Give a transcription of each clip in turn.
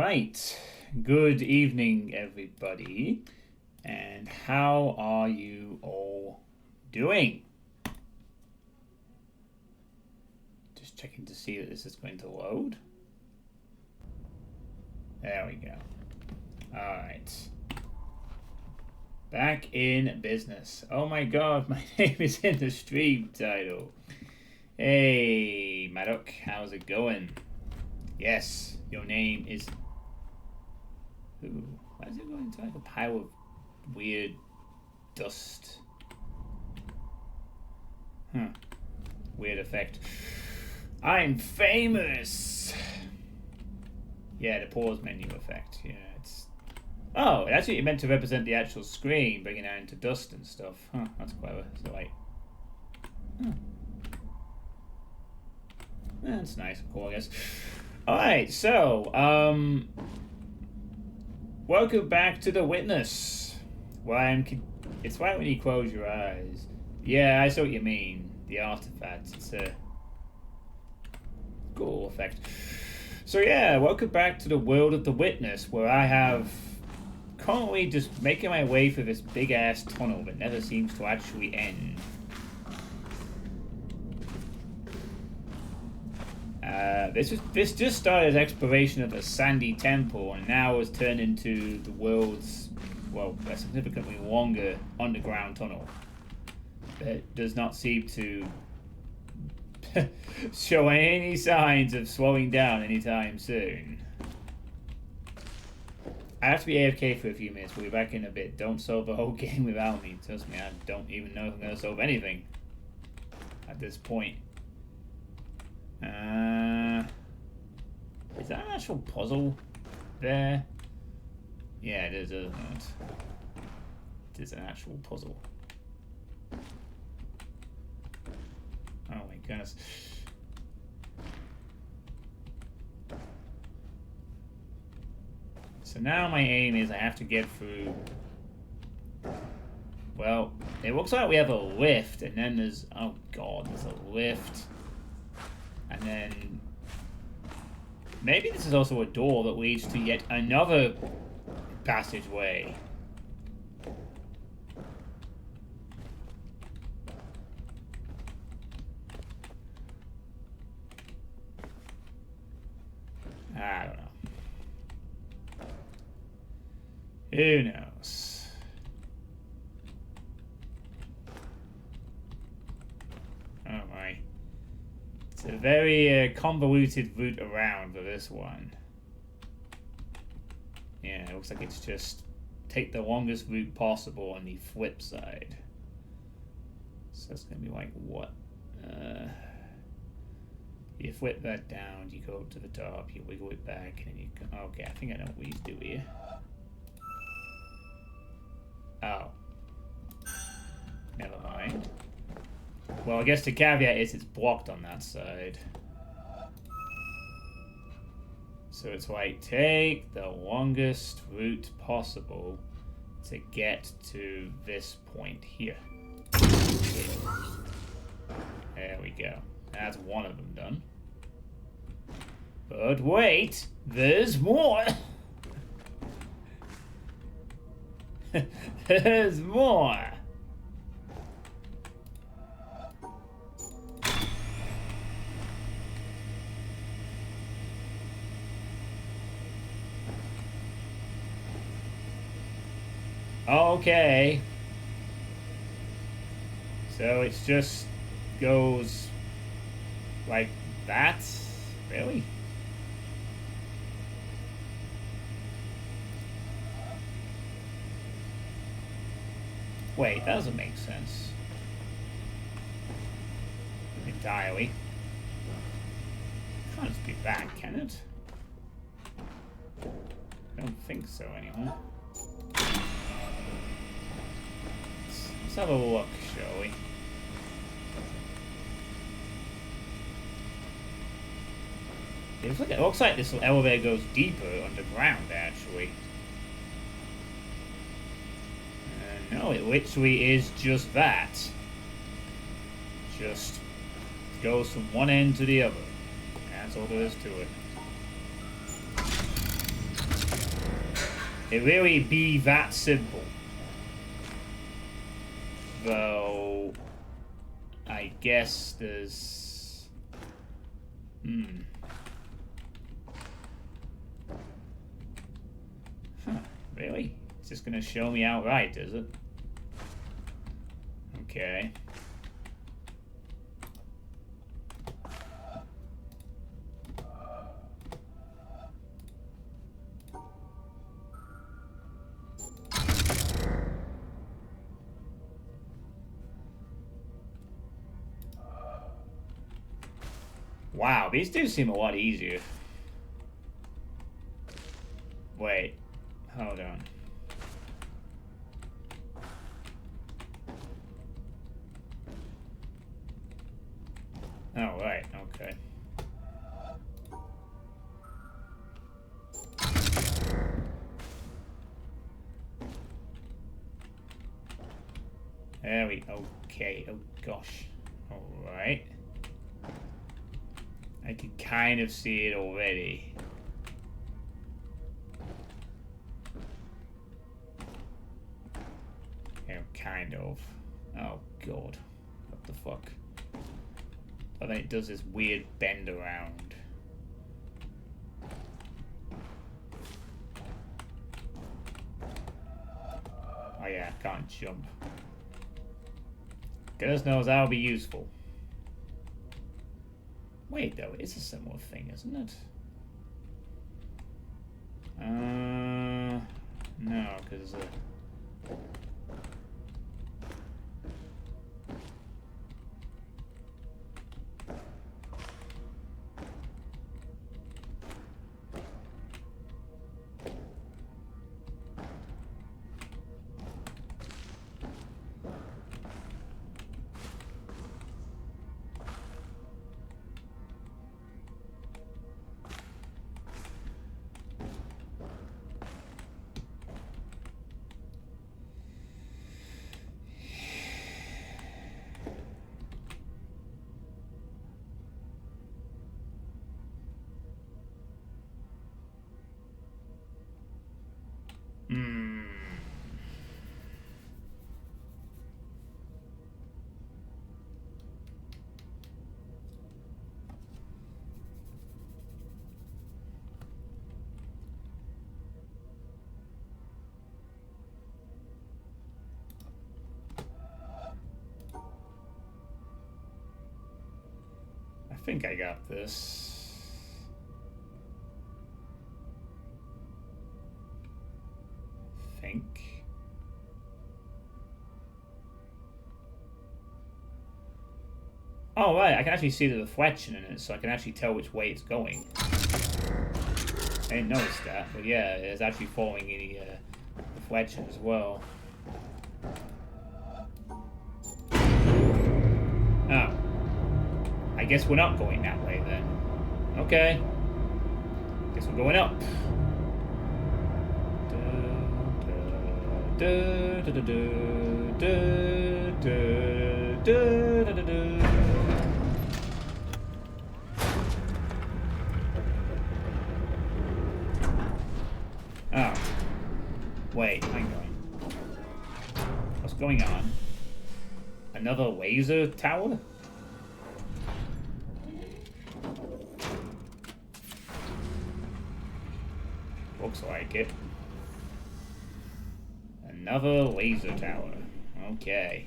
Right. Good evening, everybody. And how are you all doing? Just checking to see that this is going to load. There we go. Alright. Back in business. Oh my god, my name is in the stream title. Hey, Maddock, how's it going? Yes, your name is... Ooh, why is it going into like a pile of weird dust? Weird effect. I'm famous! Yeah, the pause menu effect. Yeah, it's... Oh, actually it meant to represent the actual screen, bringing it out into dust and stuff. Huh, that's clever. So like... That's nice and cool, I guess. Alright, so, welcome back to The Witness. It's right when you close your eyes. Yeah, I see what you mean. The artifact. It's a cool effect. So yeah, welcome back to the world of The Witness, where I have currently just making my way through this big-ass tunnel that never seems to actually end. This just started as exploration of the Sandy Temple, and now has turned into the world's, well, a significantly longer underground tunnel that does not seem to show any signs of slowing down anytime soon. I have to be AFK for a few minutes. We'll be back in a bit. Don't solve the whole game without me. Trust me, I don't even know if I'm going to solve anything at this point. Is that an actual puzzle there? Yeah, it is, isn't it? It is an actual puzzle. Oh my goodness. So now my aim is I have to get through... Well, it looks like we have a lift, and then there's... Oh god, there's a lift. And then... Maybe this is also a door that leads to yet another passageway. I don't know. Who knows? Oh my. It's a very convoluted route around for this one. Yeah, it looks like it's just take the longest route possible on the flip side. So it's going to be like what? You flip that down, you go to the top, you wiggle it back, and then you go... Okay, I think I know what we need to do here. Oh. Never mind. Well, I guess the caveat is it's blocked on that side. So it's like, take the longest route possible to get to this point here. There we go. That's one of them done. But wait, there's more! There's more! Okay. So it's just goes like that? Really? Wait, that doesn't make sense. Entirely. Can't just be that, can it? I don't think so anymore. Let's have a look, shall we? It looks like this elevator goes deeper underground, actually. No, it literally is just that. Just goes from one end to the other. That's all there is to it. It really be that simple. Though, I guess there's... Huh, really? It's just gonna show me outright, is it? Okay. Wow, these do seem a lot easier. Wait, hold on. Oh, right, okay. There we, okay, oh gosh. Alright. I can kind of see it already. Yeah, kind of. Oh god. What the fuck? And then it does this weird bend around. Oh yeah, I can't jump. Goodness knows that'll be useful. Wait, though, it's a similar thing, isn't it? No, because... I think I got this. Oh, right, I can actually see the reflection in it, so I can actually tell which way it's going. I didn't notice that, but yeah, it's actually following any reflection as well. Oh. I guess we're not going that way then. Okay. Guess we're going up. Oh. Wait, hang on. What's going on? Another laser tower? Looks like it. Another laser tower. Okay.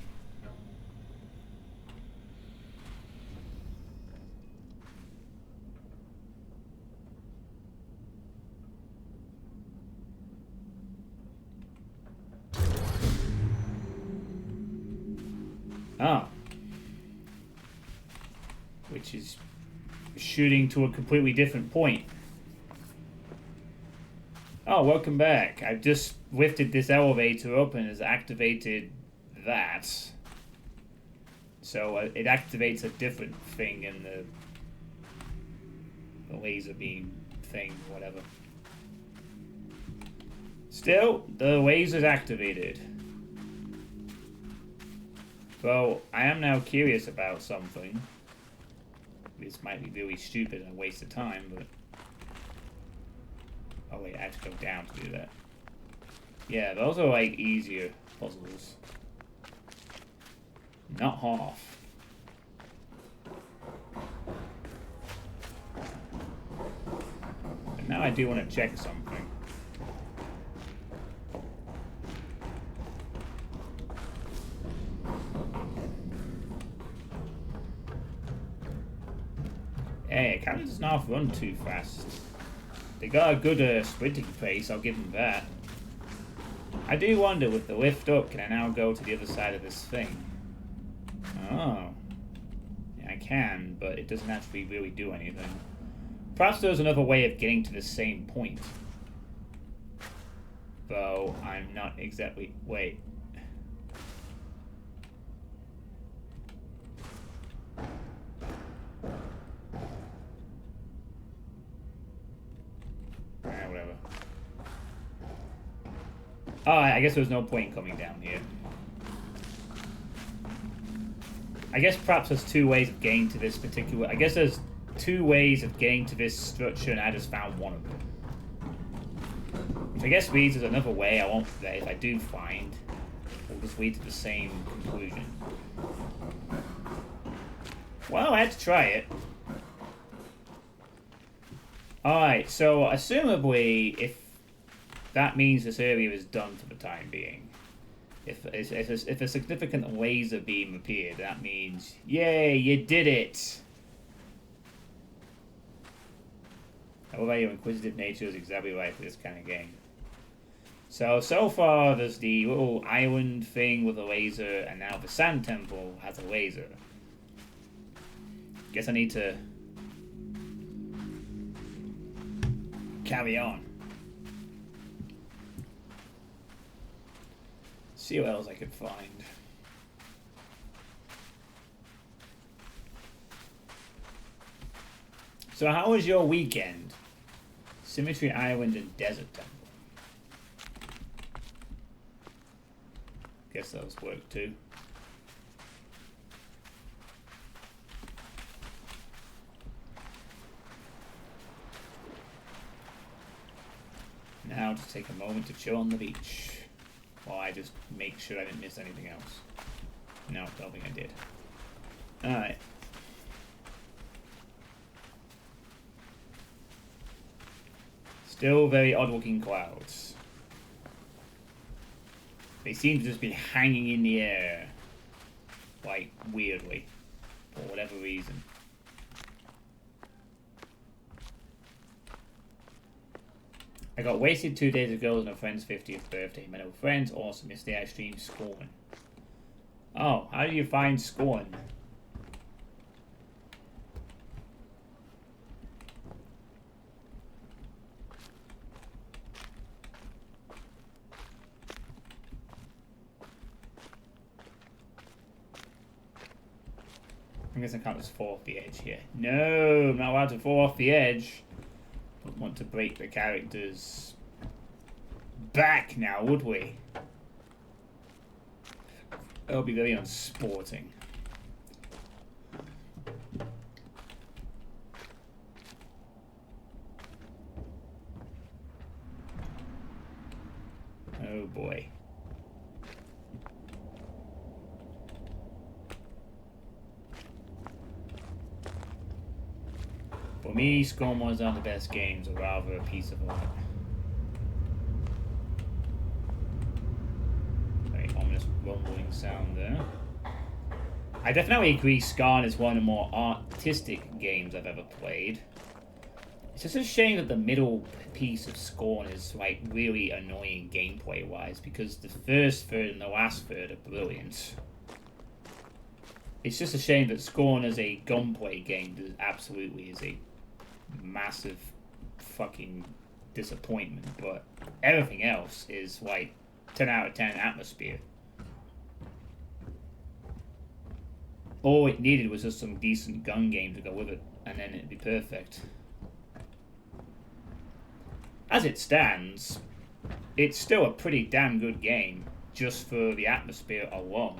Ah. Which is shooting to a completely different point. Oh, welcome back. I've just lifted this elevator up and has activated that. So it activates a different thing in the laser beam thing, whatever. Still, the laser's activated. So, I am now curious about something. This might be really stupid and a waste of time, but... Oh wait, I have to go down to do that. Yeah, those are like easier puzzles. Not half. But now I do want to check something. Hey, it kind of does not run too fast. They got a good sprinting pace, I'll give them that. I do wonder, with the lift up, can I now go to the other side of this thing? Oh. Yeah, I can, but it doesn't actually really do anything. Perhaps there's another way of getting to the same point. Though, I'm not exactly... Wait. Whatever. Oh, I guess there's no point coming down here. I guess perhaps there's two ways of getting to this particular... I guess there's two ways of getting to this structure, and I just found one of them. Which I guess means there's another way I won't say if I do find. We'll just lead to the same conclusion. Well, I had to try it. Alright, so assumably, if that means this area is done for the time being. If a significant laser beam appeared, that means, yay, you did it! Although your inquisitive nature is exactly right for this kind of game. So far there's the little island thing with a laser, and now the sand temple has a laser. Guess I need to carry on. See what else I can find. So how was your weekend? Symmetry Island and Desert Temple. Guess those work too. Now just take a moment to chill on the beach while I just make sure I didn't miss anything else. No, don't think I did. Alright. Still very odd looking clouds. They seem to just be hanging in the air. Like, weirdly. For whatever reason. I got wasted 2 days ago on a friend's 50th birthday. My old friends also missed the I streamed Scorn. Oh, how do you find Scorn? I guess I can't just fall off the edge here. No, I'm not allowed to fall off the edge. Don't want to break the character's back now, would we? That would be very unsporting. Oh boy. For me, Scum ones aren't the best games, or rather a piece of art. Very ominous rumbling sound there. I definitely agree Scorn is one of the more artistic games I've ever played. It's just a shame that the middle piece of Scorn is like really annoying gameplay-wise, because the first third and the last third are brilliant. It's just a shame that Scorn as a gunplay game absolutely is a massive fucking disappointment, but everything else is like 10 out of 10 atmosphere. All it needed was just some decent gun game to go with it, and then it'd be perfect. As it stands, it's still a pretty damn good game, just for the atmosphere alone.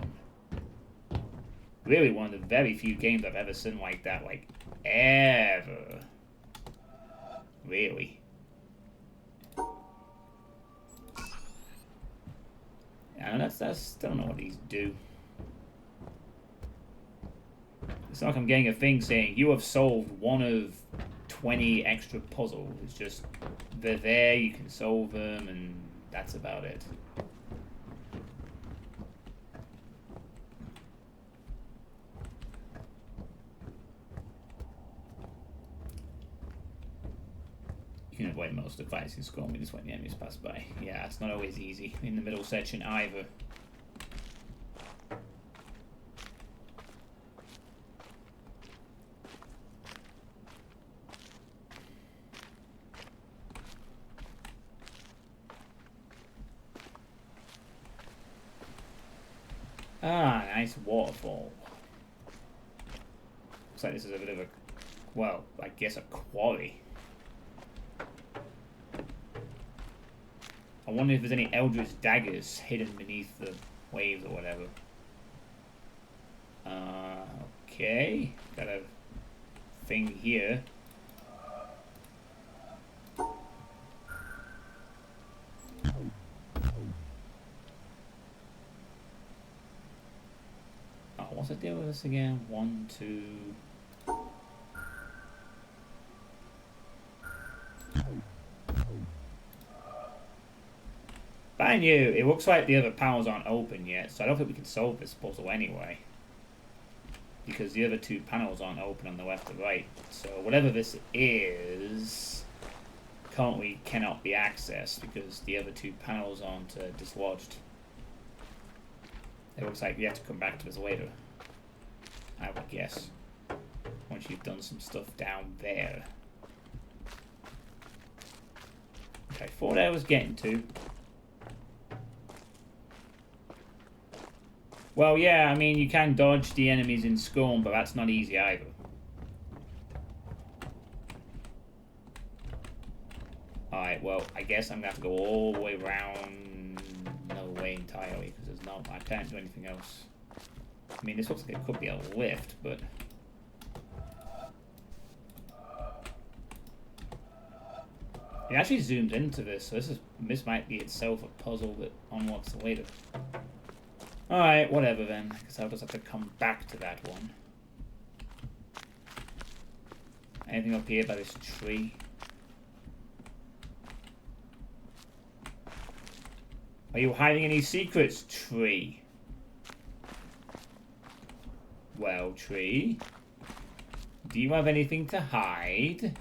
Really one of the very few games I've ever seen like that, like, ever. Really. that's don't know what these do. It's not like I'm getting a thing saying you have solved one of 20 extra puzzles. It's just they're there, you can solve them, and that's about it. You can avoid most of the fights in Scorn just when the enemies pass by. Yeah, it's not always easy in the middle section either. Ah, nice waterfall. Looks like this is a bit of a, well, I guess a quarry. I wonder if there's any Eldritch daggers hidden beneath the waves or whatever. Okay, got a thing here. Oh, what's the deal with this again? 1, 2. But I knew, it looks like the other panels aren't open yet, so I don't think we can solve this puzzle anyway. Because the other 2 panels aren't open on the left or right. So whatever this is, currently cannot be accessed because the other 2 panels aren't dislodged. It looks like you have to come back to this later, I would guess. Once you've done some stuff down there. Okay, thought I was getting to. Well, yeah, I mean, you can dodge the enemies in Scorn, but that's not easy either. Alright, well, I guess I'm going to have to go all the way around another way entirely, because there's not, I can't do anything else. I mean, this looks like it could be a lift, but... It actually zooms into this, so this might be itself a puzzle that unlocks later. Alright, whatever then, because I'll just have to come back to that one. Anything up here by this tree? Are you hiding any secrets, tree? Well, tree, do you have anything to hide?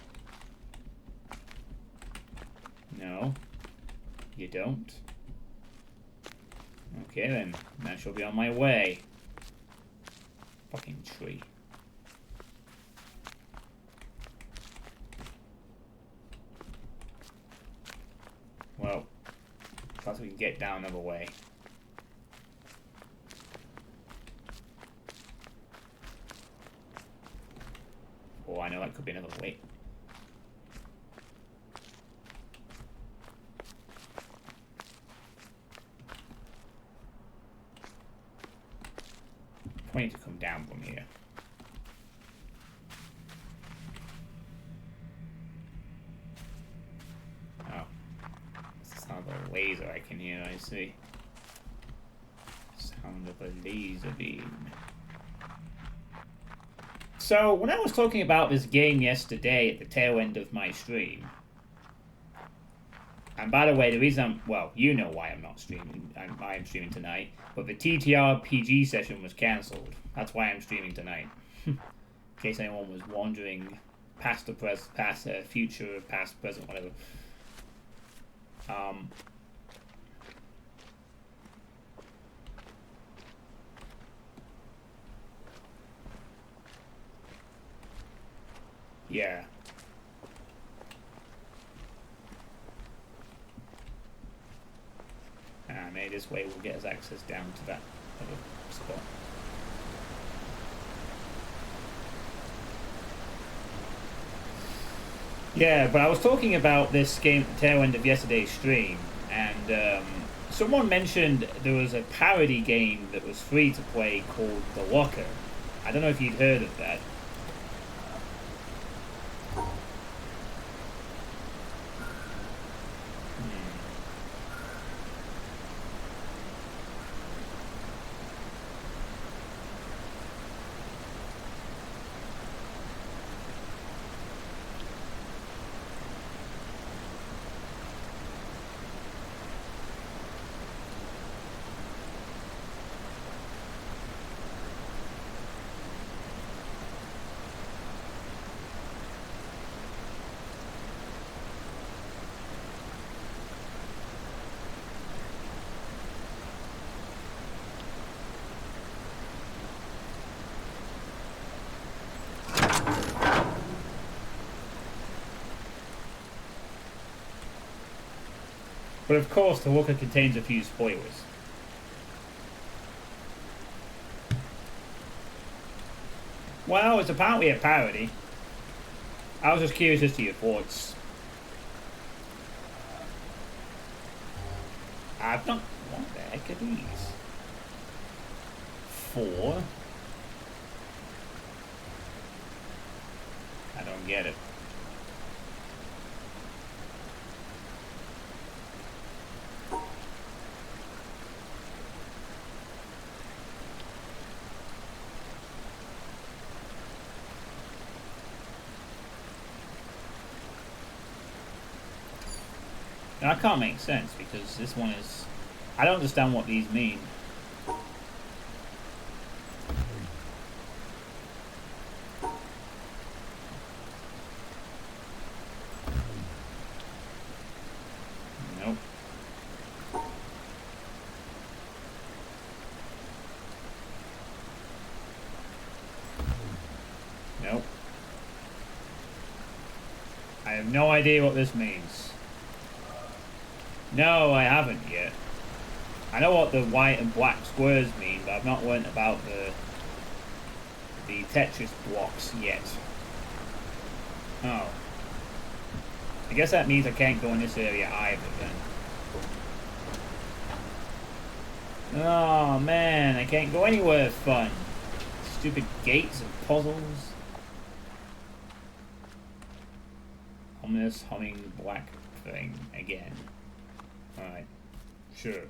No, you don't. Okay then, I shall be on my way. Fucking tree. Well, perhaps we can get down another way. Oh, I know that could be another way. I need to come down from here. Oh. It's the sound of a laser I can hear, I see. Sound of a laser beam. So, when I was talking about this game yesterday at the tail end of my stream, and by the way, the reason I'm, well, you know why I'm not streaming, I am streaming tonight, but the TTRPG session was cancelled. That's why I'm streaming tonight. In case anyone was wondering, past or present, past, future, past, present, whatever. Yeah. Maybe this way will get us access down to that other spot. Yeah, but I was talking about this game at the tail end of yesterday's stream, and someone mentioned there was a parody game that was free to play called The Locker. I don't know if you'd heard of that. But of course, the walker contains a few spoilers. Well, it's apparently a parody. I was just curious as to your thoughts. I've not... What the heck are these? 4? I don't get it. Now, that can't make sense because this one is... I don't understand what these mean. Nope. Nope. I have no idea what this means. No, I haven't yet. I know what the white and black squares mean, but I've not learnt about the Tetris blocks yet. Oh. I guess that means I can't go in this area either then. Oh man, I can't go anywhere fun. Stupid gates and puzzles. Ominous humming black thing again. Alright, sure.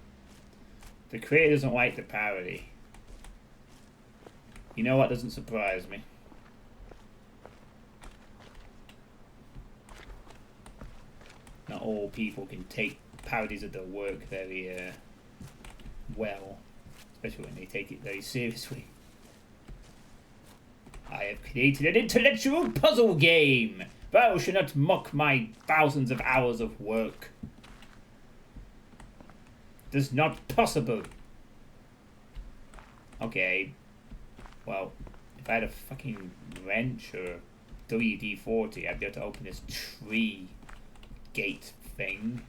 The creator doesn't like the parody. You know what doesn't surprise me? Not all people can take parodies of their work very well, especially when they take it very seriously. I have created an intellectual puzzle game! Thou should not mock my thousands of hours of work. It is not possible. Okay. Well, if I had a fucking wrench or WD-40, I'd be able to open this tree gate thing.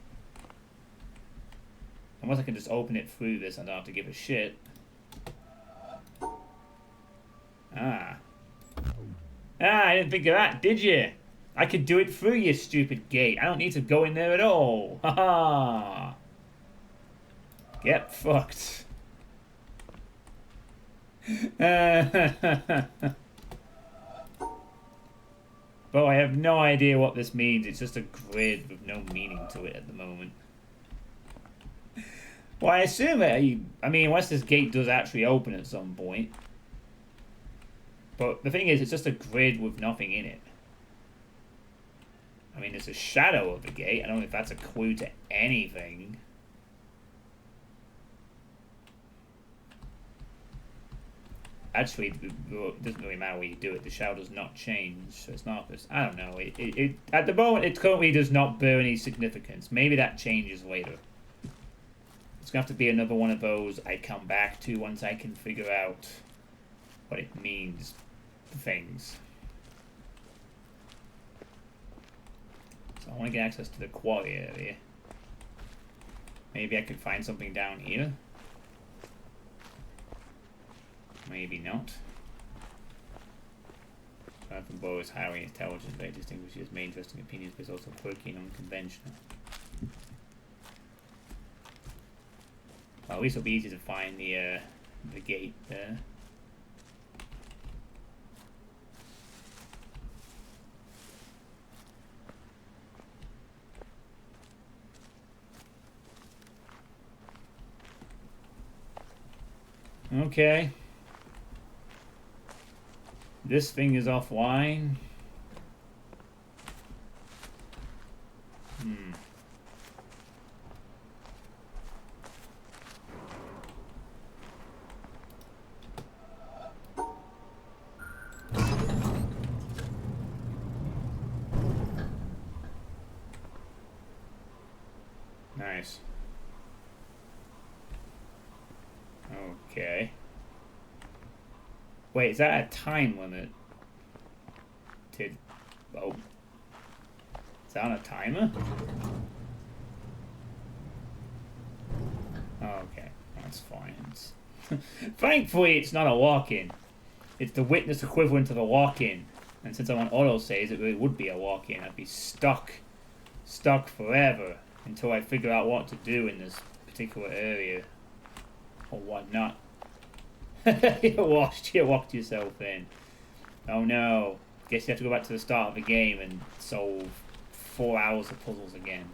Unless I can just open it through this, I don't have to give a shit. Ah. I didn't think of that, did you? I could do it through your stupid gate. I don't need to go in there at all. Haha. Get fucked. But I have no idea what this means. It's just a grid with no meaning to it at the moment. Well, I assume it. I mean, unless this gate does actually open at some point. But the thing is, it's just a grid with nothing in it. I mean, it's a shadow of the gate. I don't know if that's a clue to anything. Actually, it doesn't really matter where you do it. The shadow does not change, so it's not this. I don't know. At the moment, it currently does not bear any significance. Maybe that changes later. It's gonna have to be another one of those I come back to once I can figure out what it means. Things. So I want to get access to the quarry area. Maybe I could find something down here. Maybe not. Jonathan Bow is highly intelligent, very distinguished. He has many interesting opinions, but is also quirky and unconventional. Well, at least it'll be easy to find the gate there. Okay. This thing is offline. Nice. Okay. Wait, is that a time limit? Oh. Is that on a timer? Thankfully, it's not a walk-in. It's the witness equivalent of a walk-in. And since I'm on auto-saves, it really would be a walk-in. I'd be stuck forever until I figure out what to do in this particular area. Or whatnot. You walked yourself in. Oh no. Guess you have to go back to the start of the game and solve 4 hours of puzzles again.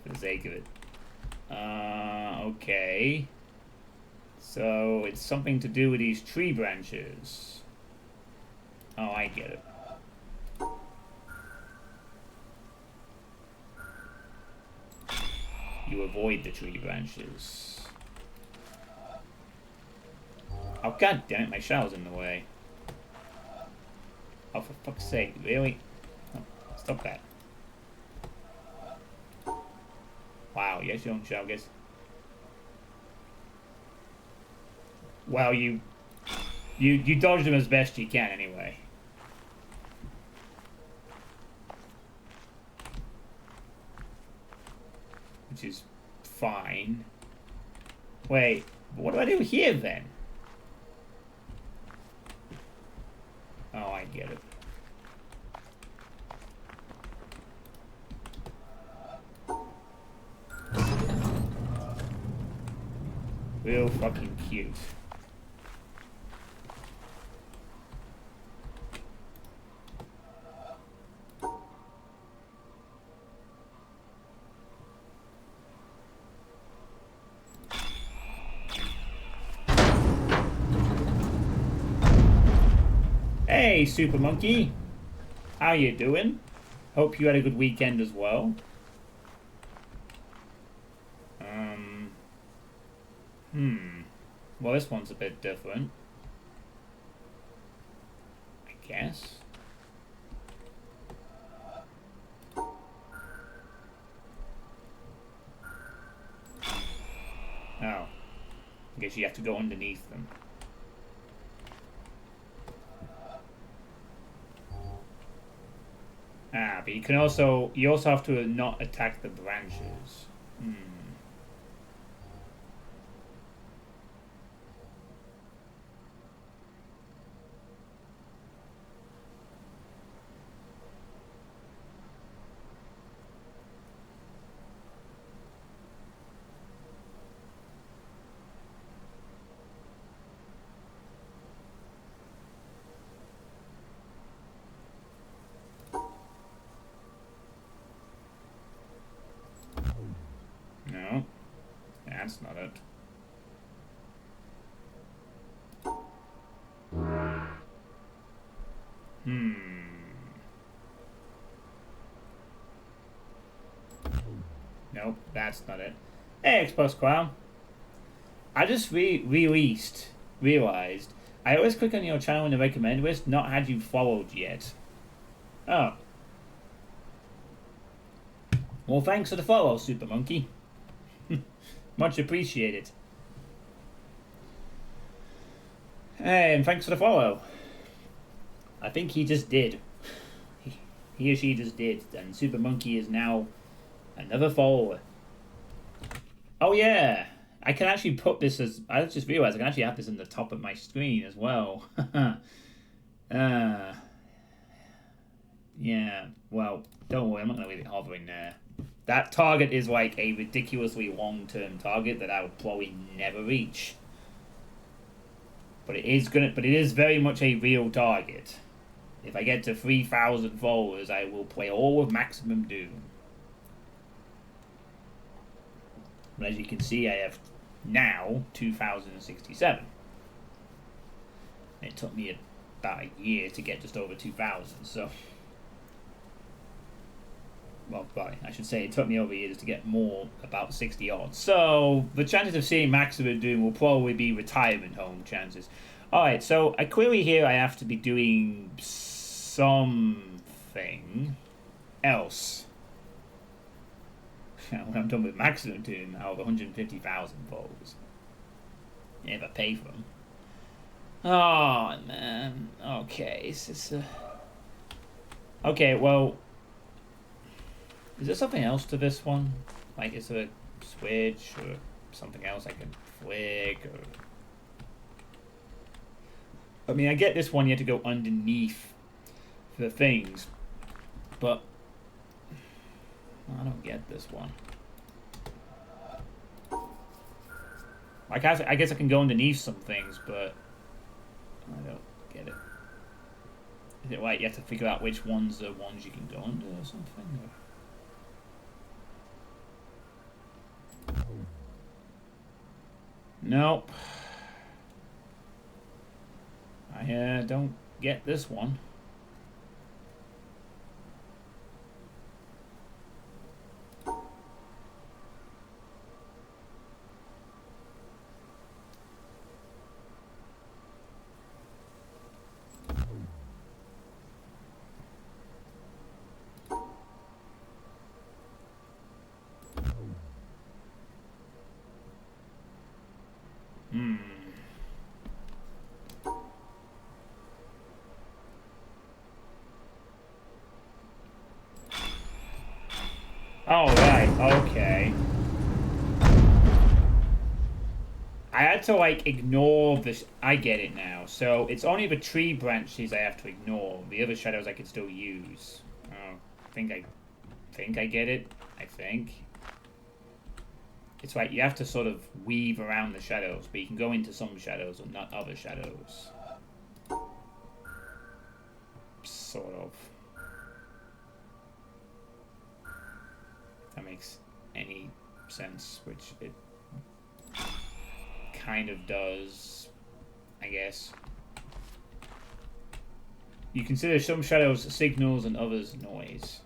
For the sake of it. Okay. So, it's something to do with these tree branches. Oh, I get it. You avoid the tree branches. Oh, god damn it, my shell's in the way. Oh, for fuck's sake, really? Oh, stop that. Wow, yes, your own shell, guess. Well, you dodged them as best you can, anyway. Which is fine. Wait, what do I do here, then? Oh, I get it. Real fucking cute. Hey, Super Monkey. How you doing? Hope you had a good weekend as well. Well, this one's a bit different. I guess. Oh. I guess you have to go underneath them. Ah, but you also have to not attack the branches. No, that's not it. Nope, that's not it. Hey, Exposed Clown. I just realized I always click on your channel in the recommend list, not had you followed yet. Oh. Well, thanks for the follow, Super Monkey. Much appreciated. Hey, and thanks for the follow. I think he just did. He or she just did, and Super Monkey is now another follower. Oh yeah, I can actually put this as... I just realized I can actually have this in the top of my screen as well. Yeah, well, don't worry, I'm not going to leave it hovering there. That target is like a ridiculously long-term target that I would probably never reach. But it is very much a real target. If I get to 3,000 followers, I will play all of Maximum Doom. But as you can see, I have now 2,067. It took me about a year to get just over 2,000, so... Well, right, I should say it took me over years to get more, about 60 odds. So, the chances of seeing Maximum Doom will probably be retirement home chances. Alright, so I clearly here I have to be doing something else. When I'm done with Maximum Doom, I'll have 150,000 followers. If I pay for them. Oh, man. Okay, it's just okay, well... Is there something else to this one? Like, is there a switch or something else I can flick or... I mean, I get this one, you have to go underneath the things, but I don't get this one. Like, I guess I can go underneath some things, but I don't get it. Is it like you have to figure out which ones are ones you can go under or something? Or... Nope. I don't get this one. Oh, right, okay. I had to, like, ignore this. I get it now. So, it's only the tree branches I have to ignore. The other shadows I can still use. Oh, I think I get it. I think. It's like you have to sort of weave around the shadows, but you can go into some shadows and not other shadows. Sort of. If that makes any sense, which it kind of does, I guess. You consider some shadows signals and others noise.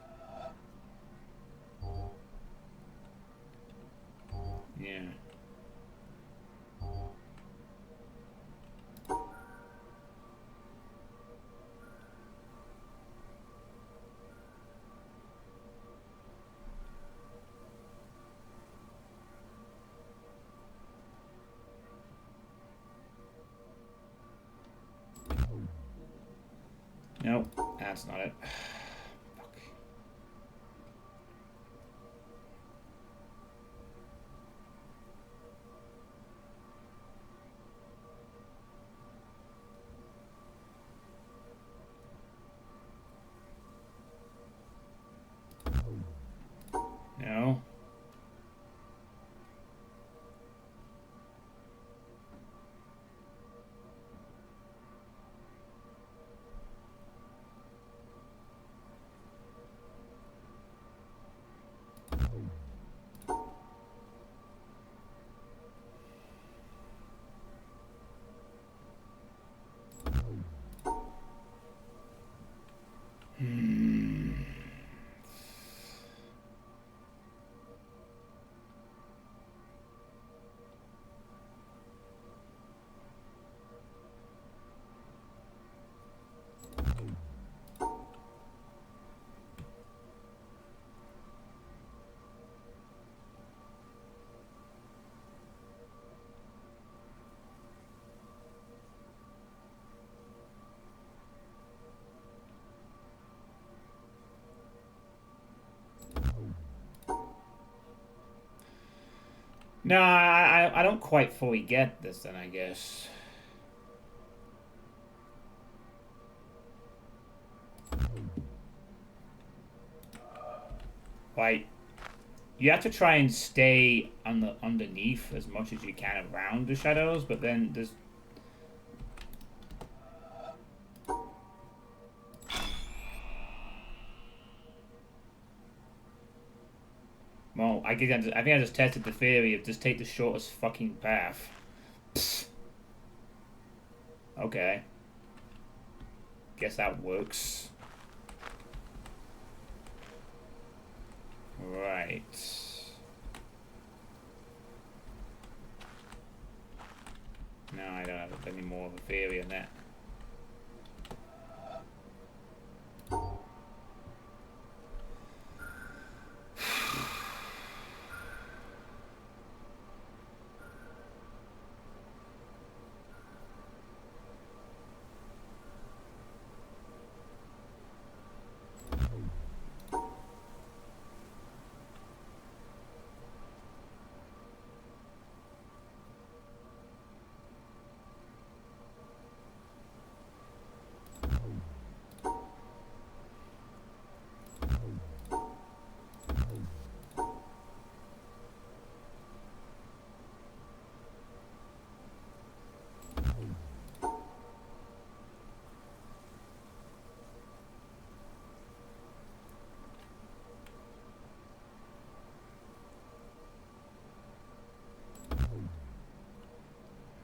Yeah. Nope, that's not it. Fuck. No. No, I don't quite fully get this then, I guess. Like, you have to try and stay on the underneath as much as you can around the shadows, but then there's... Well, I think I just tested the theory of just take the shortest fucking path. Psst. Okay. Guess that works. Right. No, I don't have any more of a theory on that.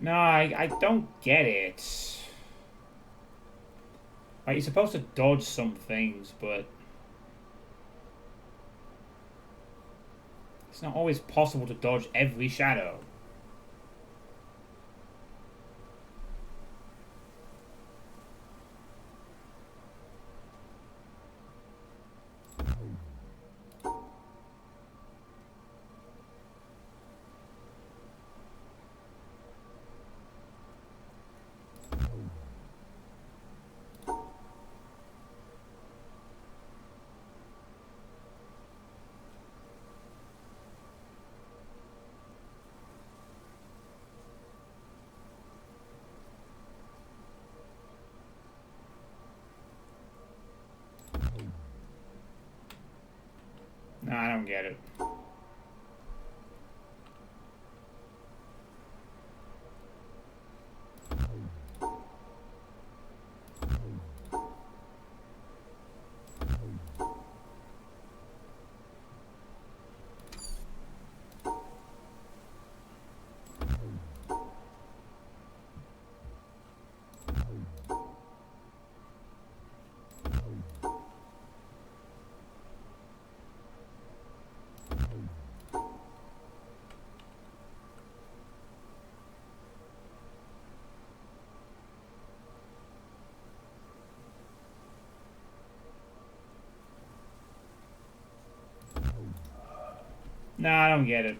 No, I don't get it. Like, you're supposed to dodge some things, but it's not always possible to dodge every shadow. No, I don't get it. No, I don't get it.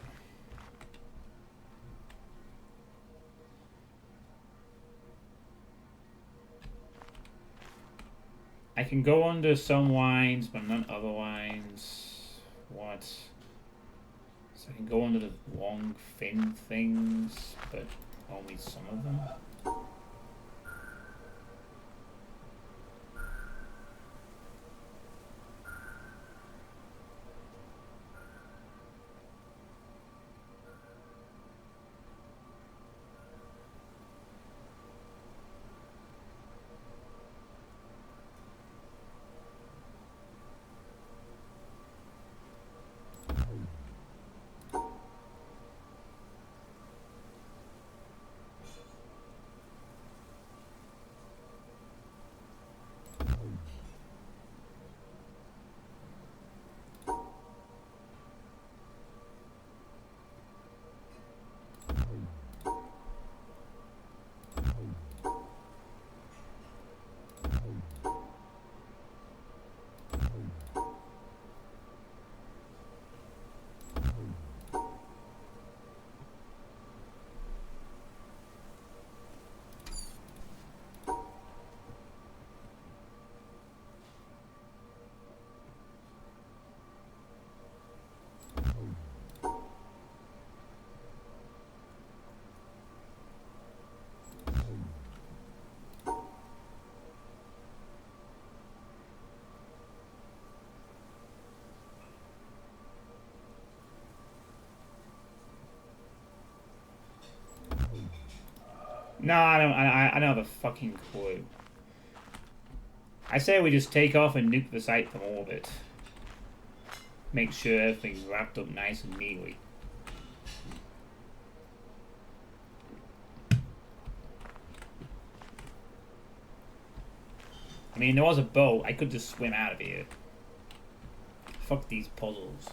I can go under some wines, but not other wines. What? So I can go under the long fin things, but only some of them? No, I don't. I don't have a fucking clue. I say we just take off and nuke the site from orbit. Make sure everything's wrapped up nice and neatly. I mean, there was a boat. I could just swim out of here. Fuck these puzzles.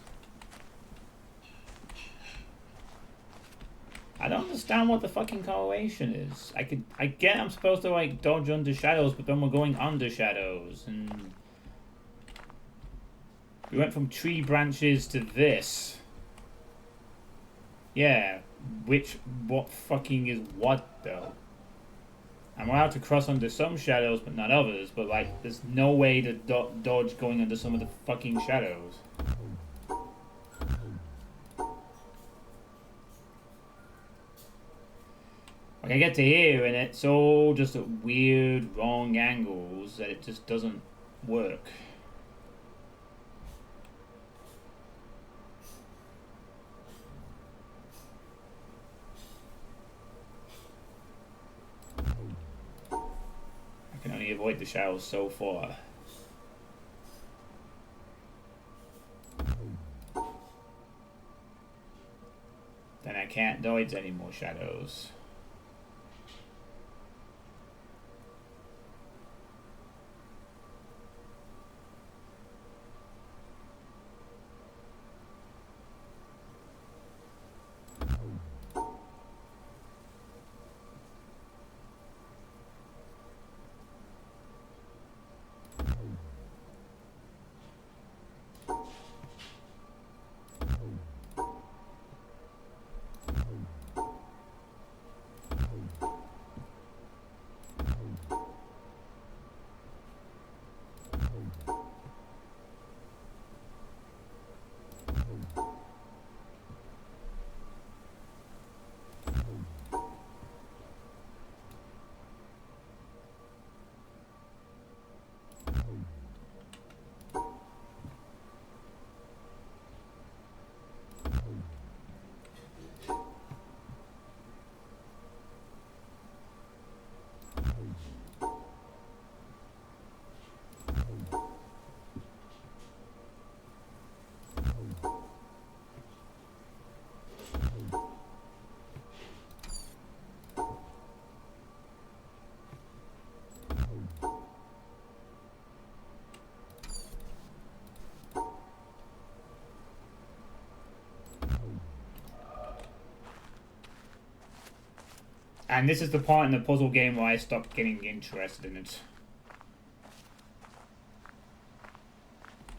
I don't understand what the fucking correlation is. I get I'm supposed to like dodge under shadows, but then we're going under shadows, and we went from tree branches to this. Yeah, what fucking is what though? I'm allowed to cross under some shadows, but not others. But like, there's no way to dodge going under some of the fucking shadows. Like, I get to here and it's all just at weird, wrong angles that it just doesn't work. I can only avoid the shadows so far. Then I can't dodge any more shadows. And this is the part in the puzzle game where I stopped getting interested in it.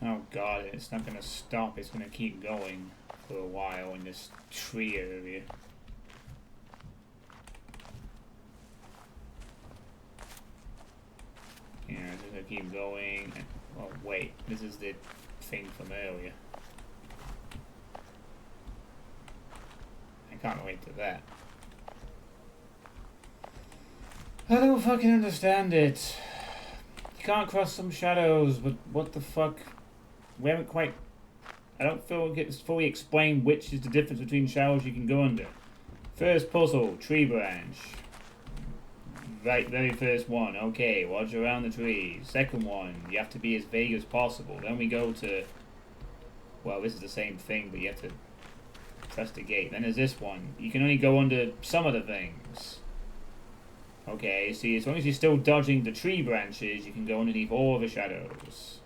Oh god, it's not gonna stop, it's gonna keep going for a while in this tree area. Yeah, it's gonna keep going. Oh wait, this is the thing from earlier. I can't wait to that. I don't fucking understand it. You can't cross some shadows, but what the fuck? We haven't quite... I don't feel it's fully explained which is the difference between shadows you can go under. First puzzle, tree branch. Right, very first one. Okay, watch around the trees. Second one, you have to be as vague as possible. Then we go to... Well, this is the same thing, but you have to press the gate. Then there's this one. You can only go under some of the things. Okay, see, as long as you're still dodging the tree branches, you can go underneath all the shadows.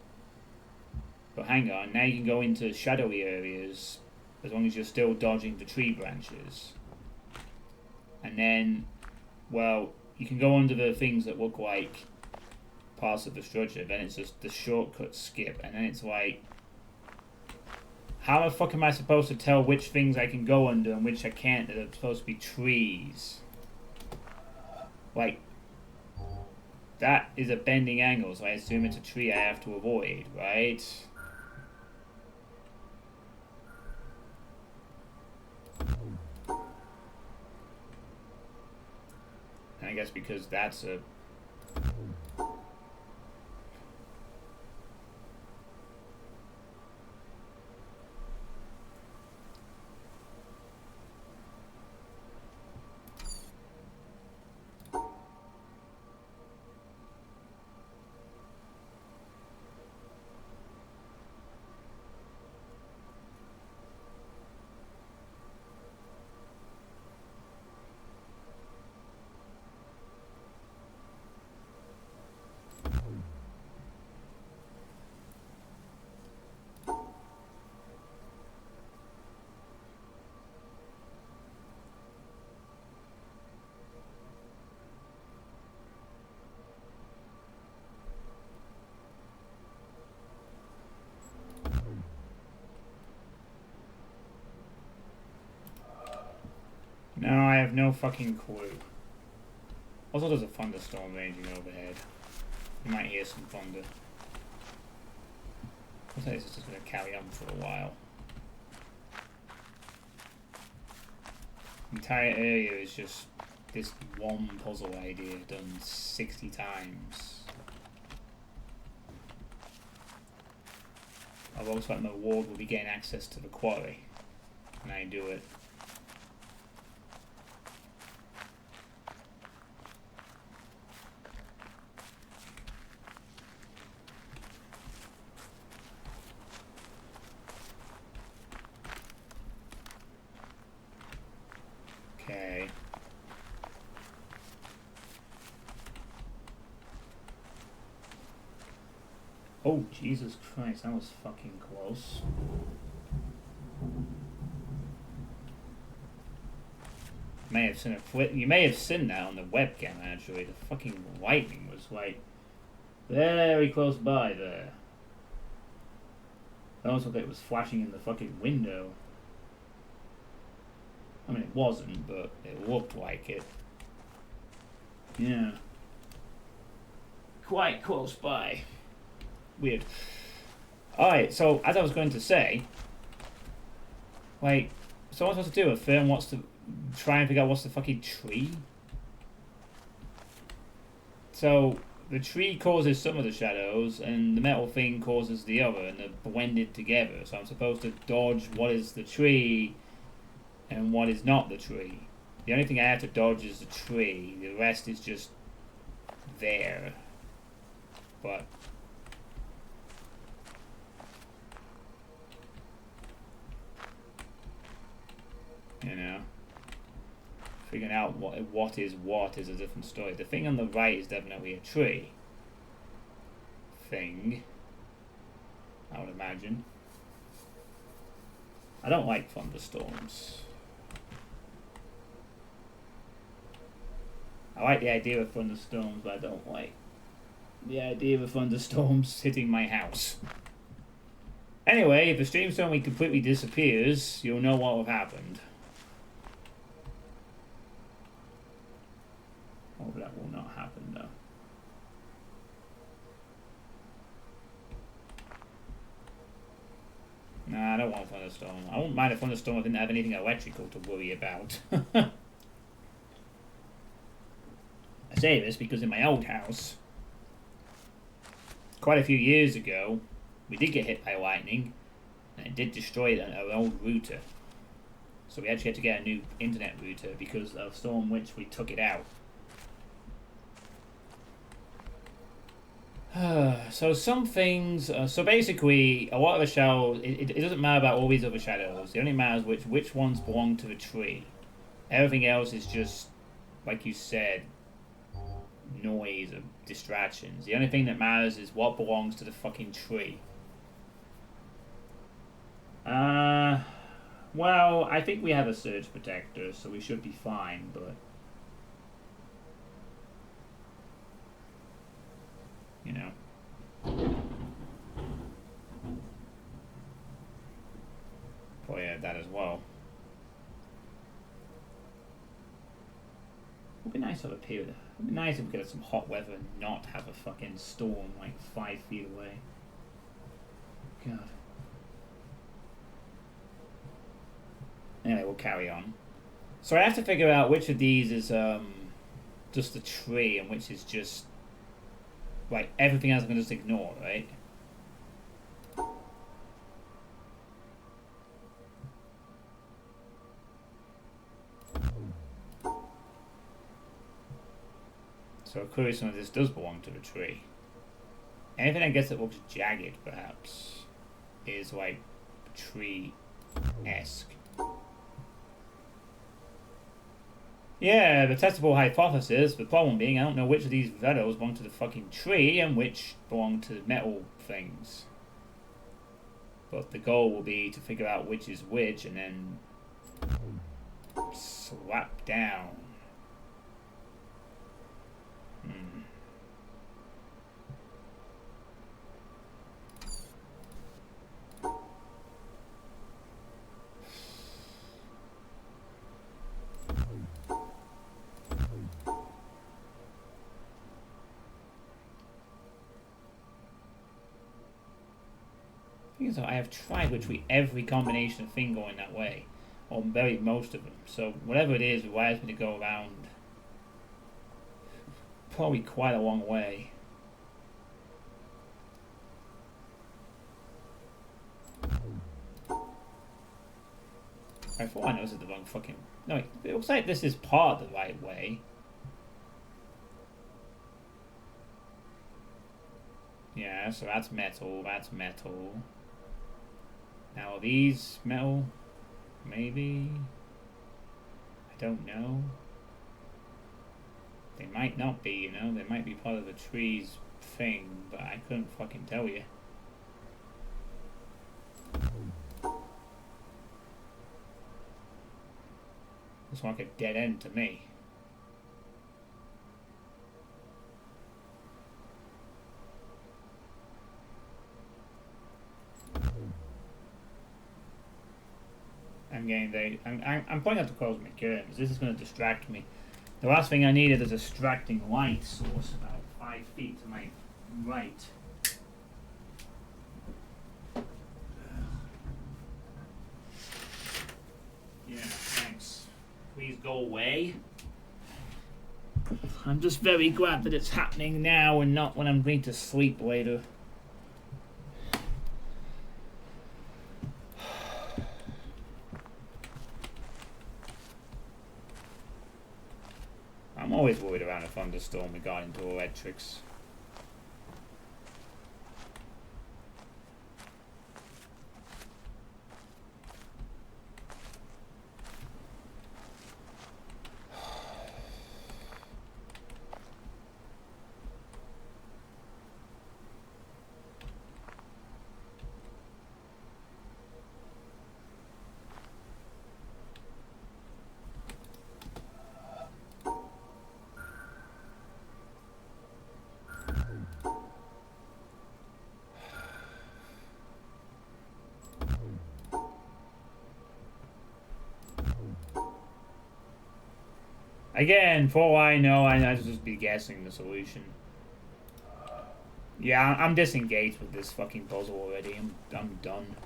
But hang on, now you can go into shadowy areas as long as you're still dodging the tree branches. And then, well, you can go under the things that look like parts of the structure. Then it's just the shortcut skip. And then it's like, how the fuck am I supposed to tell which things I can go under and which I can't that are supposed to be trees? Like, that is a bending angle, so I assume it's a tree I have to avoid, right? And I guess because that's a... No, I have no fucking clue. Also, there's a thunderstorm raging overhead. You might hear some thunder. Looks like this is just going to carry on for a while. The entire area is just this one puzzle idea done 60 times. I've always thought my ward will be getting access to the quarry, and I do it. Okay. Oh, Jesus Christ, that was fucking close. May have seen a flip. You may have seen that on the webcam, actually. The fucking lightning was like very close by there. It almost looked like it was flashing in the fucking window. I mean, it wasn't, but it looked like it. Yeah. Quite close by. Weird. Alright, so as I was going to say, like, so what's supposed to do? A firm wants to try and figure out what's the fucking tree? So, the tree causes some of the shadows, and the metal thing causes the other, and they're blended together. So I'm supposed to dodge what is the tree and what is not the tree. The only thing I have to dodge is the tree. The rest is just there. But you know, figuring out what is a different story. The thing on the right is definitely a tree thing, I would imagine. I don't like thunderstorms. I like the idea of thunderstorms, but I don't like the idea of thunderstorms hitting my house. Anyway, if the stream suddenly completely disappears, you'll know what will have happened. Oh, that will not happen though. Nah, I don't want a thunderstorm. I won't mind a thunderstorm if I didn't have anything electrical to worry about. I say this because in my old house, quite a few years ago, we did get hit by lightning, and it did destroy our old router. So we actually had to get a new internet router because of the storm which we took it out. So some things, so basically a lot of the shadows, it doesn't matter about all these other shadows, it only matters which ones belong to the tree. Everything else is just, like you said, noise or distractions. The only thing that matters is what belongs to the fucking tree. Well, I think we have a surge protector, so we should be fine, but you know. Probably have that as well. It would be nice up here. It would be nice if we could have some hot weather and not have a fucking storm like 5 feet away. God. Anyway, we'll carry on. So I have to figure out which of these is just a tree and which is just like everything else I can just ignore, right? So clearly some of this does belong to the tree. Anything I guess that looks jagged, perhaps, is like tree-esque. Yeah, the testable hypothesis. The problem being, I don't know which of these shadows belong to the fucking tree and which belong to metal things. But the goal will be to figure out which is which and then slap down. So I have tried literally every combination of thing going that way, or very most of them. So whatever it is requires me to go around probably quite a long way. I thought I noticed the wrong fucking. No, it looks like this is part of the right way. Yeah, so that's metal. That's metal. Now, are these metal? Maybe? I don't know. They might not be, you know? They might be part of the tree's thing, but I couldn't fucking tell you. Looks like a dead end to me. I'm pointing out the cosmic curtains. This is going to distract me. The last thing I need is a distracting light source about 5 feet to my right. Yeah, thanks. Please go away. I'm just very glad that it's happening now and not when I'm going to sleep later. I'm always worried around a thunderstorm regarding to electrics. Again, for all I know, I just be guessing the solution. Yeah, I'm disengaged with this fucking puzzle already. I'm done.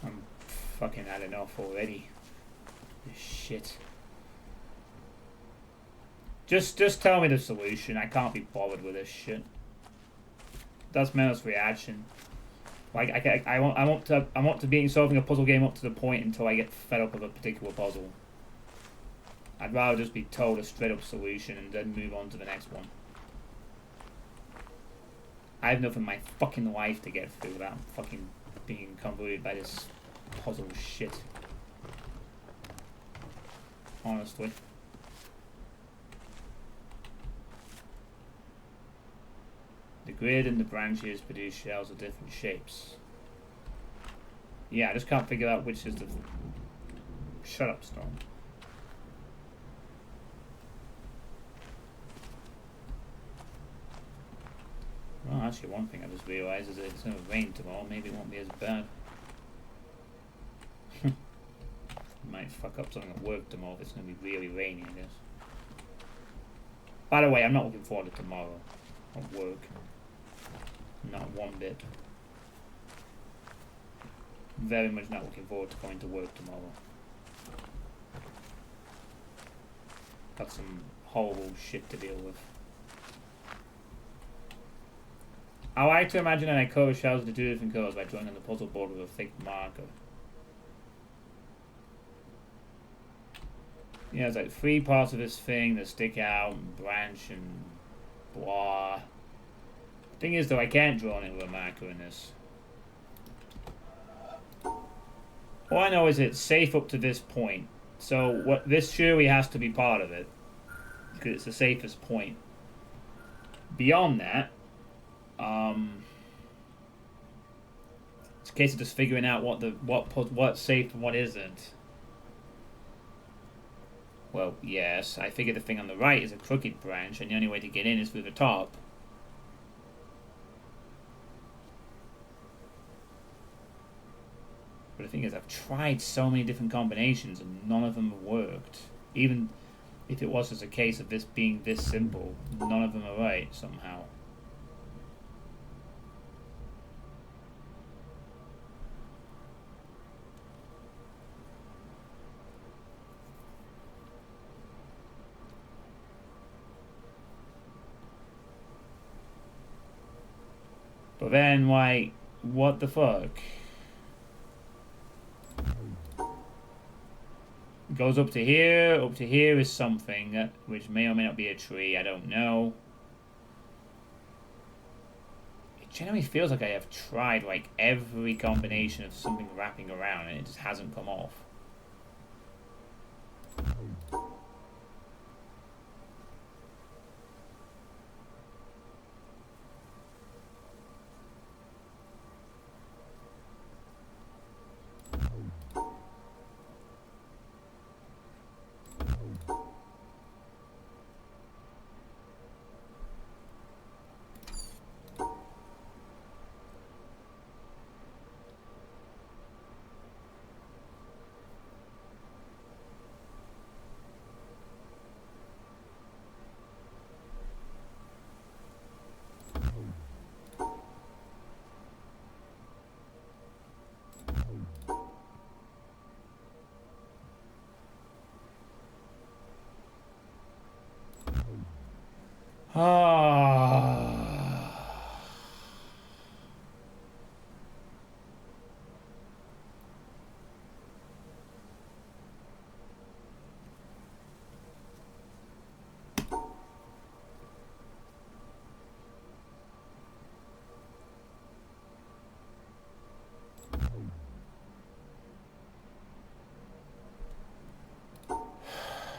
I'm fucking had enough already. This shit. Just tell me the solution. I can't be bothered with this shit. That's Mel's reaction. Like I want to be solving a puzzle game up to the point until I get fed up of a particular puzzle. I'd rather just be told a straight up solution and then move on to the next one. I have enough in my fucking life to get through without fucking being convoluted by this puzzle shit. Honestly. The grid and the branches produce shells of different shapes. Yeah, I just can't figure out which is the... Shut up, Storm. Well, actually, one thing I just realised is that it's going to rain tomorrow. Maybe it won't be as bad. Might fuck up something at work tomorrow if it's going to be really rainy, I guess. By the way, I'm not looking forward to tomorrow at work. Not one bit. Very much not looking forward to going to work tomorrow. Got some horrible shit to deal with. I like to imagine that I code shells into 2 different colors by drawing on the puzzle board with a thick marker. Yeah, there's like 3 parts of this thing that stick out, and branch and blah. Thing is though, I can't draw on it with a marker in this. All I know is it's safe up to this point. So what this surely has to be part of it. Because it's the safest point. Beyond that, it's a case of just figuring out what's safe and what isn't. Well, yes, I figured the thing on the right is a crooked branch, and the only way to get in is through the top. But the thing is, I've tried so many different combinations, and none of them have worked. Even if it was just a case of this being this simple, none of them are right somehow. But then, why, what the fuck? Goes up to here is something, which may or may not be a tree, I don't know. It generally feels like I have tried, like, every combination of something wrapping around, and it just hasn't come off.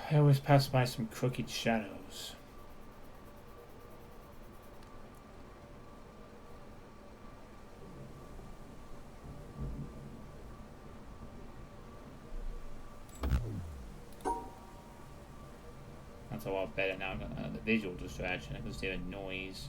I always pass by some crooked shadows. That's a lot better now. The visual distraction. I can just hear a noise.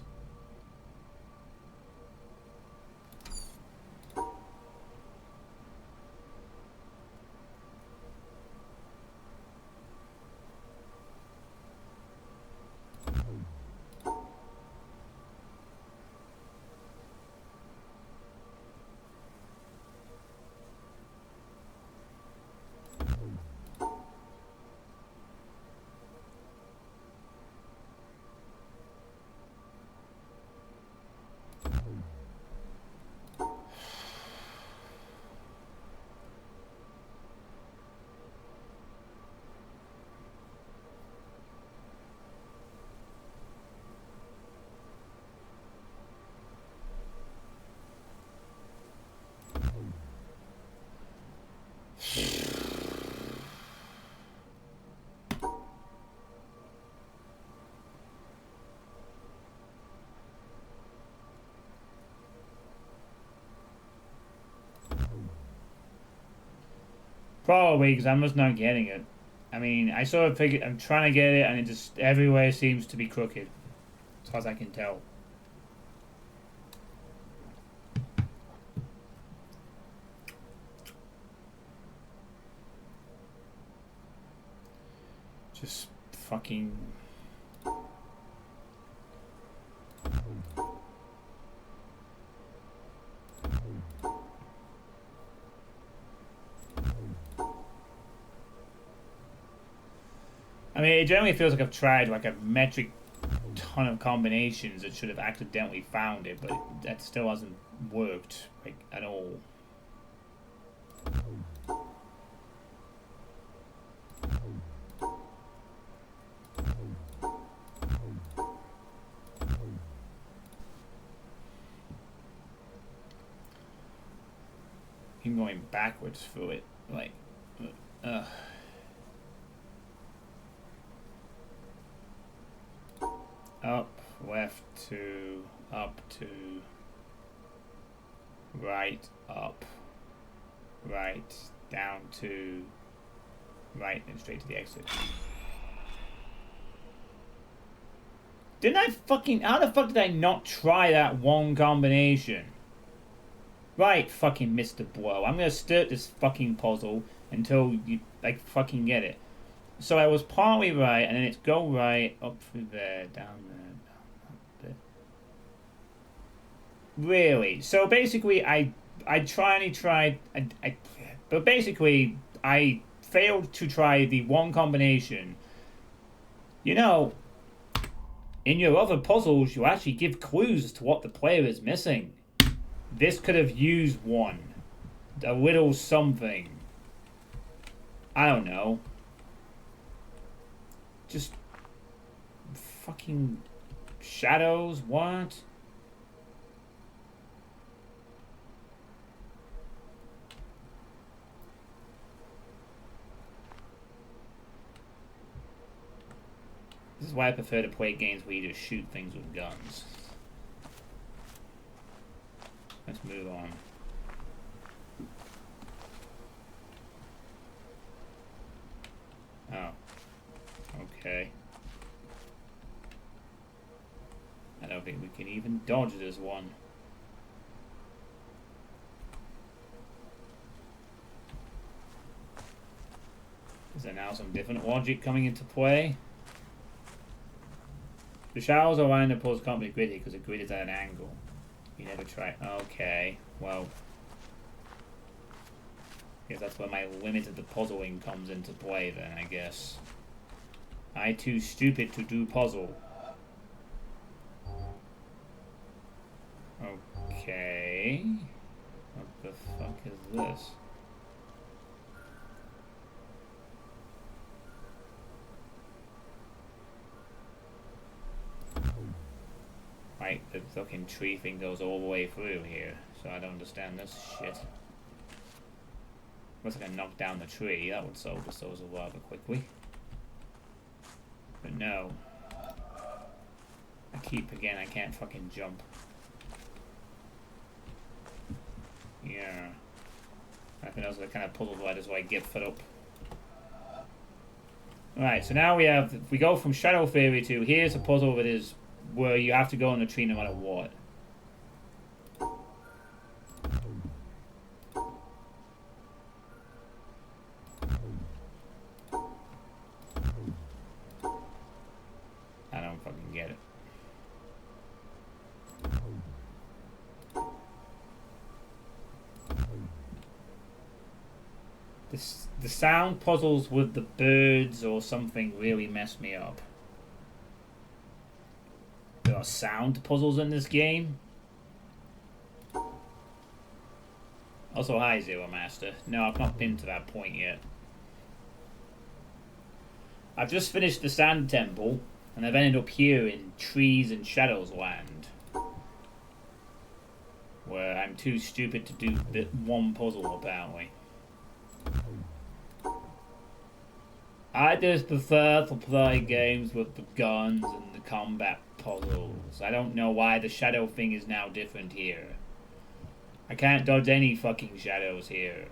Probably because I'm just not getting it. I mean, I sort of figured I'm trying to get it, and it just everywhere seems to be crooked, as far as I can tell. Just fucking. I mean, it generally feels like I've tried like a metric ton of combinations that should have accidentally found it, but that still hasn't worked like at all. Even going backwards through it, like, up, left to, up to, right, up, right, down to, right, and straight to the exit. Didn't I fucking, how the fuck did I not try that one combination? Right, fucking Mr. Blow. I'm gonna start this fucking puzzle until you, like, fucking get it. So I was partly right, and then it's go right, up through there, down there, down there. Really? So basically, I tried, but basically, I failed to try the one combination. You know, in your other puzzles, you actually give clues as to what the player is missing. This could have used one. A little something. I don't know. Just fucking shadows, what? This is why I prefer to play games where you just shoot things with guns. Let's move on. Oh. Okay. I don't think we can even dodge this one. Is there now some different logic coming into play? The shadows around the puzzle can't be gridded because the grid is at an angle. You never try. Okay, well. I guess that's where my limited the puzzling comes into play then, I guess. I too stupid to do puzzle. Okay. What the fuck is this? Right, the fucking tree thing goes all the way through here, so I don't understand this shit. Looks like I knocked down the tree, that would solve this puzzle rather quickly. But no. I can't fucking jump. Yeah. I think those are the kind of puzzle riders where I get fed up. Alright, so now we have, if we go from Shadow Theory to, here's a puzzle that is where you have to go on the tree no matter what. I don't fucking get it. The sound puzzles with the birds or something really mess me up. There are sound puzzles in this game. Also, hi Zero Master. No, I've not been to that point yet. I've just finished the Sand Temple, and I've ended up here in Trees and Shadows Land, where I'm too stupid to do the one puzzle apparently. I just prefer to play games with the guns and the combat puzzles. I don't know why the shadow thing is now different here. I can't dodge any fucking shadows here.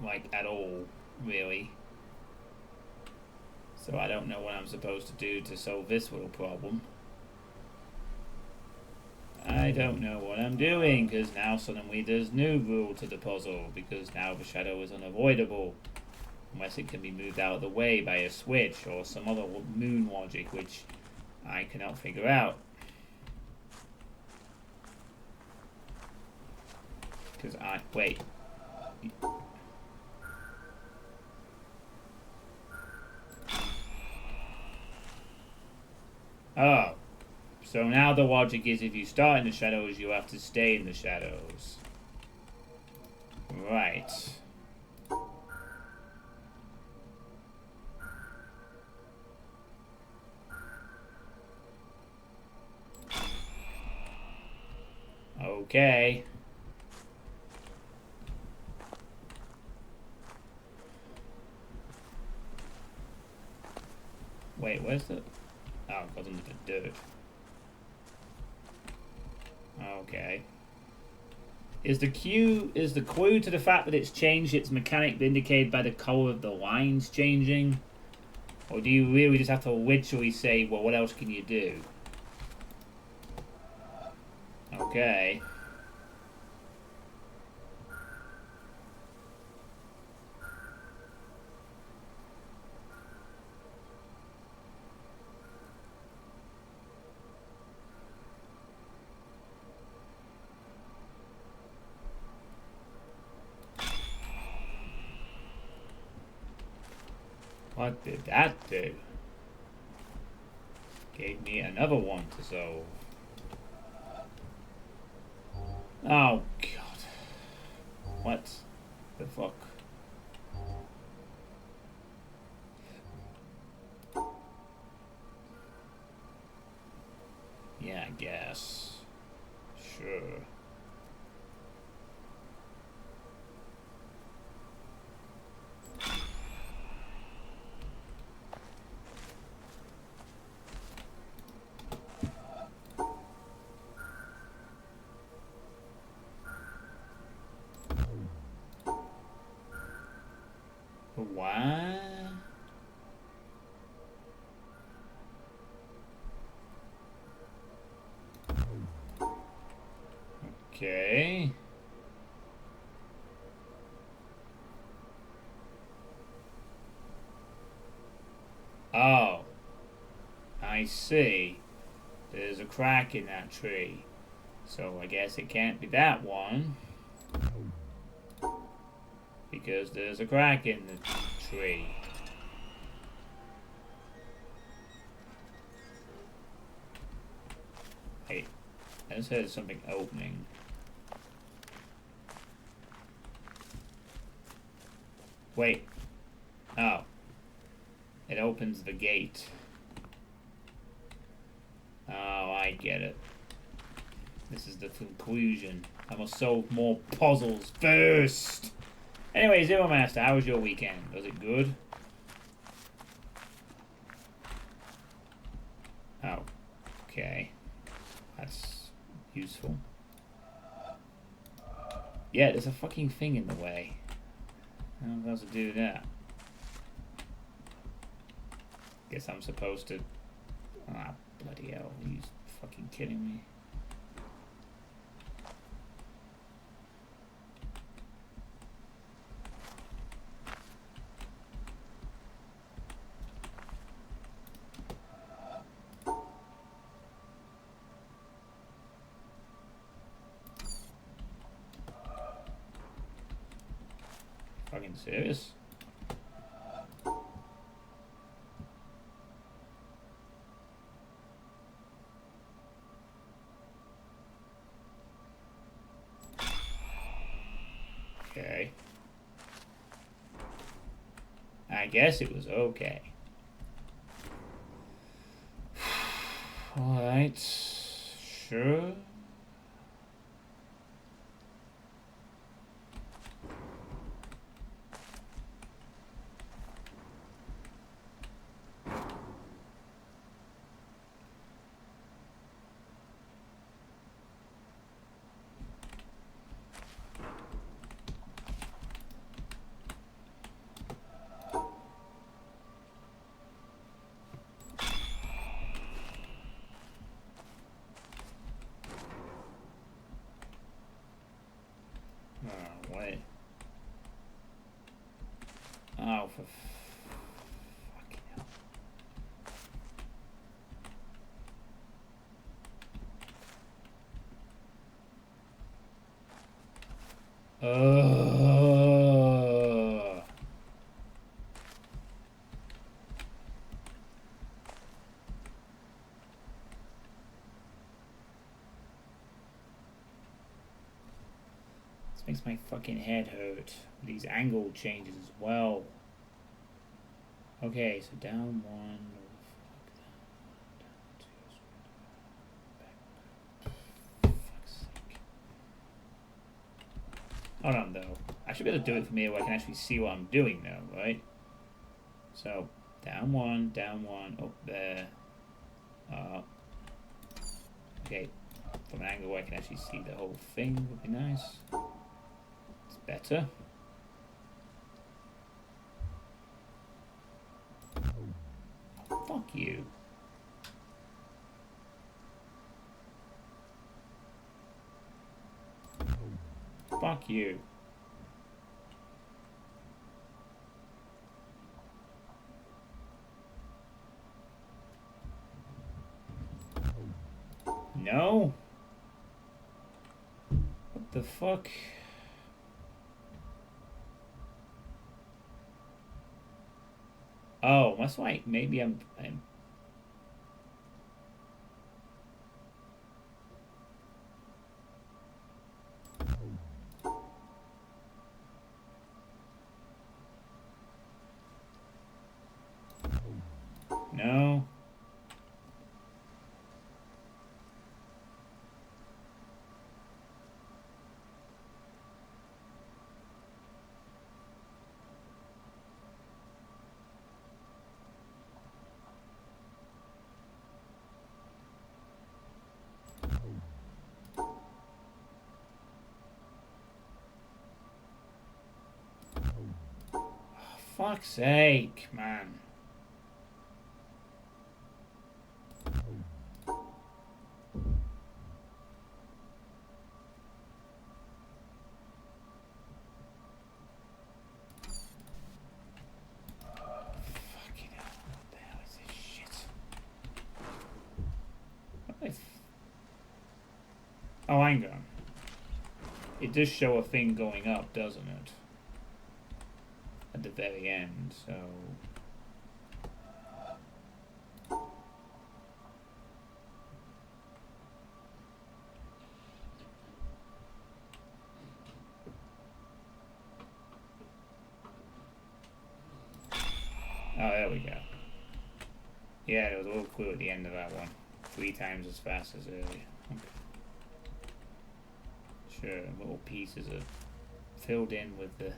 like, at all, really. So I don't know what I'm supposed to do to solve this little problem. I don't know what I'm doing, because now suddenly there's no rule to the puzzle, because now the shadow is unavoidable. Unless it can be moved out of the way by a switch or some other moon logic, which I cannot figure out. Because wait. Oh. So now the logic is if you start in the shadows, you have to stay in the shadows. Right. Okay. Wait, where's the... Oh, it goes under the dirt. Okay. Is the clue to the fact that it's changed its mechanic indicated by the color of the lines changing? Or do you really just have to literally say, well, what else can you do? Okay. What did that do? Gave me another one to solve. Oh, God. What the fuck? Yeah, I guess. Sure. What? Okay. Oh. I see. There's a crack in that tree. So I guess it can't be that one. Because there's a crack in the tree. Hey, I just heard something opening. Wait. Oh. It opens the gate. Oh, I get it. This is the conclusion. I must solve more puzzles first. Anyway, Zero Master, how was your weekend? Was it good? Oh, okay. That's useful. Yeah, there's a fucking thing in the way. I don't know how to do that. Guess I'm supposed to... Ah, bloody hell. Are you fucking kidding me? Fucking serious? Okay. I guess it was okay. Alright. Sure. Oh, for fucking hell. This makes my fucking head hurt. These angle changes as well. Okay, so down one. Fuck's sake. Hold on though. I should be able to do it from here where I can actually see what I'm doing now, right? So down one, up there. Okay, from an angle where I can actually see the whole thing would be nice. It's better. Fuck you. Fuck you. No? What the fuck? Oh, that's why maybe I'm no. Fuck's sake, man. Fucking hell, what the hell is this shit? Oh, hang on. It does show a thing going up, doesn't it? At the very end, so... Oh, there we go. Yeah, there was a little clue at the end of that one. 3 times as fast as earlier. Okay. Sure, little pieces are filled in with the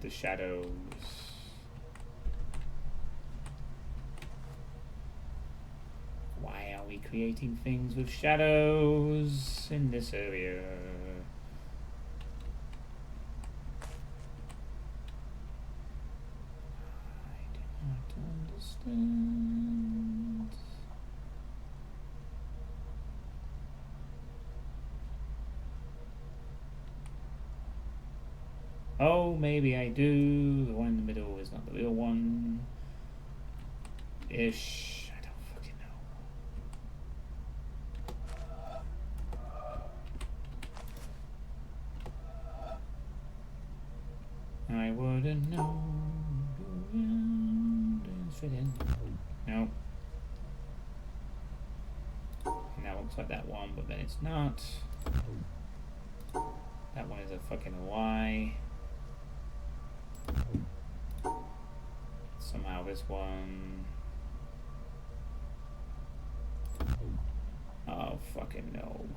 shadows. Why are we creating things with shadows in this area? I do not understand. Oh, maybe I do. The one in the middle is not the real one. Ish. I don't fucking know. I wouldn't know. Didn't fit in. No. And that looks like that one, but then it's not. That one is a fucking Y. Somehow this one. Oh, fucking no.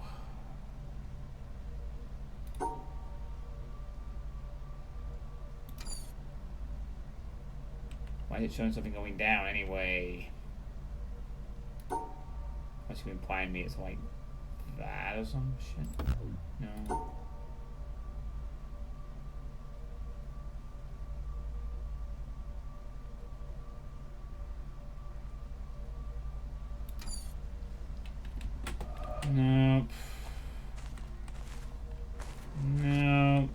Why is it showing something going down anyway? Must you implying me it's like that or some shit? No. Nope. Nope.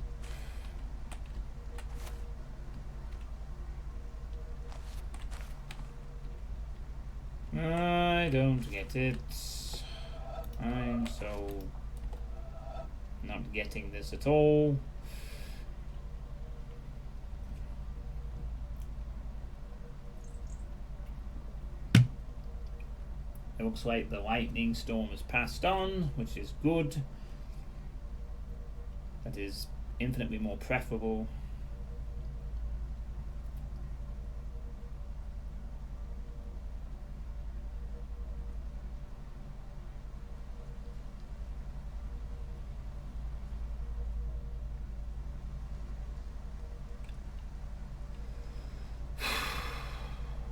I don't get it. I'm so not getting this at all. It looks like the lightning storm has passed on, which is good. That is infinitely more preferable.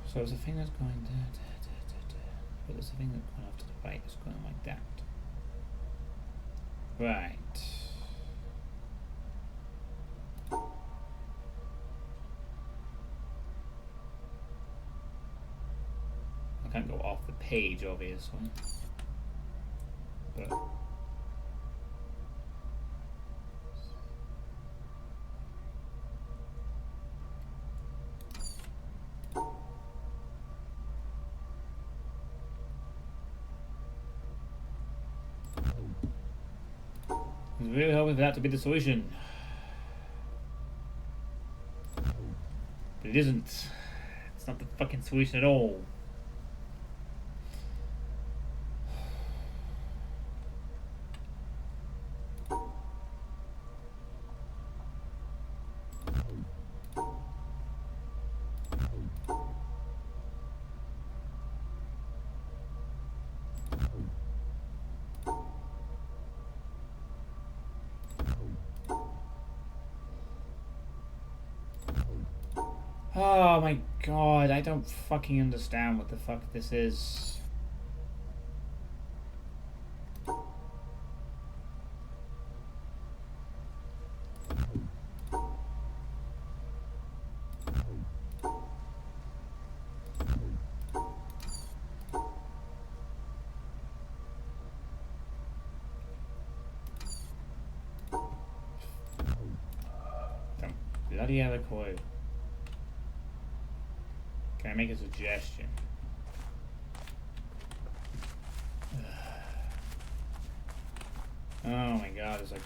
So there's a thing that's going but there's a thing that's going off to the right that's going like that. Right. I can't go off the page, obviously. But I was really hoping for that to be the solution. But it isn't. It's not the fucking solution at all. Oh my god, I don't fucking understand what the fuck this is. Don't bloody hell clue. Can I make a suggestion? Oh my god, there's like,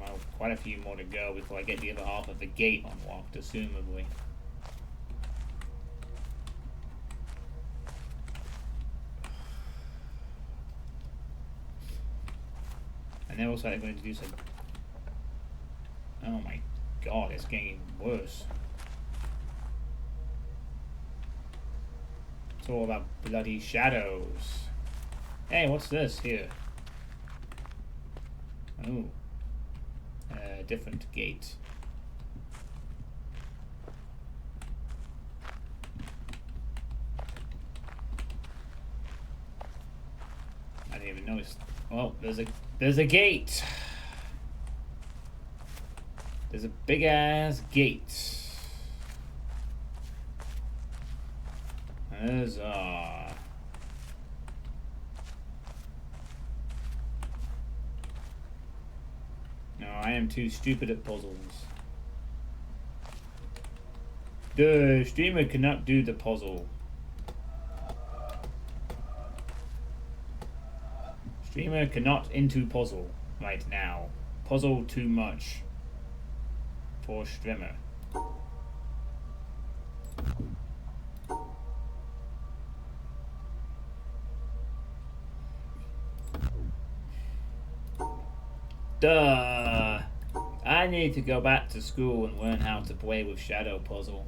well, quite a few more to go before I get the other half of the gate unlocked, assumably. And then also I'm going to do some... Oh my god, it's getting worse. It's all about bloody shadows. Hey, what's this here? Oh. Different gate. I didn't even notice. Oh, there's a gate. There's a big ass gate. Huzzah. No, I am too stupid at puzzles. The streamer cannot do the puzzle. Streamer cannot into puzzle right now. Puzzle too much for streamer. Duh! I need to go back to school and learn how to play with Shadow Puzzle.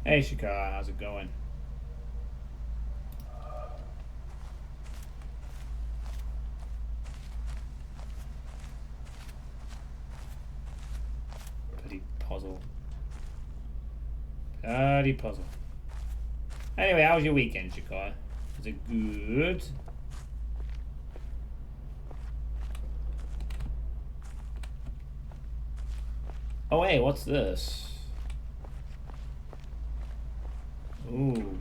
Hey Shikara, how's it going? Puzzle. Bloody puzzle. Anyway, how was your weekend, Shikara? Was it good? Oh, hey, what's this? Ooh.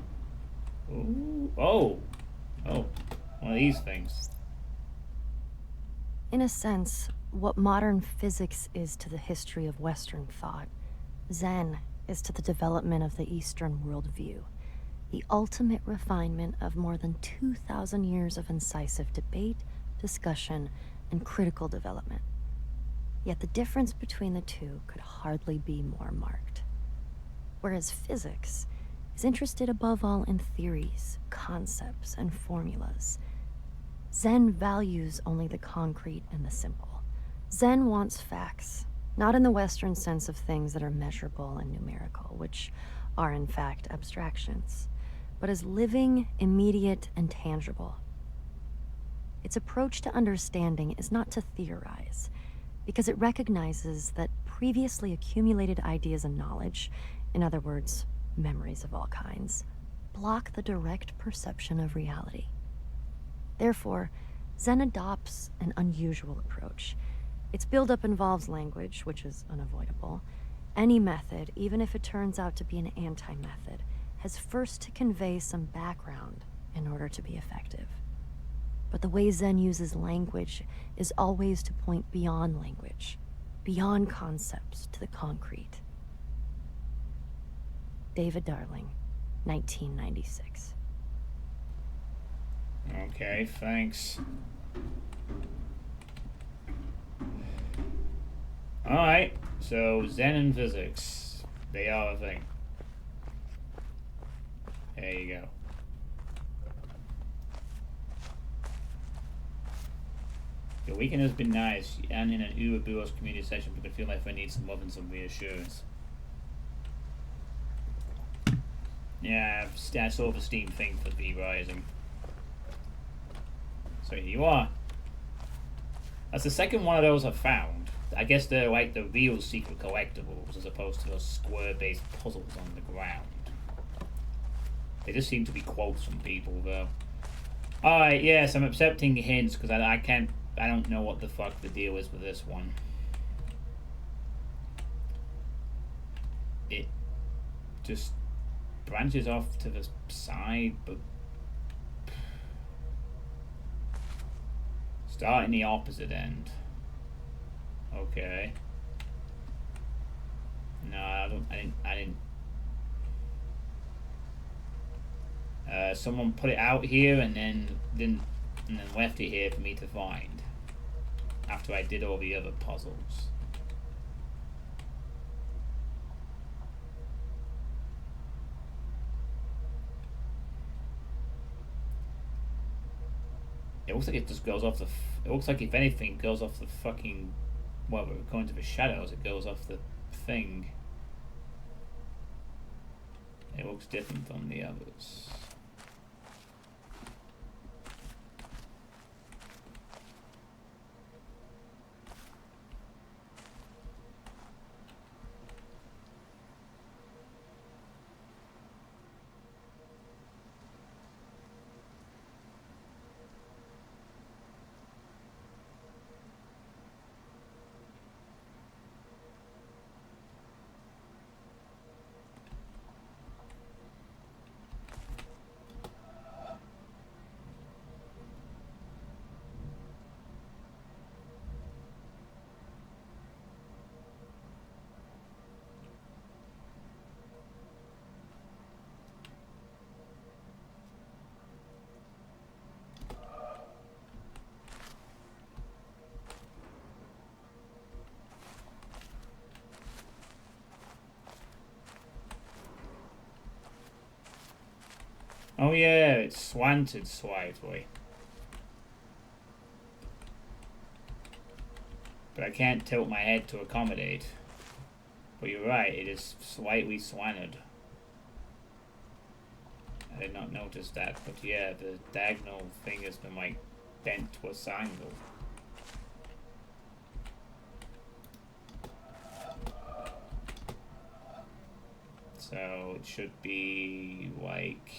Ooh. Oh. Oh. One of these things. In a sense, what modern physics is to the history of Western thought, Zen is to the development of the Eastern worldview, the ultimate refinement of more than 2,000 years of incisive debate, discussion, and critical development. Yet the difference between the two could hardly be more marked. Whereas physics is interested above all in theories, concepts, and formulas, Zen values only the concrete and the simple. Zen wants facts, not in the Western sense of things that are measurable and numerical, which are in fact abstractions, but as living, immediate, and tangible. Its approach to understanding is not to theorize, because it recognizes that previously accumulated ideas and knowledge, in other words, memories of all kinds, block the direct perception of reality. Therefore, Zen adopts an unusual approach. Its buildup involves language, which is unavoidable. Any method, even if it turns out to be an anti-method, has first to convey some background in order to be effective. But the way Zen uses language is always to point beyond language, beyond concepts to the concrete. David Darling, 1996. Okay, thanks. Alright, so Zen and physics. They are a thing. There you go. Your weekend has been nice, and in an Uber Bureau's community session, we could feel my friend needs some love and some reassurance. Yeah, self-esteem thing for V Rising. So here you are. That's the second one of those I've found. I guess they're like the real secret collectibles as opposed to those square-based puzzles on the ground. They just seem to be quotes from people, though. Alright, yes, I'm accepting hints because I don't know what the fuck the deal is with this one. It just branches off to the side, but starting the opposite end. Okay. No, I didn't. Someone put it out here and then left it here for me to find after I did all the other puzzles. It looks like it just goes off the. It looks like if anything goes off the fucking. Well, according to the shadows, it goes off the thing. It looks different from the others. Oh yeah, it's slanted slightly. But I can't tilt my head to accommodate. But you're right, it is slightly slanted. I did not notice that, but yeah, the diagonal thing has been like bent to a angle. So it should be like.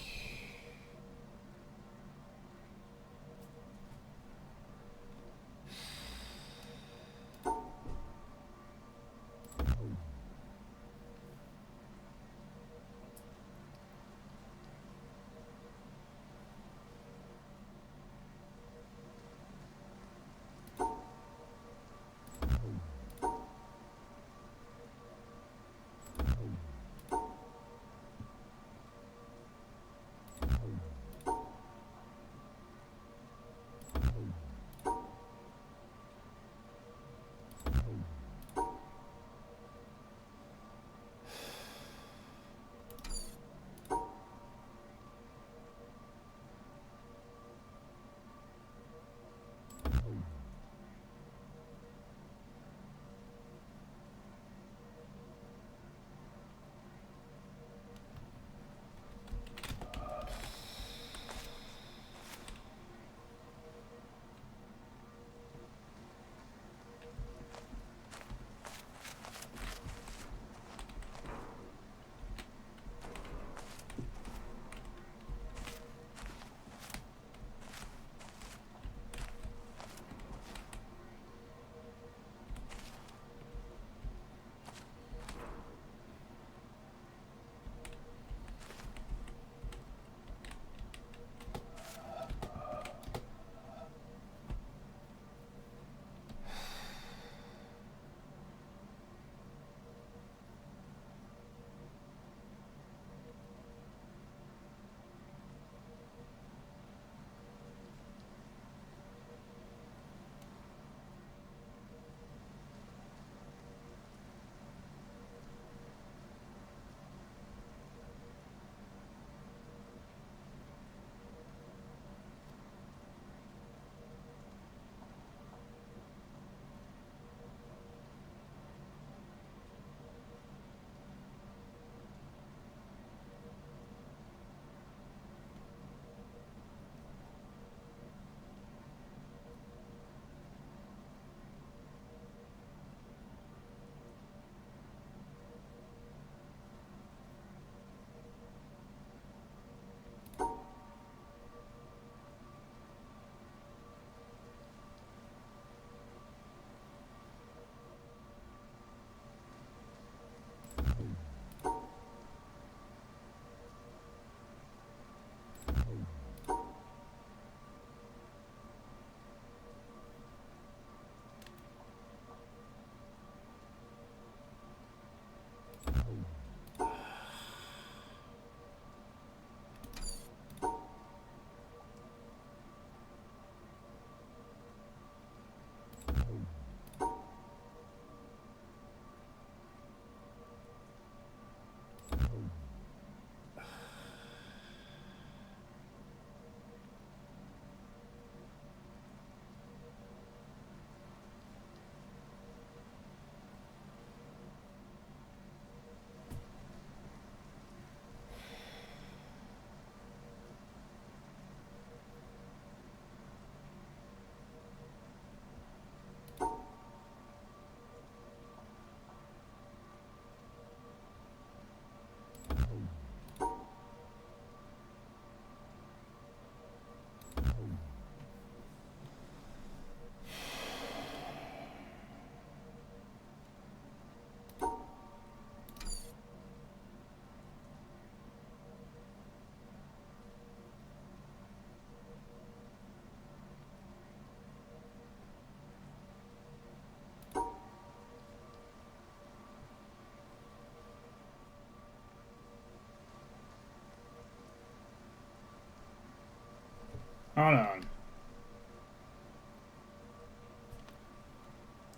Hold on.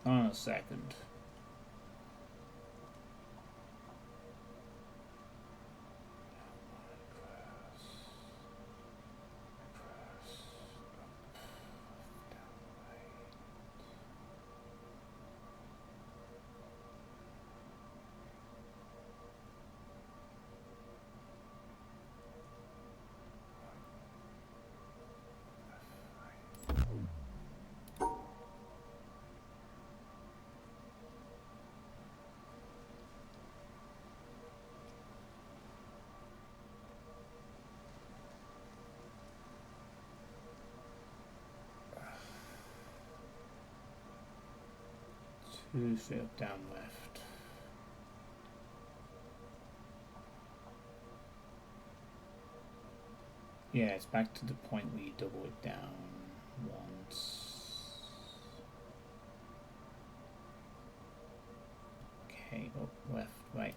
Hold on a second. Two straight up, down, left. Yeah, it's back to the point where you double it down once. Okay, up, left, right.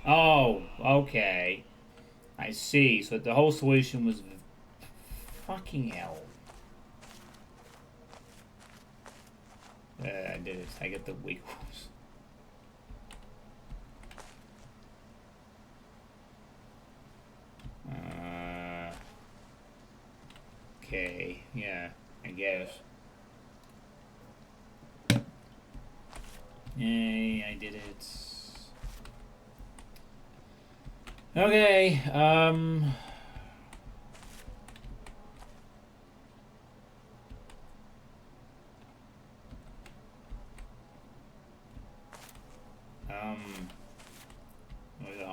Oh, okay. I see. So the whole solution was fucking hell. I did it. I get the wiggles. Okay, yeah, I guess. Yay, I did it. Okay,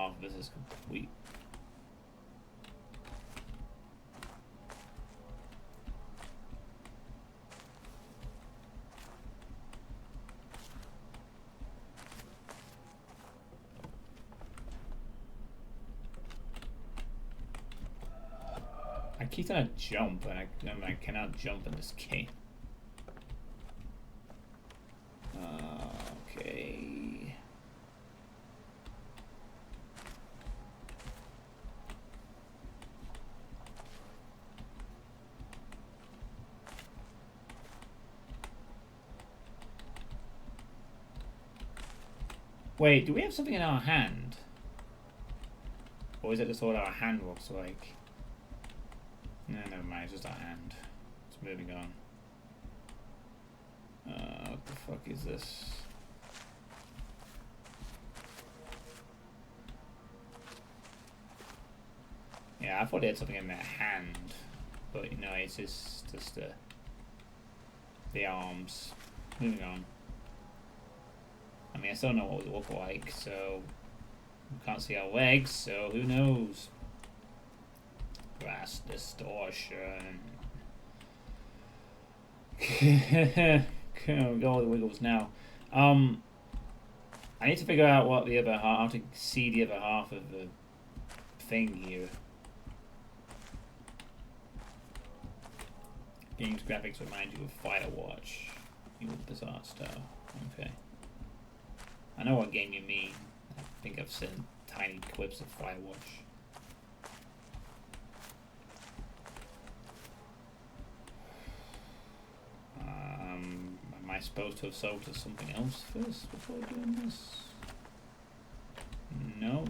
half of this is complete. I keep trying to jump, and I cannot jump in this game. Okay. Wait, do we have something in our hand? Or is it just what our hand looks like? No, never mind, it's just our hand. It's moving on. What the fuck is this? Yeah, I thought they had something in their hand. But, you know, it's just the arms. Moving on. I mean, I still don't know what we look like, so we can't see our legs, so who knows? Grass distortion. Go all the wiggles now. I need to figure out what the other half, how to see the other half of the thing here. Game's graphics remind you of Firewatch. You bizarre stuff. Okay. I know what game you mean. I think I've seen tiny clips of Firewatch. Am I supposed to have solved something else first before doing this? No.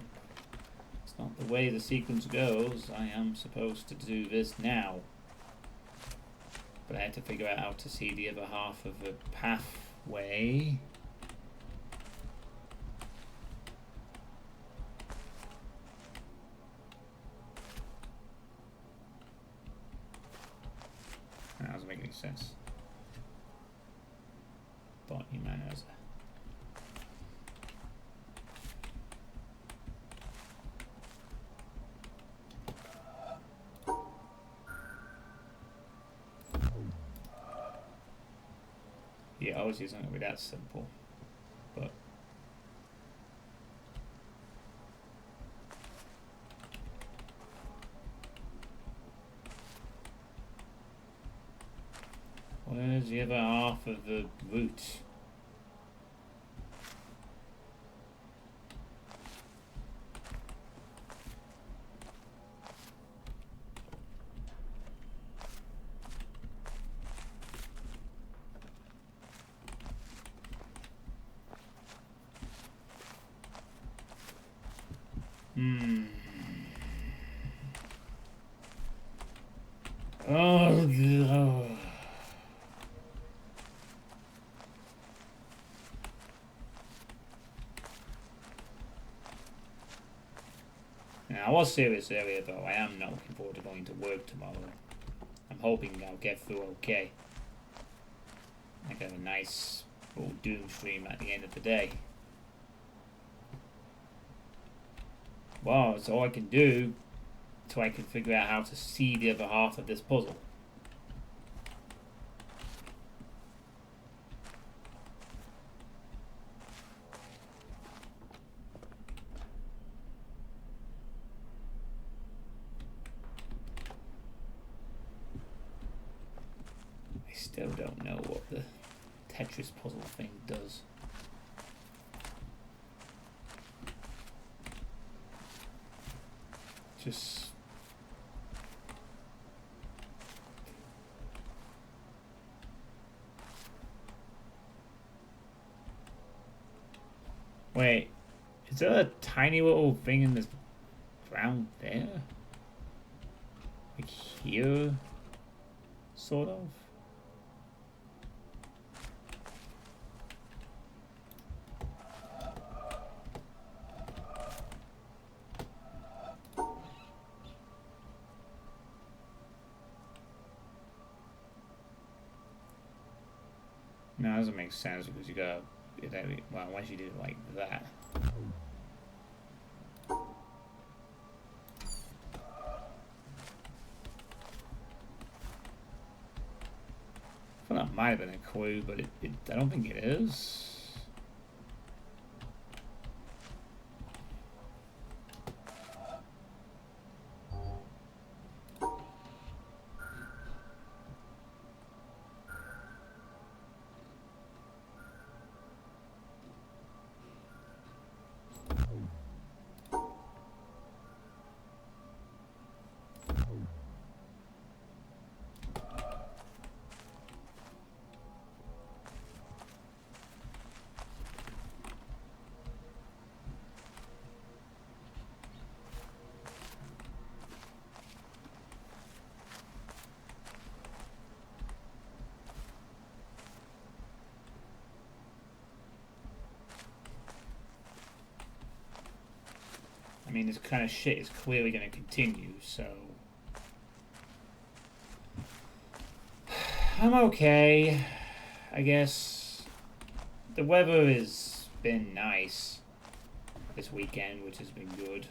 It's not the way the sequence goes. I am supposed to do this now. But I had to figure out how to see the other half of the pathway. That doesn't make any sense. Body manners. Yeah, obviously it's not going to be that simple. But where's the other half of the route? Oh, God. Now, I was serious earlier, though. I am not looking forward to going to work tomorrow. I'm hoping I'll get through okay. I got a nice little doom stream at the end of the day. Well, it's all I can do so I can figure out how to see the other half of this puzzle. I still don't know what the Tetris puzzle thing does. Just... Wait, is there a tiny little thing in this ground there? Like here? Sort of? No, that doesn't make sense because you gotta... Well, once you do it like that. I thought that might have been a clue, but I don't think it is. I mean, this kind of shit is clearly going to continue, so... I'm okay, I guess. The weather has been nice this weekend, which has been good.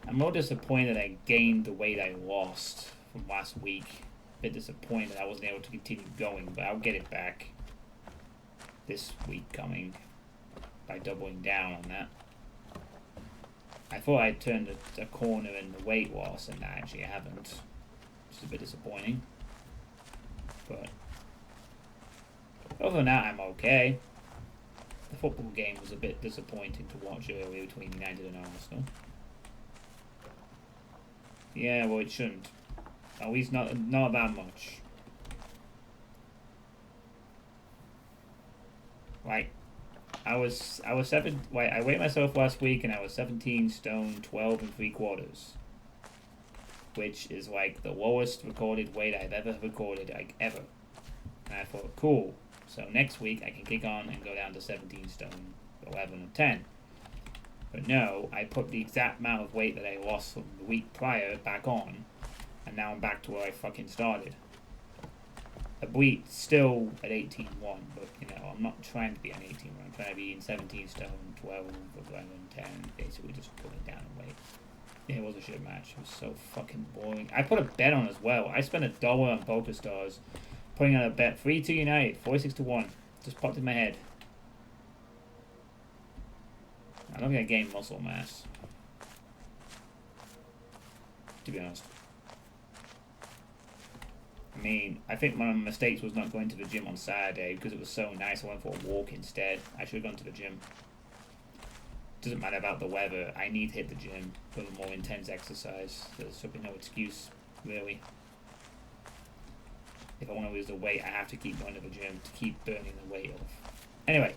I'm more disappointed I gained the weight I lost from last week. A bit disappointed I wasn't able to continue going, but I'll get it back this week coming by doubling down on that. I thought I'd turned a corner in the weight loss, and actually I haven't, which is a bit disappointing. But other than that, I'm okay. The football game was a bit disappointing to watch earlier between United and Arsenal. Yeah, well, it shouldn't. At least not that much. Like, I weighed myself last week and I was 17 stone 12 and 3/4, which is like the lowest recorded weight I've ever recorded, like ever. And I thought, cool. So next week I can kick on and go down to 17 stone 11 or 10. But no, I put the exact amount of weight that I lost from the week prior back on, and now I'm back to where I fucking started. The weight still at 18.1, but you know, I'm not trying to be an 18.1. I'm trying to be in 17 stone, 12, 11, 10, basically just putting down in weight. Yeah, it was a shit match. It was so fucking boring. I put a bet on as well. I spent $1 on PokerStars Putting out a bet. 3-2 United. 46-1. Just popped in my head. I don't think I gained muscle mass, to be honest. I mean, I think one of my mistakes was not going to the gym on Saturday because it was so nice. I went for a walk instead. I should have gone to the gym. Doesn't matter about the weather. I need to hit the gym for a more intense exercise. There should be no excuse, really. If I want to lose the weight, I have to keep going to the gym to keep burning the weight off. Anyway.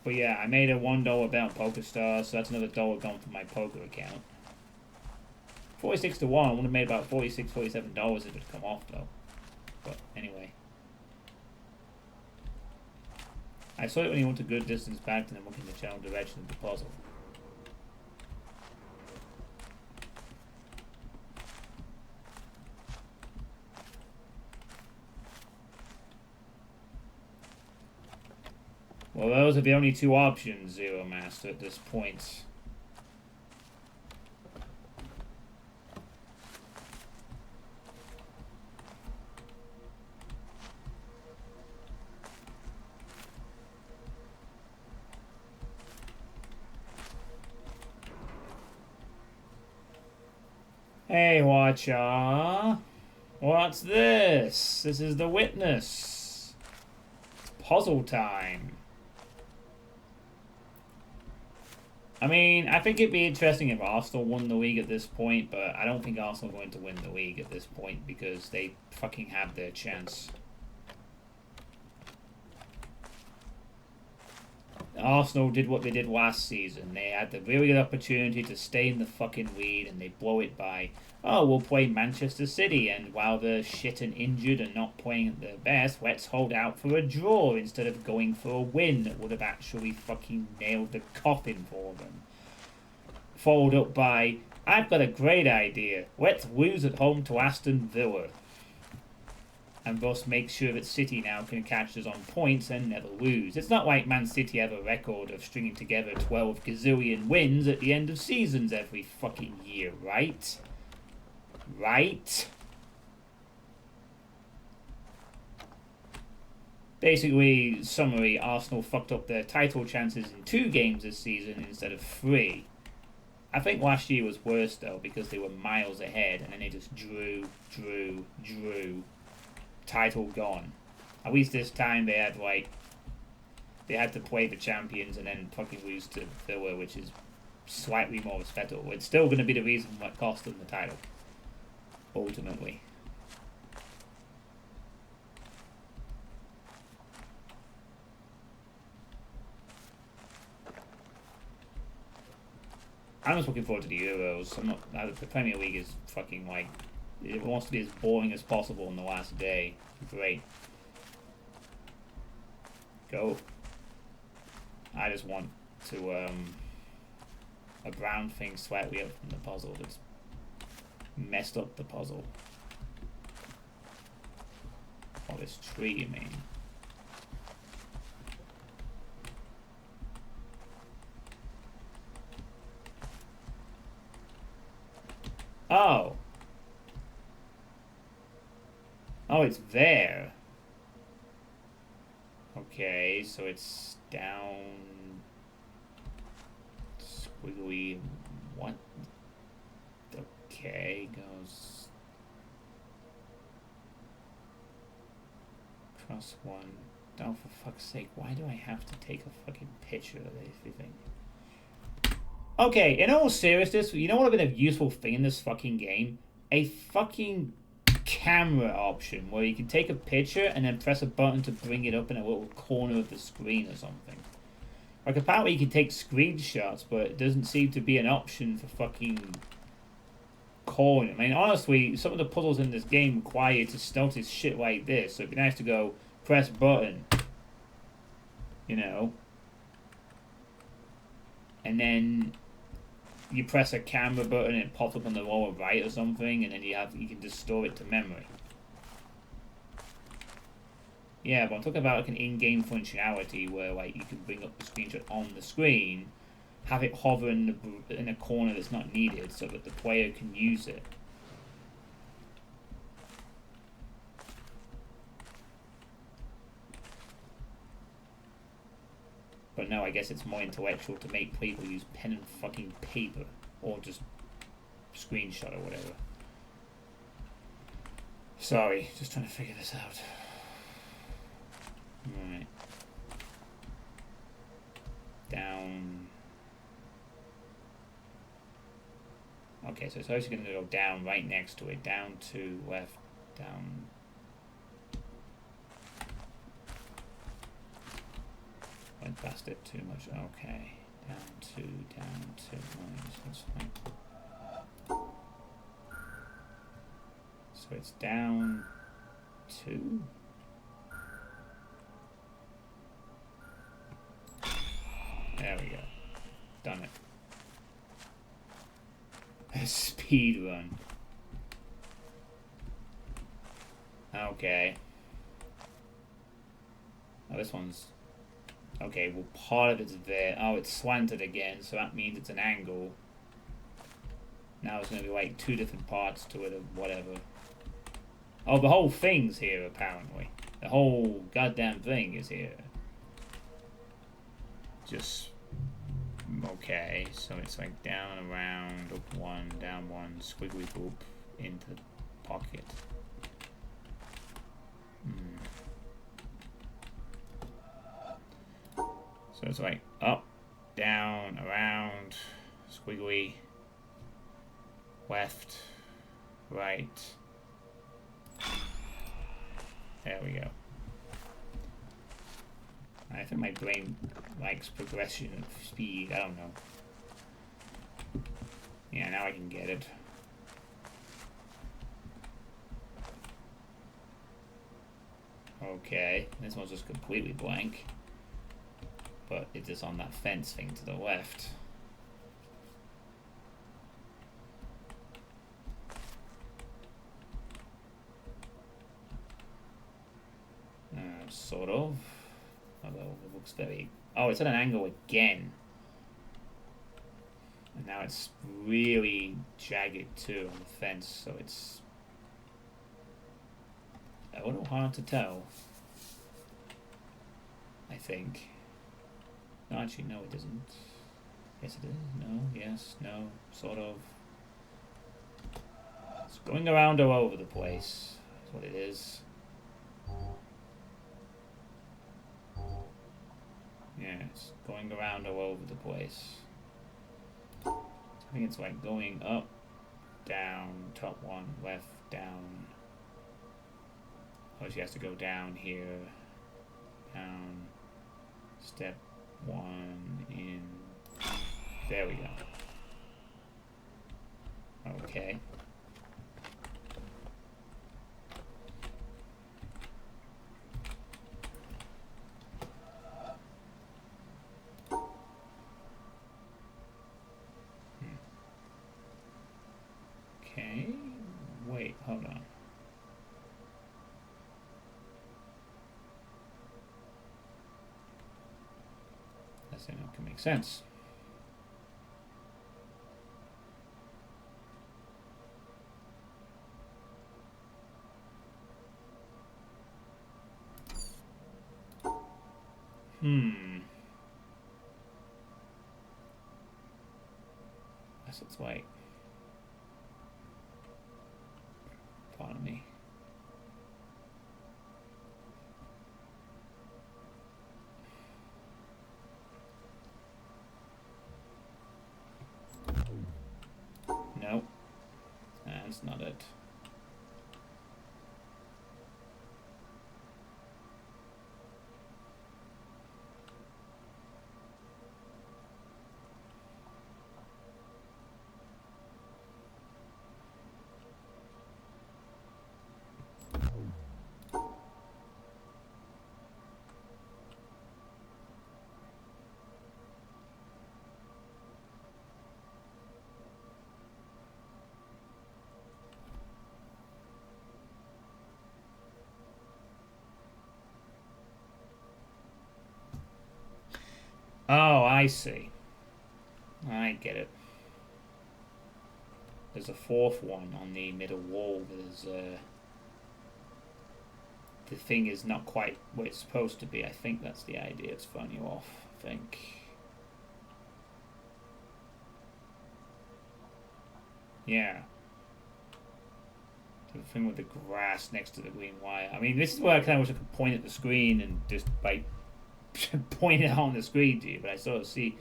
But yeah, I made a $1 bet on PokerStars, so that's another $1 gone from my poker account. 46-1, I would have made about $46, $47 if it had come off though. But anyway. I saw it when he went a good distance back and then look in the general direction of the puzzle. Well, those are the only two options, Zero Master, at this point. Hey, watcher. What's this? This is the witness. It's puzzle time. I mean, I think it'd be interesting if Arsenal won the league at this point, but I don't think Arsenal are going to win the league at this point because they fucking have their chance. Arsenal did what they did last season. They had the really good opportunity to stay in the fucking lead and they blow it by, oh, we'll play Manchester City and while they're shit and injured and not playing at their best, let's hold out for a draw instead of going for a win that would have actually fucking nailed the coffin for them. Followed up by, I've got a great idea. Let's lose at home to Aston Villa. And thus make sure that City now can catch us on points and never lose. It's not like Man City have a record of stringing together 12 gazillion wins at the end of seasons every fucking year, right? Right? Basically, summary, Arsenal fucked up their title chances in 2 games this season instead of 3. I think last year was worse though because they were miles ahead and then they just drew. Title gone. At least this time they had to play the champions and then fucking lose to Villa, which is slightly more respectable. It's still going to be the reason what cost them the title, ultimately. I'm just looking forward to the Euros. The Premier League is fucking like, it wants to be as boring as possible on the last day. Great. Go. I just want to, a brown thing slightly up from the puzzle that's messed up the puzzle. Oh, this tree, you mean? Oh. Oh, it's there. Okay, so it's down. Squiggly. What? Okay, goes. Cross one. Oh, for fuck's sake, why do I have to take a fucking picture of everything? Okay, in all seriousness, you know what would have been a useful thing in this fucking game? A fucking camera option where you can take a picture and then press a button to bring it up in a little corner of the screen or something. Like, apparently you can take screenshots, but it doesn't seem to be an option for fucking corner. I mean, honestly, some of the puzzles in this game require you to notice shit like this, so it'd be nice to go, press button, you know, and then you press a camera button and it pops up on the lower right or something, and then you can just store it to memory. Yeah, but I'm talking about like an in-game functionality where like you can bring up the screenshot on the screen, have it hover in a corner that's not needed so that the player can use it. But no, I guess it's more intellectual to make people use pen and fucking paper. Or just screenshot or whatever. Sorry, just trying to figure this out. Right. Down. Okay, so it's actually going to go down right next to it. Down to left, down. Went past it too much. Okay. Down to. That's fine. So it's down 2. There we go. Done it. Speed run. Okay. Oh, this one's... Okay, well, part of it's there. Oh, it's slanted again, so that means it's an angle. Now it's going to be like 2 different parts to it or whatever. Oh, the whole thing's here, apparently. The whole goddamn thing is here. Just... Okay, so it's like down, around, up 1, down 1, squiggly boop, into the pocket. So it's like up, down, around, squiggly, left, right. There we go. I think my brain likes progression of speed. I don't know. Yeah, now I can get it. Okay, this one's just completely blank. But it's just on that fence thing to the left. Sort of. Although it looks very... Oh, it's at an angle again. And now it's really jagged too on the fence, so it's a little hard to tell. I think. No, actually, no, it isn't. Yes, it is. No, yes, no, sort of. It's going around all over the place. That's what it is. Yeah, it's going around all over the place. I think it's like going up, down, top 1, left, down. Oh, she has to go down here. Down. Step 1 in. There we go. Okay. Okay. Wait, hold on. That's it, can make sense. Guess it's like... Pardon me. Nope. That's not it. Oh, I see. I get it. There's a 4th one on the middle wall. There's the thing is not quite where it's supposed to be. I think that's the idea. It's throwing you off. think. Yeah. The thing with the grass next to the green wire. I mean, this is where I kind of wish I could point at the screen and just, like, point it out on the screen to you, but I sort of see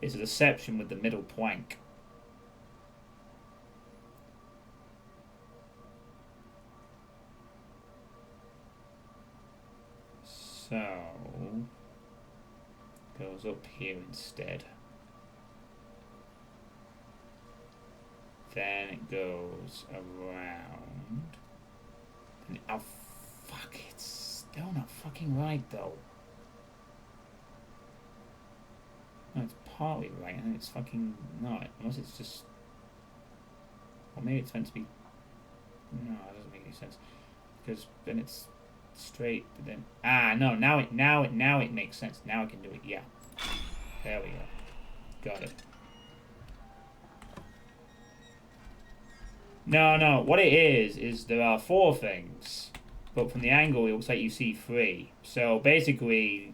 it's a deception with the middle plank. So, goes up here instead. Then it goes around. And, oh, fuck, it's still not fucking right, though. No, it's partly right, and it's fucking not. Unless it's just... Or maybe it's meant to be... No, it doesn't make any sense. Because then it's straight, but then... Ah, no, now it makes sense. Now I can do it, yeah. There we go. Got it. No, what it is there are 4 things, but from the angle it looks like you see 3. So basically,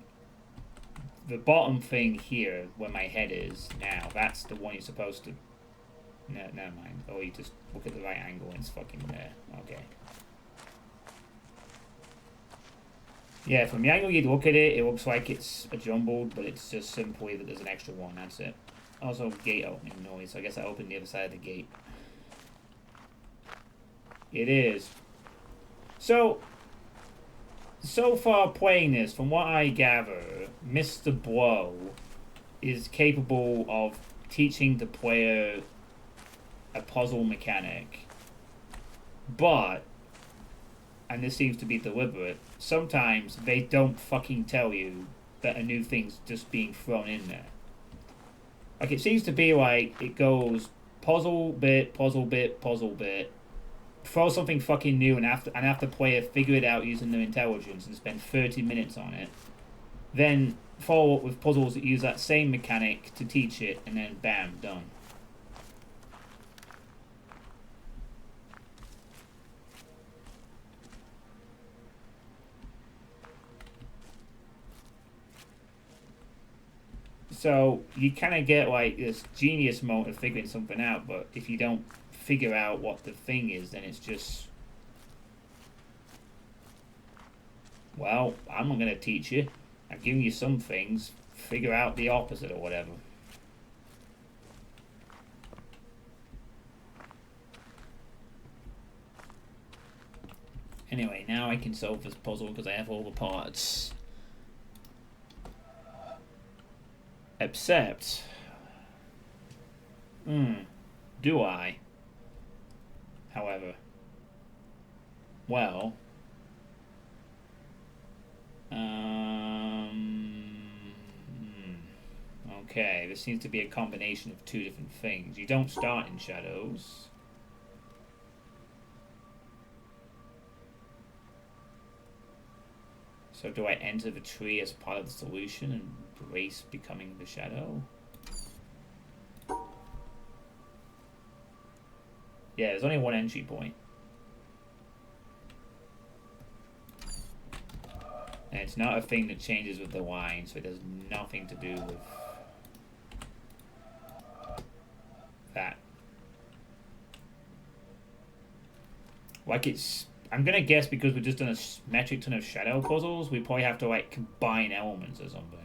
the bottom thing here, where my head is now, that's the one you're supposed to... No, never mind. Oh, you just look at the right angle and it's fucking there. Okay. Yeah, from the angle you look at it, it looks like it's a jumbled, but it's just simply that there's an extra one, that's it. Also, gate opening noise, so I guess I opened the other side of the gate. It is. So far playing this, from what I gather, Mr. Blow is capable of teaching the player a puzzle mechanic. But, and this seems to be deliberate, sometimes they don't fucking tell you that a new thing's just being thrown in there. Like, it seems to be like it goes puzzle bit, puzzle bit, puzzle bit, throw something fucking new and have the player figure it out using their intelligence and spend 30 minutes on it. Then follow up with puzzles that use that same mechanic to teach it, and then bam, done. So you kind of get like this genius mode of figuring something out, but if you don't figure out what the thing is, then it's just, well, I'm not going to teach you. I've given you some things. Figure out the opposite or whatever. Anyway, now I can solve this puzzle because I have all the parts. Except, do I? However, well, okay, this seems to be a combination of 2 different things. You don't start in shadows. So do I enter the tree as part of the solution and embrace becoming the shadow? Yeah, there's only 1 entry point. And it's not a thing that changes with the wine, so it has nothing to do with that. Like, it's... I'm gonna guess because we've just done a metric ton of shadow puzzles, we probably have to, like, combine elements or something.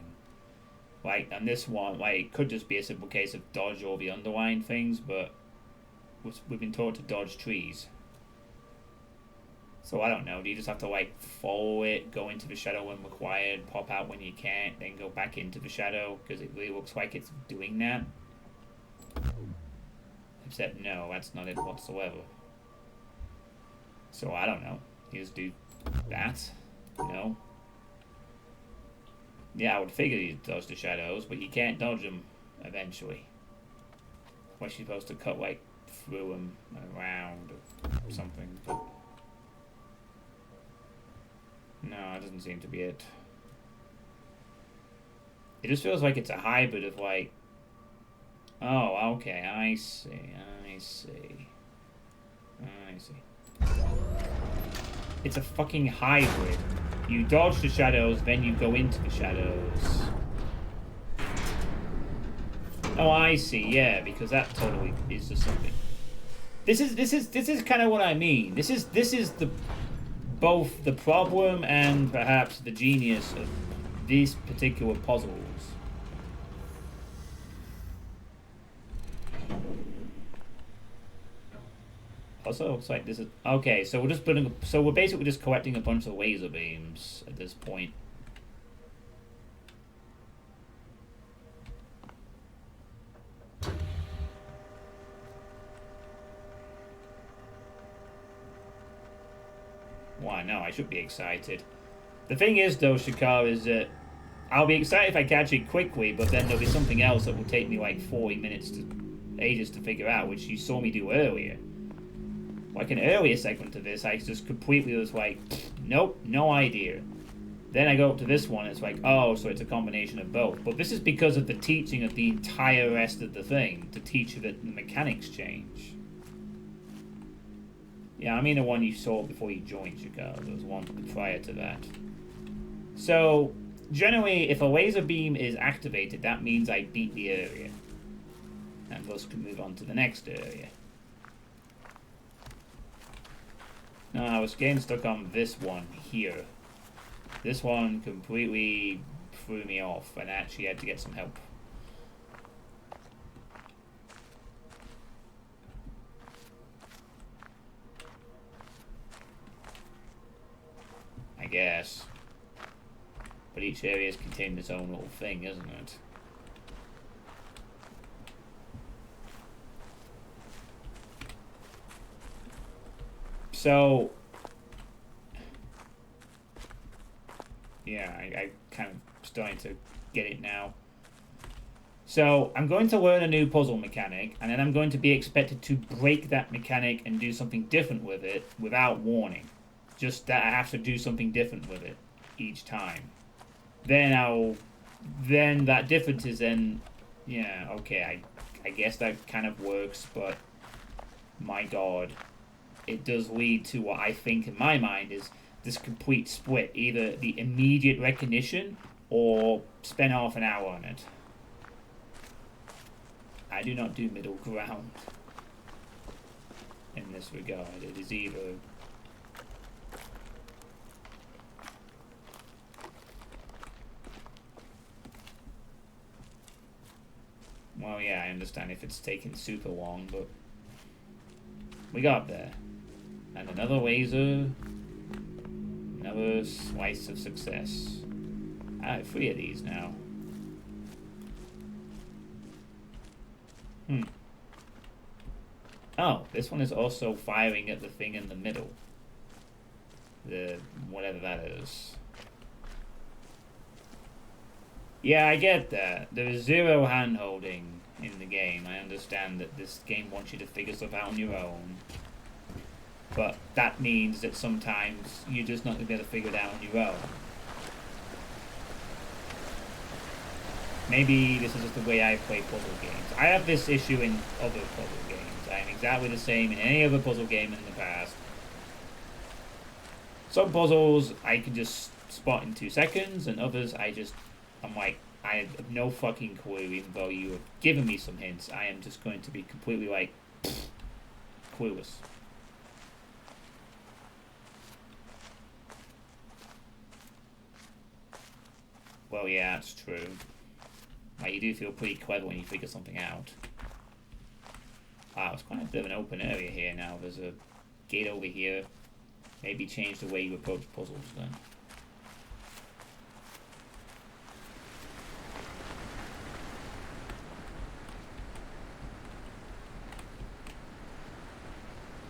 Like, on this one, like, it could just be a simple case of dodge all the underlying things, but we've been taught to dodge trees. So I don't know, do you just have to, like, follow it, go into the shadow when required, pop out when you can't, then go back into the shadow, because it really looks like it's doing that? Except, no, that's not it whatsoever. So I don't know, you just do that, you know? Yeah, I would figure you dodge the shadows, but you can't dodge them eventually. Unless you're supposed to cut, like, through them and around or something, but... No, it doesn't seem to be it. It just feels like it's a hybrid of, like... Oh, okay, I see. It's a fucking hybrid. You dodge the shadows, then you go into the shadows. Oh, I see. Yeah, because that totally is just something. This is kind of what I mean. This is the both the problem and perhaps the genius of these particular puzzles. Also, looks like this is okay. So we're just putting. So we're basically just collecting a bunch of laser beams at this point. Why no? I should be excited. The thing is, though, Shakar, is that I'll be excited if I catch it quickly, but then there'll be something else that will take me like 40 minutes to ages to figure out, which you saw me do earlier. Like an earlier segment of this, I just completely was like, nope, no idea. Then I go up to this one, it's like, oh, so it's a combination of both. But this is because of the teaching of the entire rest of the thing, to teach you that the mechanics change. Yeah, I mean the one you saw before you joined Chicago. There was one prior to that. So, generally, if a laser beam is activated, that means I beat the area. And thus can move on to the next area. No, I was getting stuck on this one here. This one completely threw me off and I actually had to get some help. I guess. But each area is contained its own little thing, isn't it? So, yeah, I kind of starting to get it now. So, I'm going to learn a new puzzle mechanic, and then I'm going to be expected to break that mechanic and do something different with it without warning. Just that I have to do something different with it each time. Then that difference is then, yeah, okay, I guess that kind of works, but my god, it does lead to what I think in my mind is this complete split, either the immediate recognition or spend half an hour on it. I do not do middle ground in this regard. It is either well, yeah, I understand if it's taking super long, but we got there. And another laser, another slice of success. I have 3 of these now. Oh, this one is also firing at the thing in the middle. The whatever that is. Yeah, I get that. There is 0 hand-holding in the game. I understand that this game wants you to figure stuff out on your own. But that means that sometimes you're just not going to be able to figure it out on your own. Maybe this is just the way I play puzzle games. I have this issue in other puzzle games. I am exactly the same in any other puzzle game in the past. Some puzzles I can just spot in 2 seconds, and others I'm like, I have no fucking clue, even though you have given me some hints. I am just going to be completely like, clueless. Well, yeah, that's true. Like, you do feel pretty clever when you figure something out. Wow, it's quite a bit of an open area here now. There's a gate over here. Maybe change the way you approach puzzles then.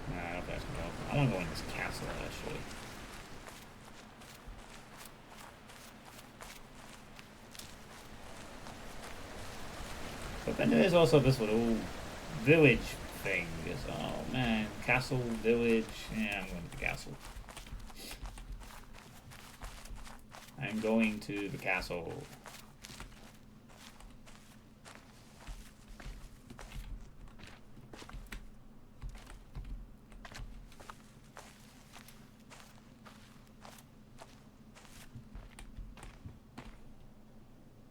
Nah, I don't think that's gonna help. I want to go in this castle, actually. But then there's also this little village thing. Oh man, castle, village. Yeah, I'm going to the castle. I'm going to the castle.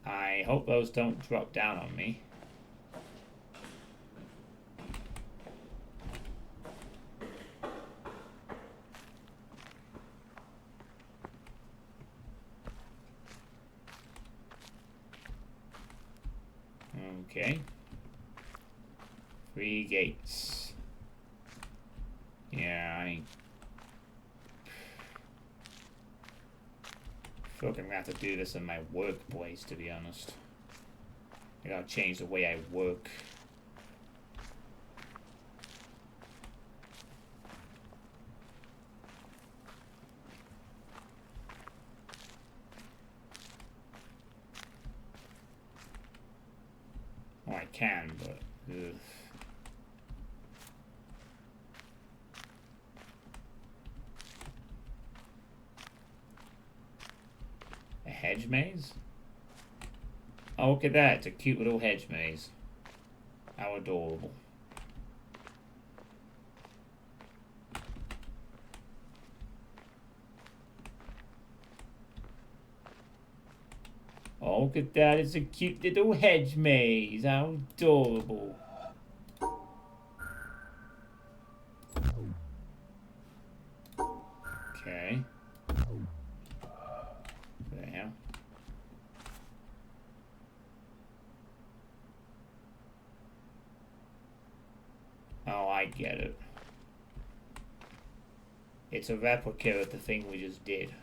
I hope those don't drop down on me. Okay. 3 gates. Yeah, I feel like I'm gonna have to do this in my workplace, to be honest. I gotta change the way I work. Well, I can, but... Ugh. A hedge maze? Oh, look at that. It's a cute little hedge maze. How adorable. Oh, look at that. It's a cute little hedge maze. How adorable. Okay. There. Oh, I get it. It's a replica of the thing we just did.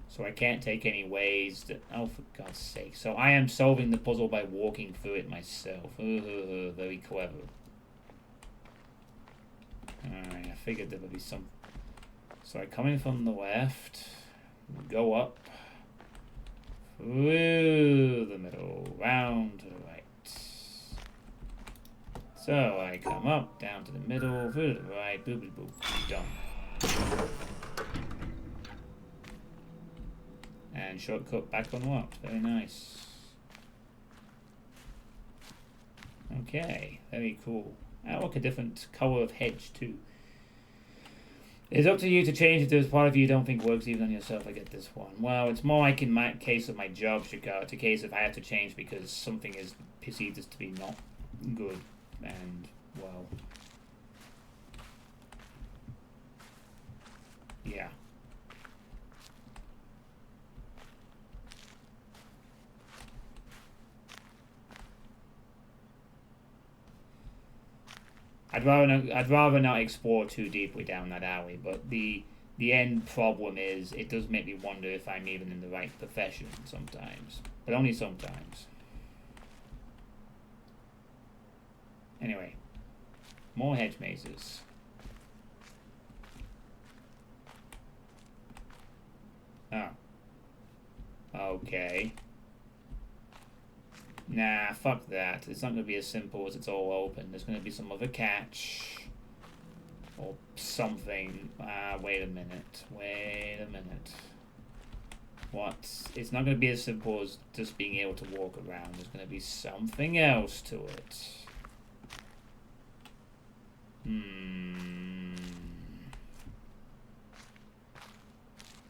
So I can't take any ways that... Oh, for God's sake. So I am solving the puzzle by walking through it myself. Very clever. Alright, I figured there would be some... So I come in from the left. Go up. Through the middle. Round to the right. So I come up, down to the middle, through to the right, boop, boop, boop, done. And shortcut back unlocked. Very nice. Okay, very cool. Oh, look, a different colour of hedge too. It's up to you to change if there's part of you don't think works even on yourself. I get this one. Well, it's more like in my case of my job, Chicago. It's a case if I have to change because something is perceived as to be not good. And, well... Yeah. I'd rather not explore too deeply down that alley, but the end problem is it does make me wonder if I'm even in the right profession sometimes, but only sometimes. Anyway, more hedge mazes. Oh. Okay. Nah, fuck that. It's not going to be as simple as it's all open. There's going to be some other catch. Or something. Wait a minute. Wait a minute. What? It's not going to be as simple as just being able to walk around. There's going to be something else to it.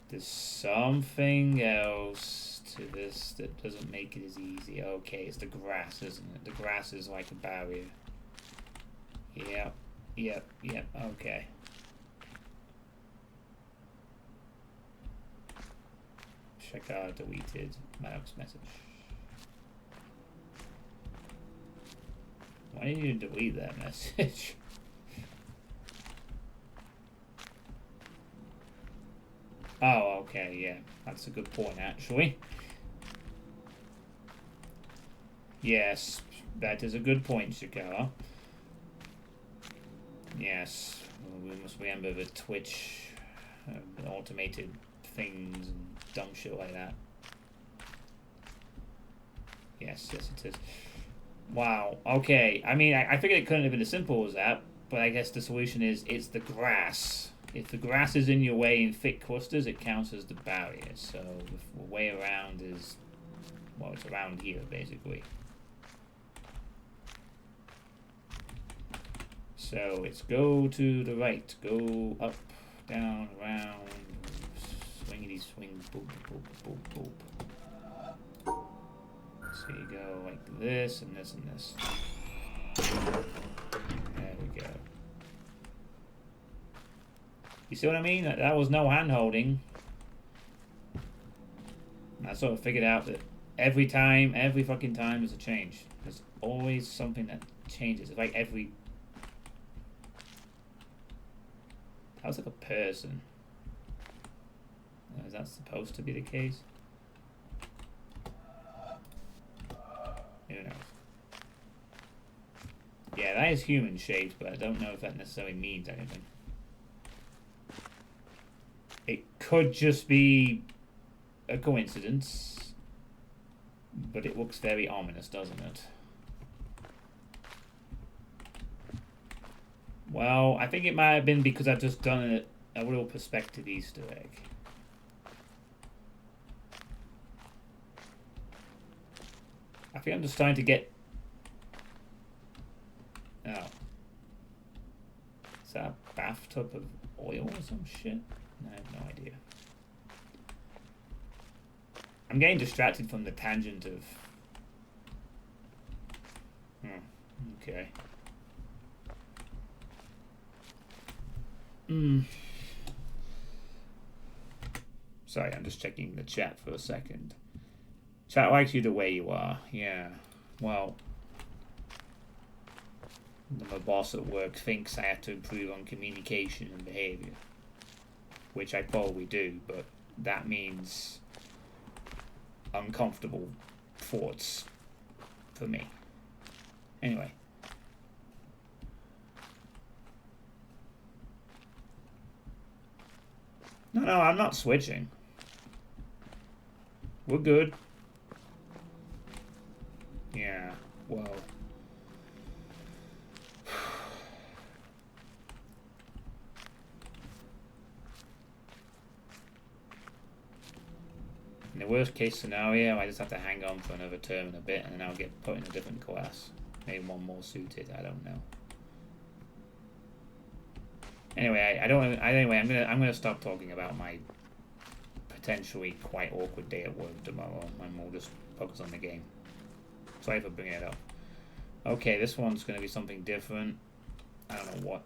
There's something else to this that doesn't make it as easy. Okay, it's the grass, isn't it? The grass is like a barrier. Yep, okay. Check out deleted Maddox message. Why did you delete that message? Oh, okay, yeah. That's a good point, actually. Yes, that is a good point, Shikara. Yes, we must remember the Twitch automated things and dumb shit like that. Yes, it is. Wow, okay. I mean, I figured it couldn't have been as simple as that, but I guess the solution is it's the grass. If the grass is in your way in thick clusters, it counts as the barrier. So the way around is, well, it's around here, basically. So it's go to the right, go up, down, around, swingity swing, boop, boop, boop, boop. So you go like this and this and this. There we go. You see what I mean? That was no hand holding. I sort of figured out that Every time, every fucking time there's a change. There's always something that changes. It's like every... That was like a person. Is that supposed to be the case? Who knows? Yeah, that is human shaped, but I don't know if that necessarily means anything. It could just be a coincidence, but it looks very ominous, doesn't it? Well, I think it might have been because I've just done a little perspective Easter egg. I think I'm just trying to get... Oh. Is that a bathtub of oil or some shit? I have no idea. I'm getting distracted from the tangent of... okay. Sorry, I'm just checking the chat for a second. Chat likes you the way you are. Yeah. Well, my boss at work thinks I have to improve on communication and behavior, which I probably do, but that means uncomfortable thoughts for me. Anyway. No, I'm not switching. We're good. Yeah, well. In the worst case scenario, I just have to hang on for another term and a bit, and then I'll get put in a different class. Maybe one more suited, I don't know. Anyway, I'm gonna stop talking about my potentially quite awkward day at work tomorrow, and we'll just focus on the game. Sorry for bringing it up. Okay, this one's gonna be something different. I don't know what.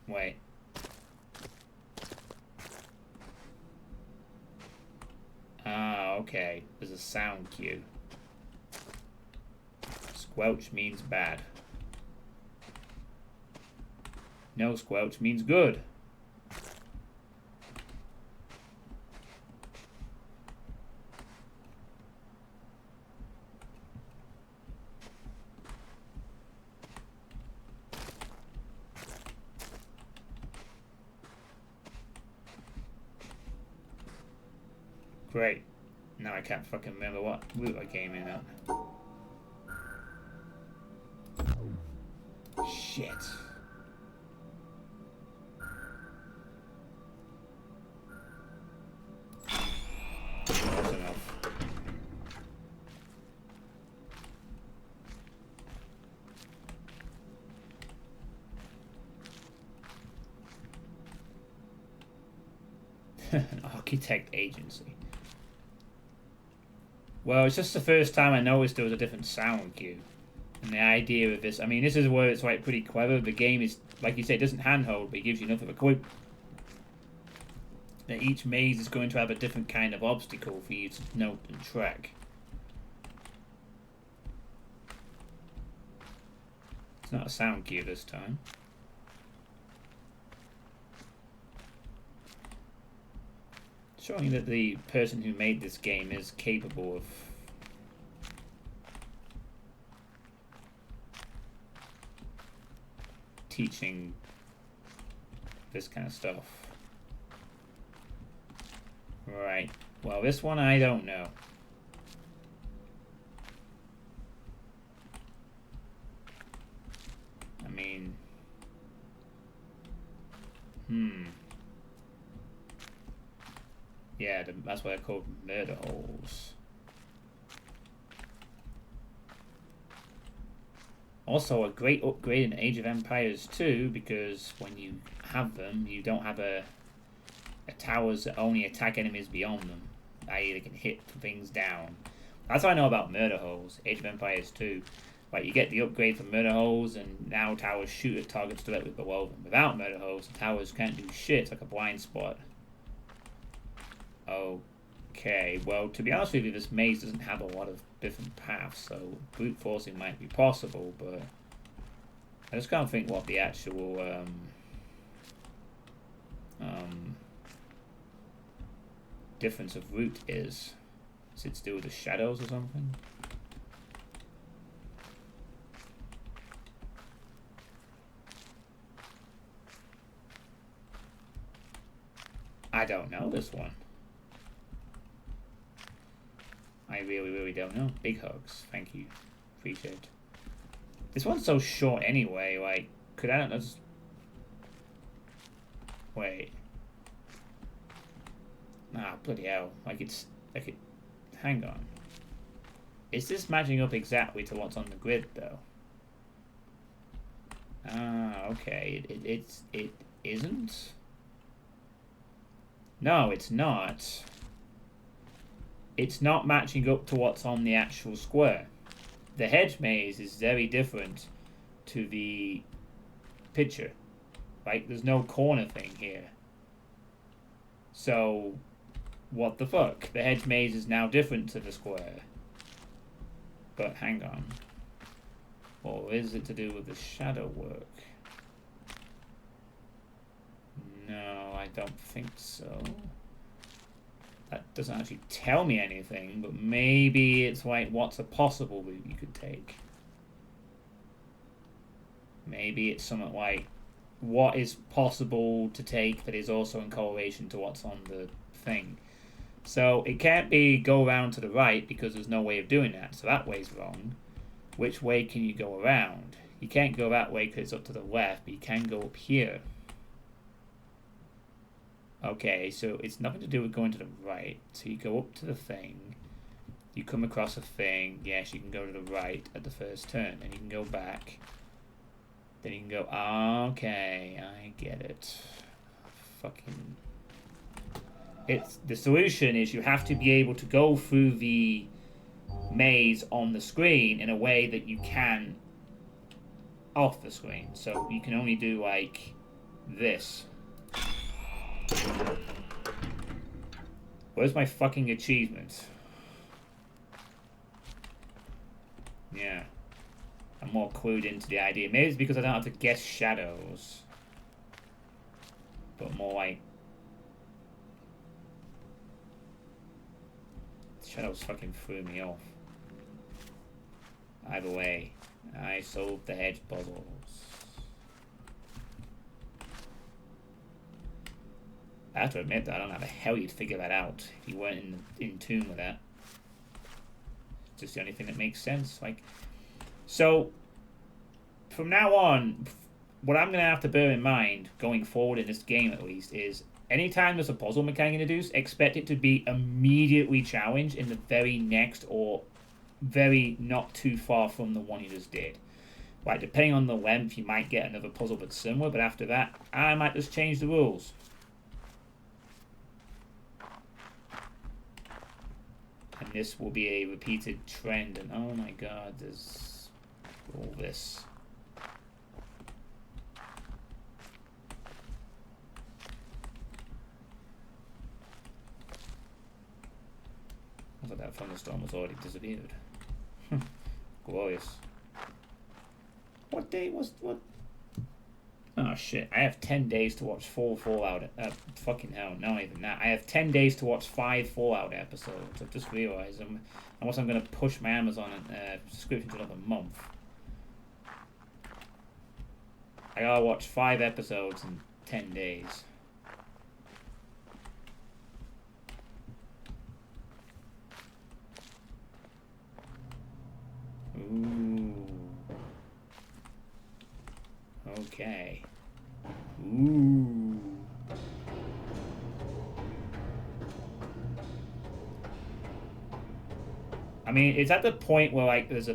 Wait. Ah, okay. There's a sound cue. Squelch means bad. No squelch means good. Great. Now I can't fucking remember what route I came in at. Shit. That's enough. An architect agency. Well, it's just the first time I noticed there was a different sound cue. And the idea of this, I mean, this is where it's like pretty clever. The game is, like you say, it doesn't handhold, but it gives you enough of a clue that each maze is going to have a different kind of obstacle for you to note and track. It's not a sound cue this time. Showing that the person who made this game is capable of teaching this kind of stuff. Right. Well, this one I don't know. I mean... Yeah, that's what I call murder holes. Also, a great upgrade in Age of Empires 2, because when you have them, you don't have a towers that only attack enemies beyond them, i.e. they can hit things down. That's what I know about murder holes, Age of Empires 2. Like, you get the upgrade for murder holes, and now towers shoot at targets directly below them. Without murder holes, the towers can't do shit, it's like a blind spot. Okay, well, to be honest with you, this maze doesn't have a lot of different paths, so brute forcing might be possible, but I just can't think what the actual difference of route is. Is it to do with the shadows or something? I don't know this one. I really, really don't know. Big hugs. Thank you. Appreciate it. This one's so short anyway, like, could I not just... Wait. Ah, bloody hell. Like it's... Hang on. Is this matching up exactly to what's on the grid, though? Ah, okay. It isn't? No, it's not. It's not matching up to what's on the actual square. The hedge maze is very different to the picture. Right? There's no corner thing here. So, what the fuck? The hedge maze is now different to the square. But hang on. Or is it to do with the shadow work? No, I don't think so. That doesn't actually tell me anything, but maybe it's like what's a possible route you could take. Maybe it's something like what is possible to take that is also in correlation to what's on the thing. So it can't be go around to the right because there's no way of doing that. So that way's wrong. Which way can you go around? You can't go that way because it's up to the left, but you can go up here. Okay, so it's nothing to do with going to the right. So you go up to the thing. You come across a thing. Yes, you can go to the right at the first turn. And you can go back. Then you can go, okay, I get it. Fucking... It's the solution is you have to be able to go through the maze on the screen in a way that you can off the screen. So you can only do like this. Where's my fucking achievement? Yeah. I'm more clued into the idea. Maybe it's because I don't have to guess shadows. But more like... Shadows fucking threw me off. Either way, I solved the hedge puzzles. I have to admit that I don't know how the hell you'd figure that out if you weren't in tune with that. It's just the only thing that makes sense. Like, so from now on, what I'm gonna have to bear in mind going forward in this game at least is anytime there's a puzzle mechanic introduced, expect it to be immediately challenged in the very next or very not too far from the one you just did. Like, depending on the length, you might get another puzzle that's similar, but after that, I might just change the rules. And this will be a repeated trend, and oh my god, there's all this. I thought that thunderstorm was already disappeared. Glorious. What day was what? Oh shit! I have 10 days to watch 4 Fallout. Fucking hell! Not even that. I have 10 days to watch 5 Fallout episodes. I've just realised unless I'm gonna push my Amazon subscription to another month. I gotta watch 5 episodes in 10 days. Ooh. Okay. Ooh. I mean, it's at the point where like there's a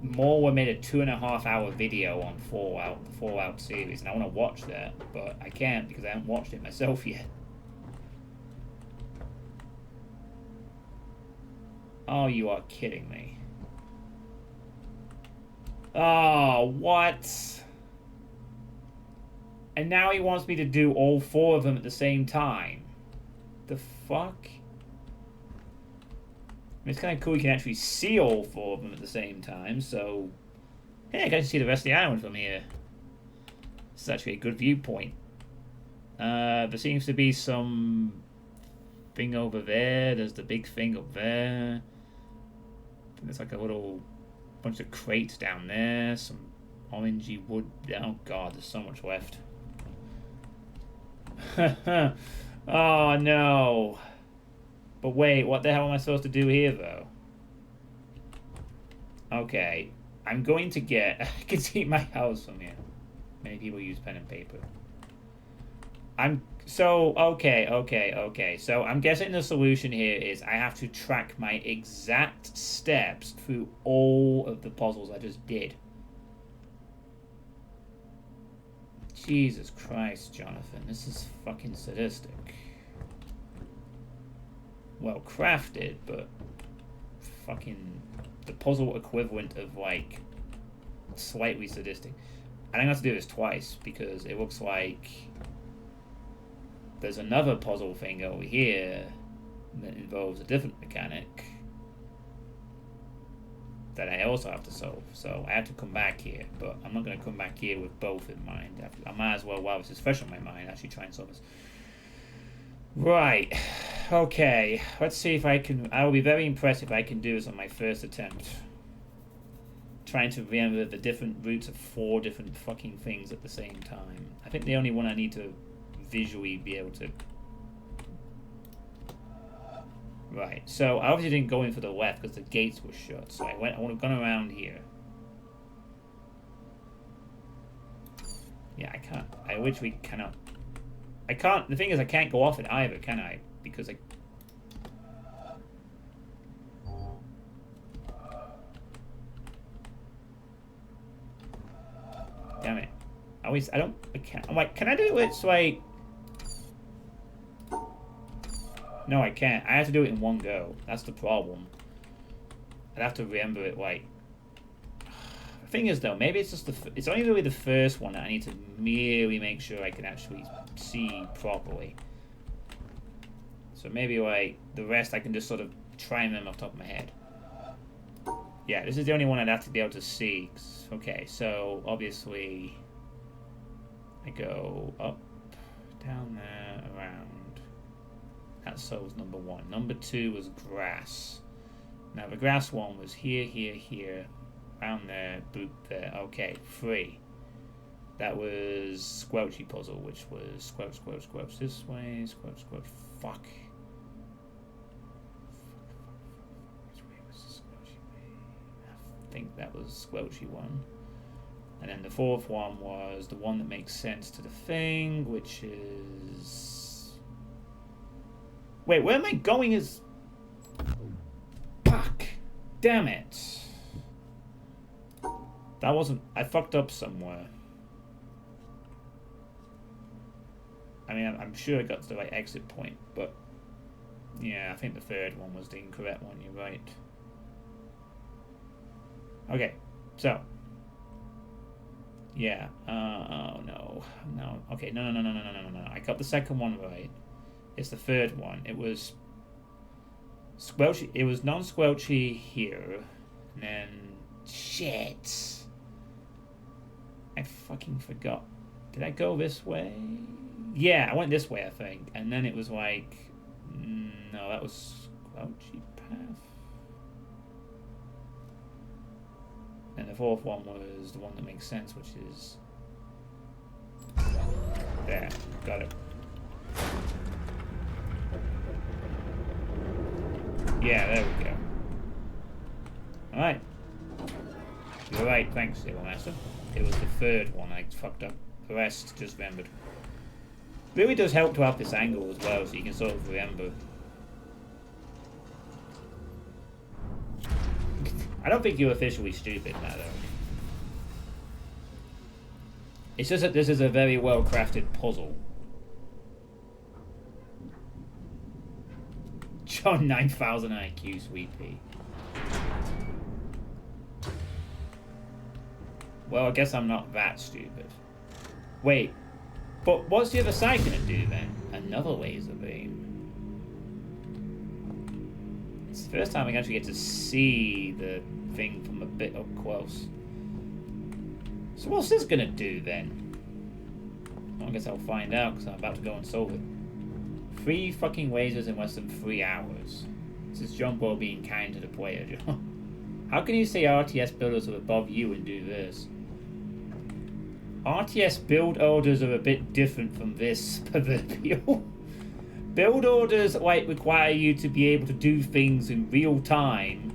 Morwa made a 2.5 hour video on Fallout, the Fallout series, and I want to watch that, but I can't because I haven't watched it myself yet. Oh, you are kidding me. Oh, what? And now he wants me to do all 4 of them at the same time. The fuck? It's kind of cool you can actually see all four of them at the same time, so... Hey, I can see the rest of the island from here. This is actually a good viewpoint. There seems to be some thing over there. There's the big thing up there. There's like a little bunch of crates down there. Some orangey wood. Oh god, there's so much left. Oh no. But wait, what the hell am I supposed to do here though? Okay. I'm going to get... I can see my house from here. Many people use pen and paper. Okay. So I'm guessing the solution here is I have to track my exact steps through all of the puzzles I just did. Jesus Christ, Jonathan. This is fucking sadistic. Well crafted, but fucking the puzzle equivalent of like slightly sadistic. I'm gonna have to do this twice because it looks like there's another puzzle thing over here that involves a different mechanic that I also have to solve. So I have to come back here, but I'm not going to come back here with both in mind. I might as well, while this is fresh on my mind, actually try and solve this. Right. Okay. Let's see if I can... I will be very impressed if I can do this on my first attempt. Trying to remember the different routes of 4 different fucking things at the same time. I think the only one I need to visually be able to... Right, so I obviously didn't go in for the left because the gates were shut, so I would have gone around here. Yeah, I can't. I literally cannot. I can't. The thing is, I can't go off it either, can I? Because I. Damn it. I don't. I can't. I'm like, can I do it so I. No, I can't. I have to do it in one go. That's the problem. I'd have to remember it, like... The thing is, though, maybe it's just it's only really the first one that I need to merely make sure I can actually see properly. So maybe, like, the rest I can just sort of try them off the top of my head. Yeah, this is the only one I'd have to be able to see. Okay, so, obviously... I go up, down there, around... That solves number 1. Number 2 was grass. Now the grass one was here, here, here, around there, boop there. Okay, 3. That was squelchy puzzle, which was squelch, squelch, squelch this way, squelch, squelch. Fuck. Which way was the squelchy way? I think that was squelchy one. And then the 4th one was the one that makes sense to the thing, which is... Wait, where am I going is... Fuck. Damn it. That wasn't... I fucked up somewhere. I mean, I'm sure I got to the right exit point, but... Yeah, I think the 3rd one was the incorrect one, you're right. Okay, so... Yeah, oh no. No, okay, no. I got the 2nd one right. It's the 3rd one. It was squelchy. It was non-squelchy here, and then shit. I fucking forgot. Did I go this way? Yeah, I went this way, I think. And then it was like, no, that was squelchy path. And the 4th one was the one that makes sense, which is there. Got it. Yeah, there we go. Alright. You're right, thanks, Civil Master. It was the 3rd one I fucked up. The rest just remembered. Really does help to have this angle as well, so you can sort of remember. I don't think you're officially stupid now, though. It's just that this is a very well crafted puzzle. John 9000 IQ, Suitepee. Well, I guess I'm not that stupid. Wait, but what's the other side gonna do then? Another laser beam. It's the first time I actually get to see the thing from a bit up close. So what's this gonna do then? Well, I guess I'll find out because I'm about to go and solve it. 3 fucking lasers in less than 3 hours. This is John Ball being kind to the player, John. How can you say RTS builders are above you and do this? RTS build orders are a bit different from this proverbial. Build orders like require you to be able to do things in real time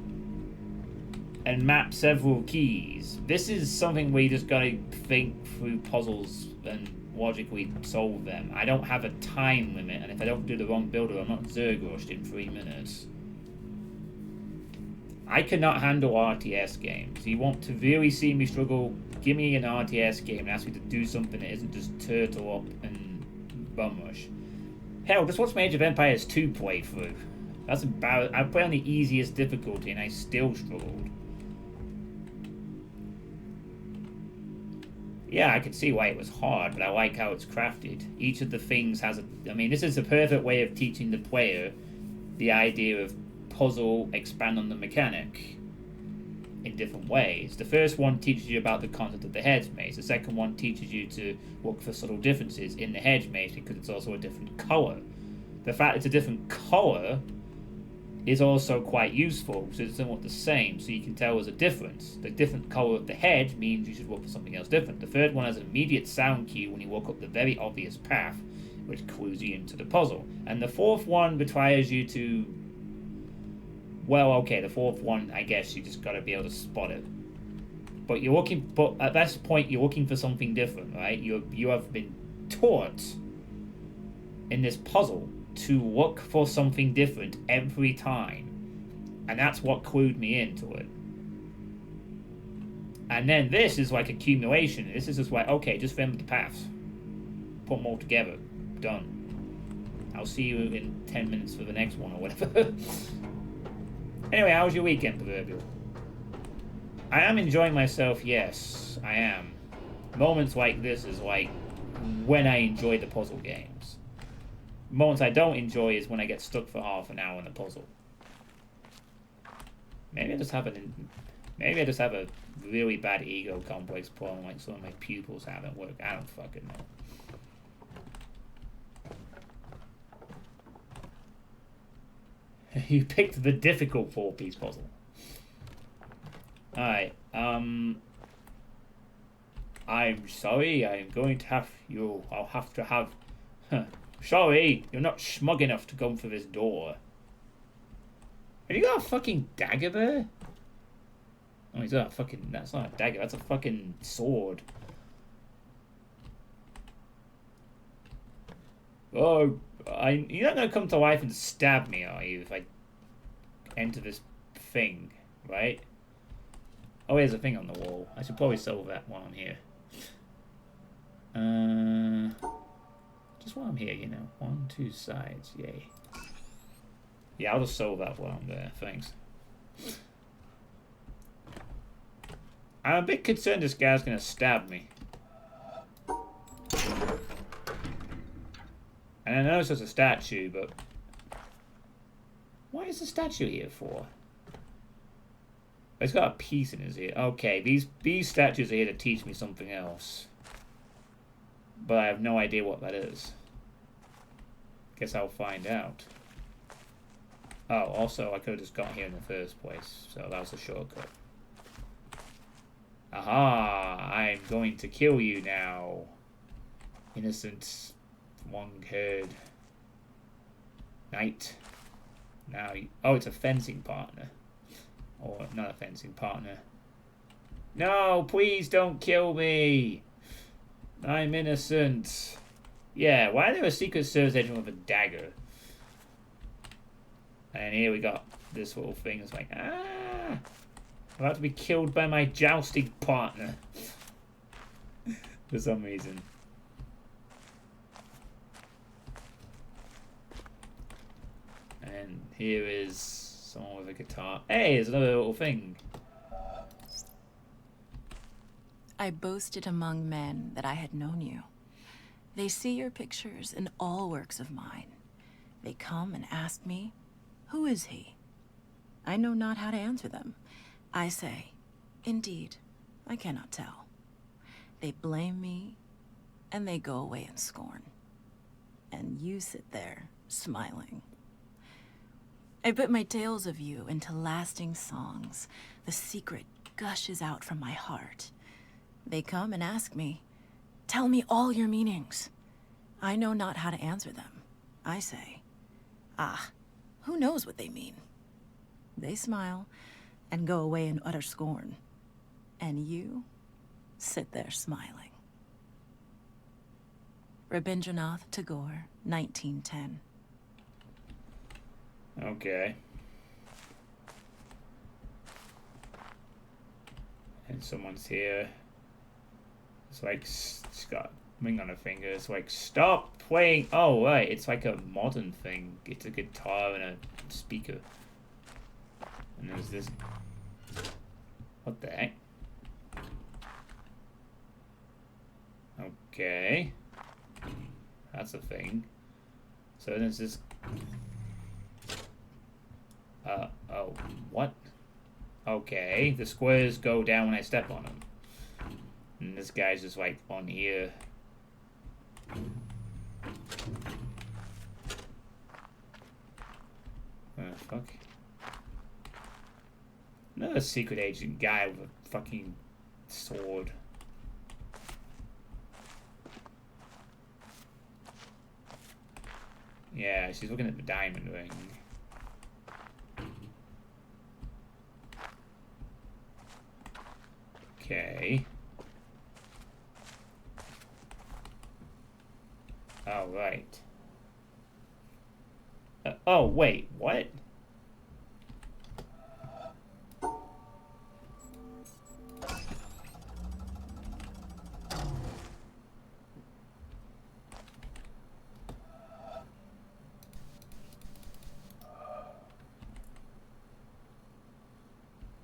and map several keys. This is something where you just gotta think through puzzles and logically solve them. I don't have a time limit, and if I don't do the wrong builder, I'm not Zergrushed in 3 minutes. I cannot handle RTS games. You want to really see me struggle, give me an RTS game and ask me to do something that isn't just turtle up and bum rush. Hell, just watch my Age of Empires 2 playthrough. That's about... I play on the easiest difficulty and I still struggled. Yeah, I could see why it was hard, but I like how it's crafted. Each of the things has a... I mean, this is a perfect way of teaching the player the idea of puzzle, expand on the mechanic in different ways. The first one teaches you about the concept of the hedge maze. The second one teaches you to look for subtle differences in the hedge maze because it's also a different colour. The fact it's a different colour is also quite useful, so it's somewhat the same, so you can tell there's a difference. The different colour of the hedge means you should look for something else different. The third one has an immediate sound cue when you walk up the very obvious path, which clues you into the puzzle. And the fourth one requires you to... Well, okay, the fourth one, I guess you just gotta be able to spot it. But you're looking... But at this point, you're looking for something different, right? You have been taught in this puzzle to look for something different every time. And that's what clued me into it. And then this is like accumulation. This is just like, okay, just remember the paths. Put them all together. Done. I'll see you in 10 minutes for the next one or whatever. Anyway, how was your weekend, proverbial? I am enjoying myself, yes, I am. Moments like this is like when I enjoy the puzzle games. Moments I don't enjoy is when I get stuck for half an hour in a puzzle. Maybe I just have a really bad ego complex problem like some of my pupils have at work. I don't fucking know. You picked the difficult 4-piece puzzle. Alright, I'm sorry, I'm going to have you... I'll have to have... Sorry, you're not smug enough to come for this door. Have you got a fucking dagger there? Oh, he's got a fucking... That's not a dagger, that's a fucking sword. Oh... You're not going to come to life and stab me, are you, if I enter this thing, right? Oh, there's a thing on the wall. I should probably solve that while I'm here. Just while I'm here, you know. 1, 2 sides, yay. Yeah, I'll just solve that while I'm there, thanks. I'm a bit concerned this guy's going to stab me. And I know it's just a statue, but... What is the statue here for? It's got a piece in his ear. Okay, these statues are here to teach me something else. But I have no idea what that is. Guess I'll find out. Oh, also, I could have just got here in the first place, so that was a shortcut. Aha! I'm going to kill you now. Innocent... long-haired knight. Now, oh, it's a fencing partner. Or not a fencing partner. No, please don't kill me. I'm innocent. Yeah, why is there a Secret Service agent with a dagger? And here we got this little thing. It's like, I'm about to be killed by my jousting partner. For some reason. And here is someone with a guitar. Hey, there's another little thing. I boasted among men that I had known you. They see your pictures in all works of mine. They come and ask me, who is he? I know not how to answer them. I say, indeed, I cannot tell. They blame me, and they go away in scorn. And you sit there, smiling. I put my tales of you into lasting songs. The secret gushes out from my heart. They come and ask me, tell me all your meanings. I know not how to answer them. I say, ah, who knows what they mean? They smile and go away in utter scorn. And you sit there smiling. Rabindranath Tagore, 1910. Okay. And someone's here. It's like, it's got a ring on her finger. It's like, stop playing. Oh, right. It's like a modern thing. It's a guitar and a speaker. And there's this. What the heck? Okay. That's a thing. So there's this. Oh, what? Okay, the squares go down when I step on them. And this guy's just like on here. Fuck. Another secret agent guy with a fucking sword. Yeah, she's looking at the diamond ring. Okay. Oh, right. Oh, wait, what?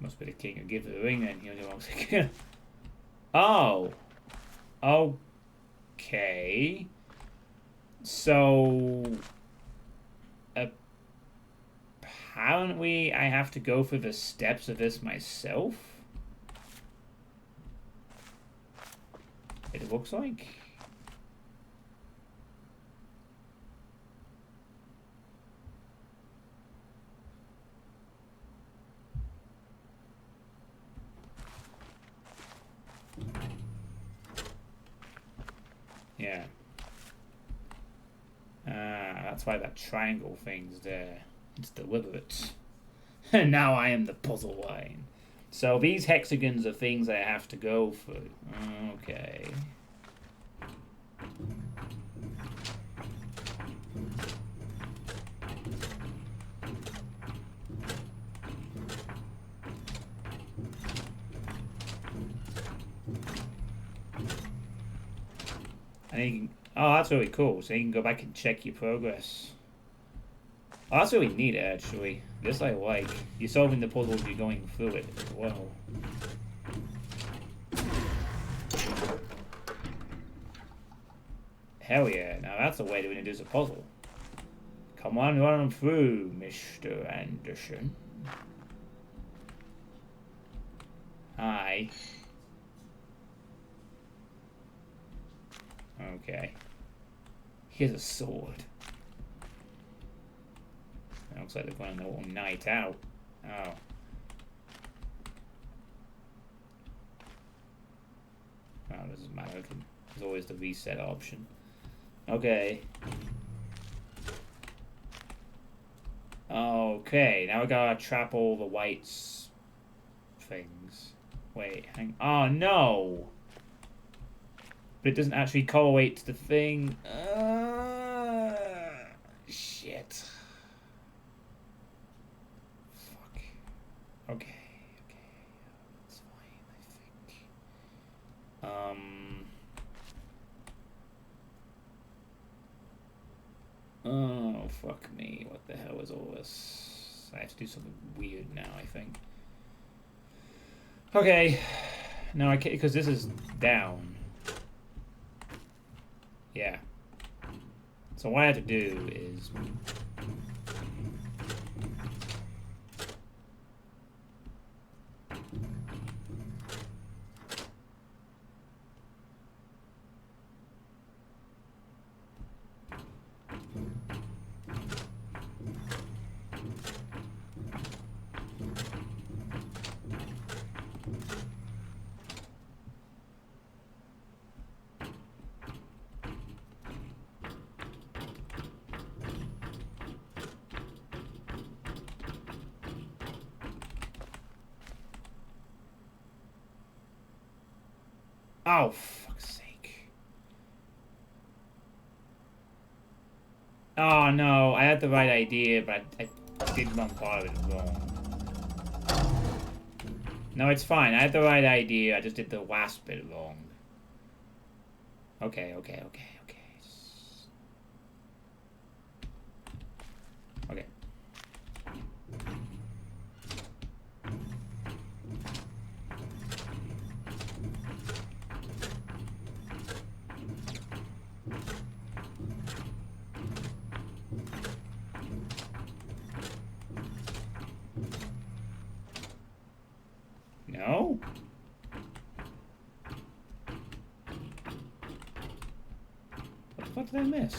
Must be the king who gives the ring then. He only wants to. Oh. Okay. So. Apparently, I have to go through the steps of this myself. It looks like. Yeah. That's why that triangle thing's there. It's deliberate. And now I am the puzzle line. So these hexagons are things I have to go through. Okay. And you can, oh, that's really cool. So you can go back and check your progress. Oh, that's really neat, actually. This I like. You're solving the puzzles, you're going through it as well. Hell yeah. Now that's a way to introduce a puzzle. Come on, run them through, Mr. Anderson. Hi. Okay. Here's a sword. It looks like they're going on a little night out. Oh. Oh, doesn't matter. There's always the reset option. Okay. Okay, now we gotta trap all the whites things. Wait, hang. Oh no! But it doesn't actually correlate to the thing. Shit. Fuck. Okay. That's fine, I think. Oh, fuck me. What the hell is all this? I have to do something weird now, I think. Okay. No, I can't, because this is down. Yeah. So what I have to do is... Oh, fuck's sake. Oh, no. I had the right idea, but I did one part of it wrong. No, it's fine. I had the right idea. I just did the last bit wrong. Okay. Okay. No? What the fuck did I miss?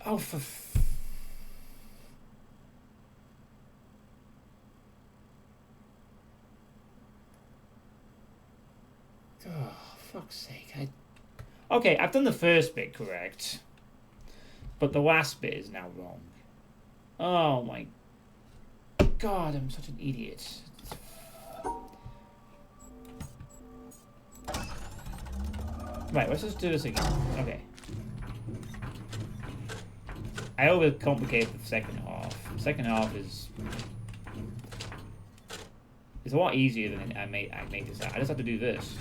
Oh, for oh, fuck's sake. Okay, I've done the first bit correct. But the last bit is now wrong. Oh my god, I'm such an idiot. Right, let's just do this again. Okay. I overcomplicated the second half. The second half is... It's a lot easier than I made this out. I just have to do this.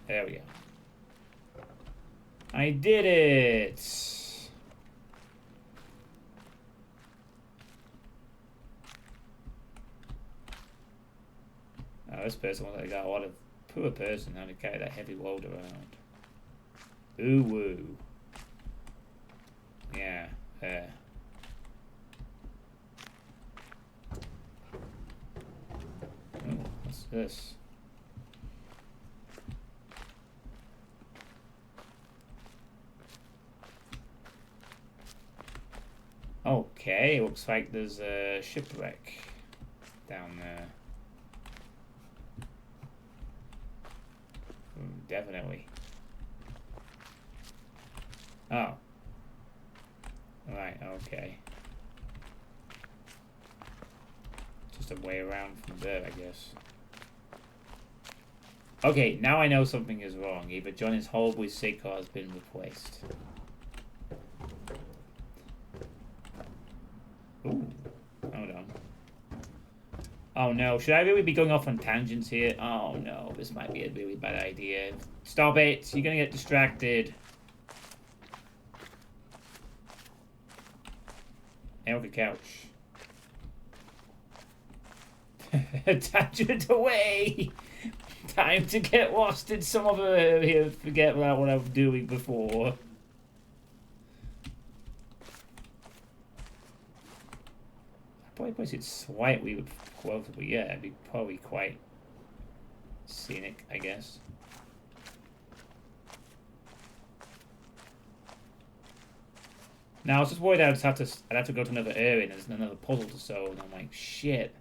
There we go. I did it! Oh, this person looks like got a lot of... Poor person having to carry that heavy load around. Ooh woo. Yeah, Oh, what's this? Okay, looks like there's a shipwreck down there. Definitely. Oh. Right, okay. Just a way around from there, I guess. Okay, now I know something is wrong. Either John is horribly sick or has been replaced. Ooh. Hold on. Oh no, should I really be going off on tangents here? Oh no, this might be a really bad idea. Stop it! You're gonna get distracted. Now the couch. Tangent away! Time to get lost in some other area. Forget about what I was doing before. Probably place it slightly closer, but yeah, it'd be probably quite scenic, I guess. Now I was just worried I'd have to go to another area and there's another puzzle to solve, and I'm like, shit.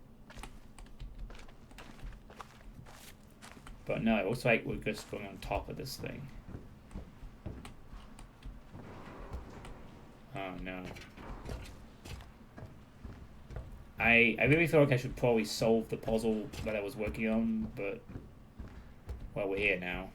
But no, it looks like we're just going on top of this thing. Oh no. I really feel like I should probably solve the puzzle that I was working on, but well, we're here now.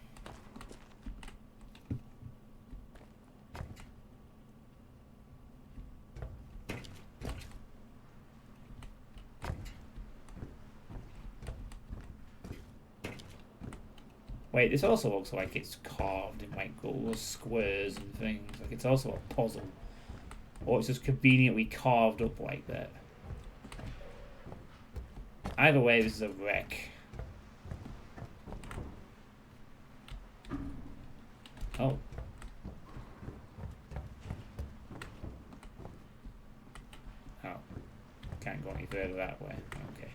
Wait, this also looks like it's carved in like little squares and things. Like it's also a puzzle. Or it's just conveniently carved up like that. Either way, this is a wreck. Oh. Oh. Can't go any further that way. Okay.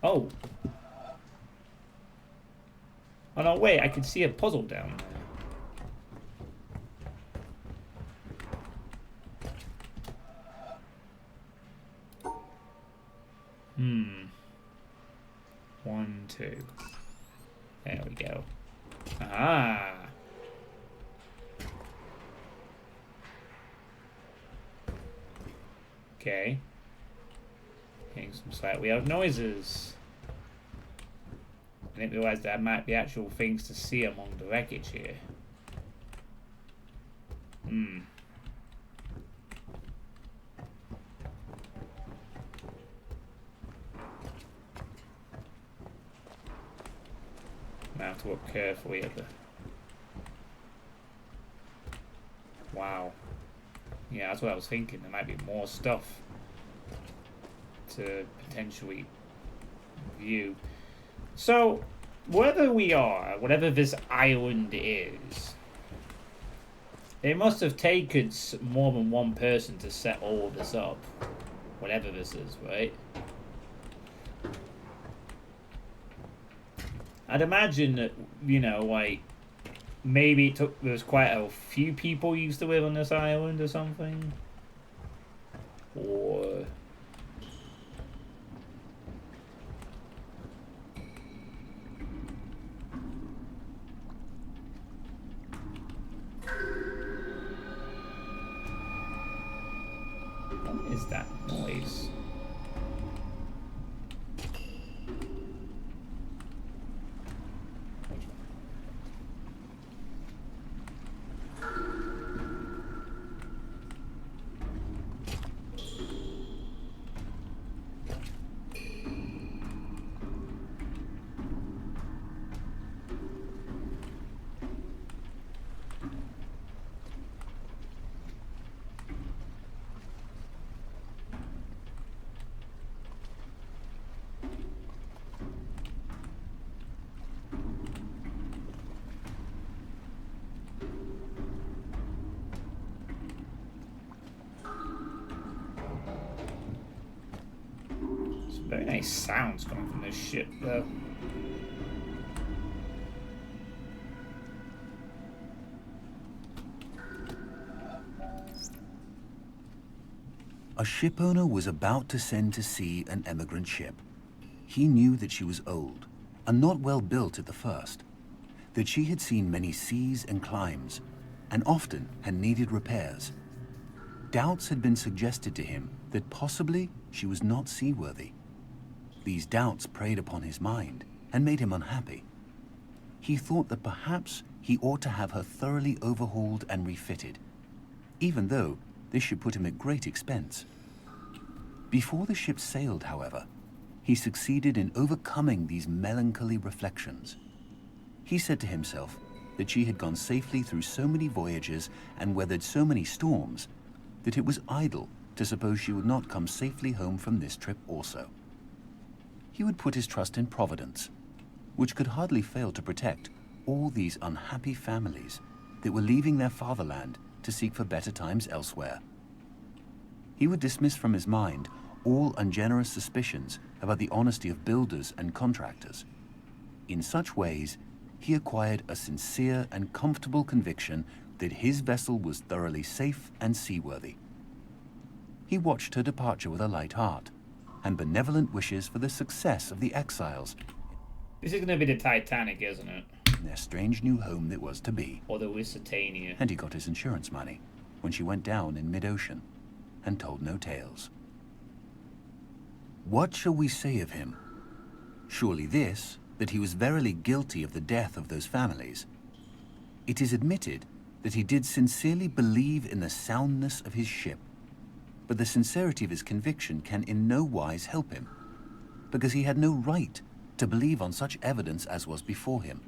Oh. Oh no, wait, I can see a puzzle down there. Hmm. 1, 2. There we go. Ah. Okay. Hearing some slight weird noises. I didn't realise there might be actual things to see among the wreckage here. Hmm. I have to look carefully at the... Wow. Yeah, that's what I was thinking. There might be more stuff to potentially view. So, wherever we are, whatever this island is, it must have taken more than one person to set all of this up. Whatever this is, right? I'd imagine that, you know, like, maybe it took, there's quite a few people used to live on this island or something. Or... what is that noise? Very nice sounds coming from this ship, though. A shipowner was about to send to sea an emigrant ship. He knew that she was old and not well built at the first, that she had seen many seas and climes, and often had needed repairs. Doubts had been suggested to him that possibly she was not seaworthy. These doubts preyed upon his mind and made him unhappy. He thought that perhaps he ought to have her thoroughly overhauled and refitted, even though this should put him at great expense. Before the ship sailed, however, he succeeded in overcoming these melancholy reflections. He said to himself that she had gone safely through so many voyages and weathered so many storms that it was idle to suppose she would not come safely home from this trip also. He would put his trust in Providence, which could hardly fail to protect all these unhappy families that were leaving their fatherland to seek for better times elsewhere. He would dismiss from his mind all ungenerous suspicions about the honesty of builders and contractors. In such ways, he acquired a sincere and comfortable conviction that his vessel was thoroughly safe and seaworthy. He watched her departure with a light heart and benevolent wishes for the success of the exiles This is going to be the Titanic, isn't it? in their strange new home that was to be. Or the Lusitania. And he got his insurance money when she went down in mid-ocean and told no tales. What shall we say of him? Surely this, that he was verily guilty of the death of those families. It is admitted that he did sincerely believe in the soundness of his ship, but the sincerity of his conviction can in no wise help him, because he had no right to believe on such evidence as was before him.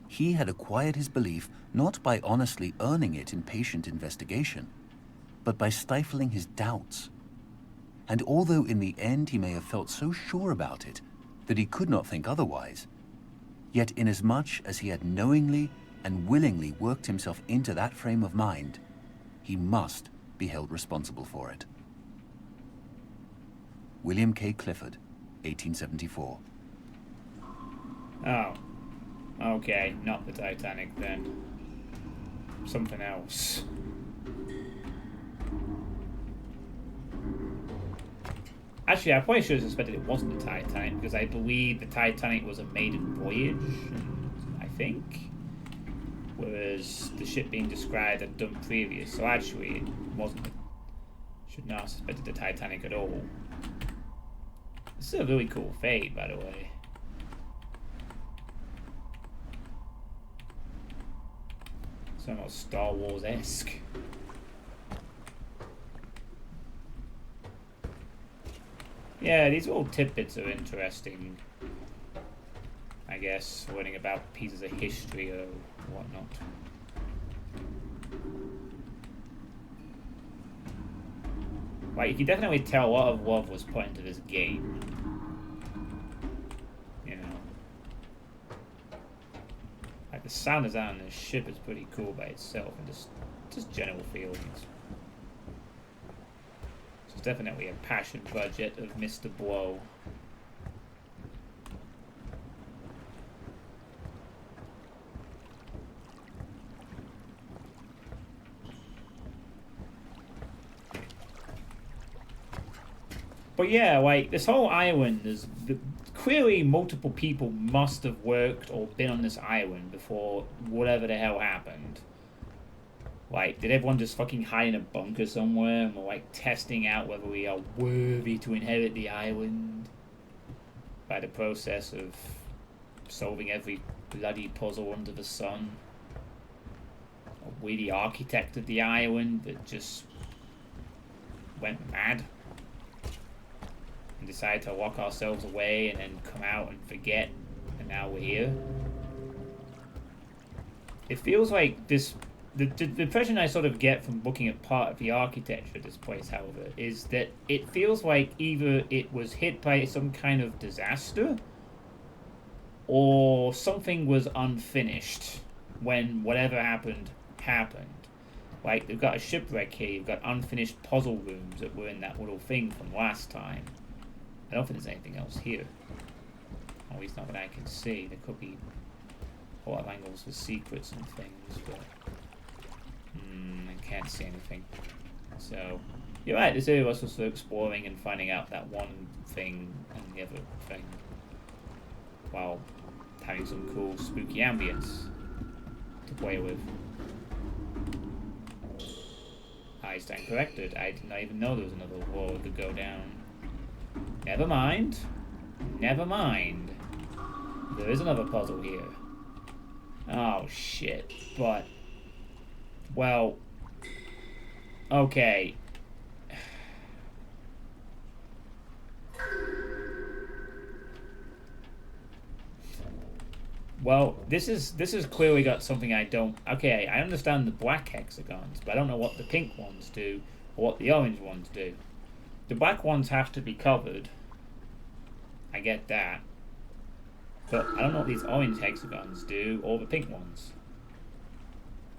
He had acquired his belief not by honestly earning it in patient investigation, but by stifling his doubts. And although in the end he may have felt so sure about it that he could not think otherwise, yet inasmuch as he had knowingly and willingly worked himself into that frame of mind, he must be held responsible for it. William K. Clifford, 1874. Oh. Okay, not the Titanic then. Something else. Actually, I probably should have suspected it wasn't the Titanic, because I believe the Titanic was a maiden voyage, I think. Whereas the ship being described had done previous, so actually it wasn't the Should not have suspected the Titanic at all. This is a really cool fade, by the way. It's almost Star Wars-esque. Yeah, these little tidbits are interesting. I guess, learning about pieces of history or whatnot. Like, you can definitely tell a lot of love was put into this game. You know. Like, the sound design on this ship is pretty cool by itself, and just general feelings. So it's definitely a passion budget of Mr. Blow. But yeah, like, this whole island, clearly multiple people must have worked or been on this island before whatever the hell happened. Like, did everyone just fucking hide in a bunker somewhere and were, like, testing out whether we are worthy to inherit the island by the process of solving every bloody puzzle under the sun? Or we the architect of the island that just went mad? And decided to lock ourselves away and then come out and forget, and now we're here. It feels like this. The impression I sort of get from looking at part of the architecture of this place, however, is that it feels like either it was hit by some kind of disaster, or something was unfinished when whatever happened. Like, they've got a shipwreck here, you've got unfinished puzzle rooms that were in that little thing from last time. I don't think there's anything else here. At least not that I can see. There could be a lot of angles for secrets and things, but I can't see anything. So, you're right, this area was also exploring and finding out that one thing and the other thing, while having some cool spooky ambience to play with. I stand corrected. I did not even know there was another wall to go down. Never mind. Never mind. There is another puzzle here. Oh, shit. But, well, okay. Well, this is clearly got something I don't... Okay, I understand the black hexagons, but I don't know what the pink ones do or what the orange ones do. The black ones have to be covered. I get that. But I don't know what these orange hexagons do, or the pink ones.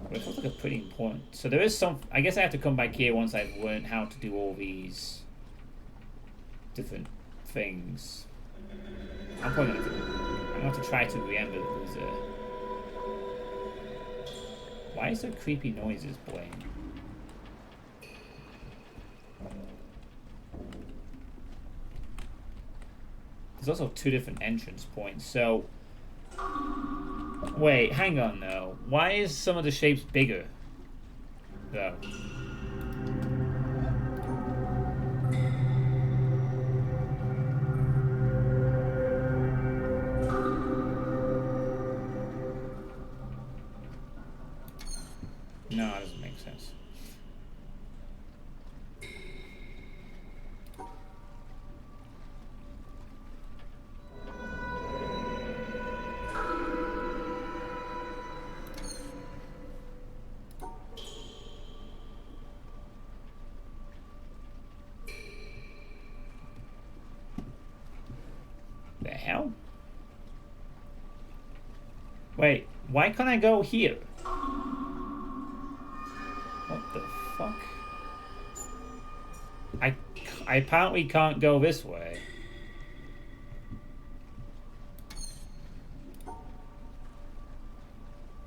But it feels like a pretty important... So there is some... I guess I have to come back here once I've learned how to do all these different things. I'm probably going to have to try to remember that there's a... Why is there creepy noises playing? There's also two different entrance points, so... Wait, hang on though. Why is some of the shapes bigger? Though. No, that doesn't make sense. The hell? Wait, why can't I go here? What the fuck? I apparently can't go this way.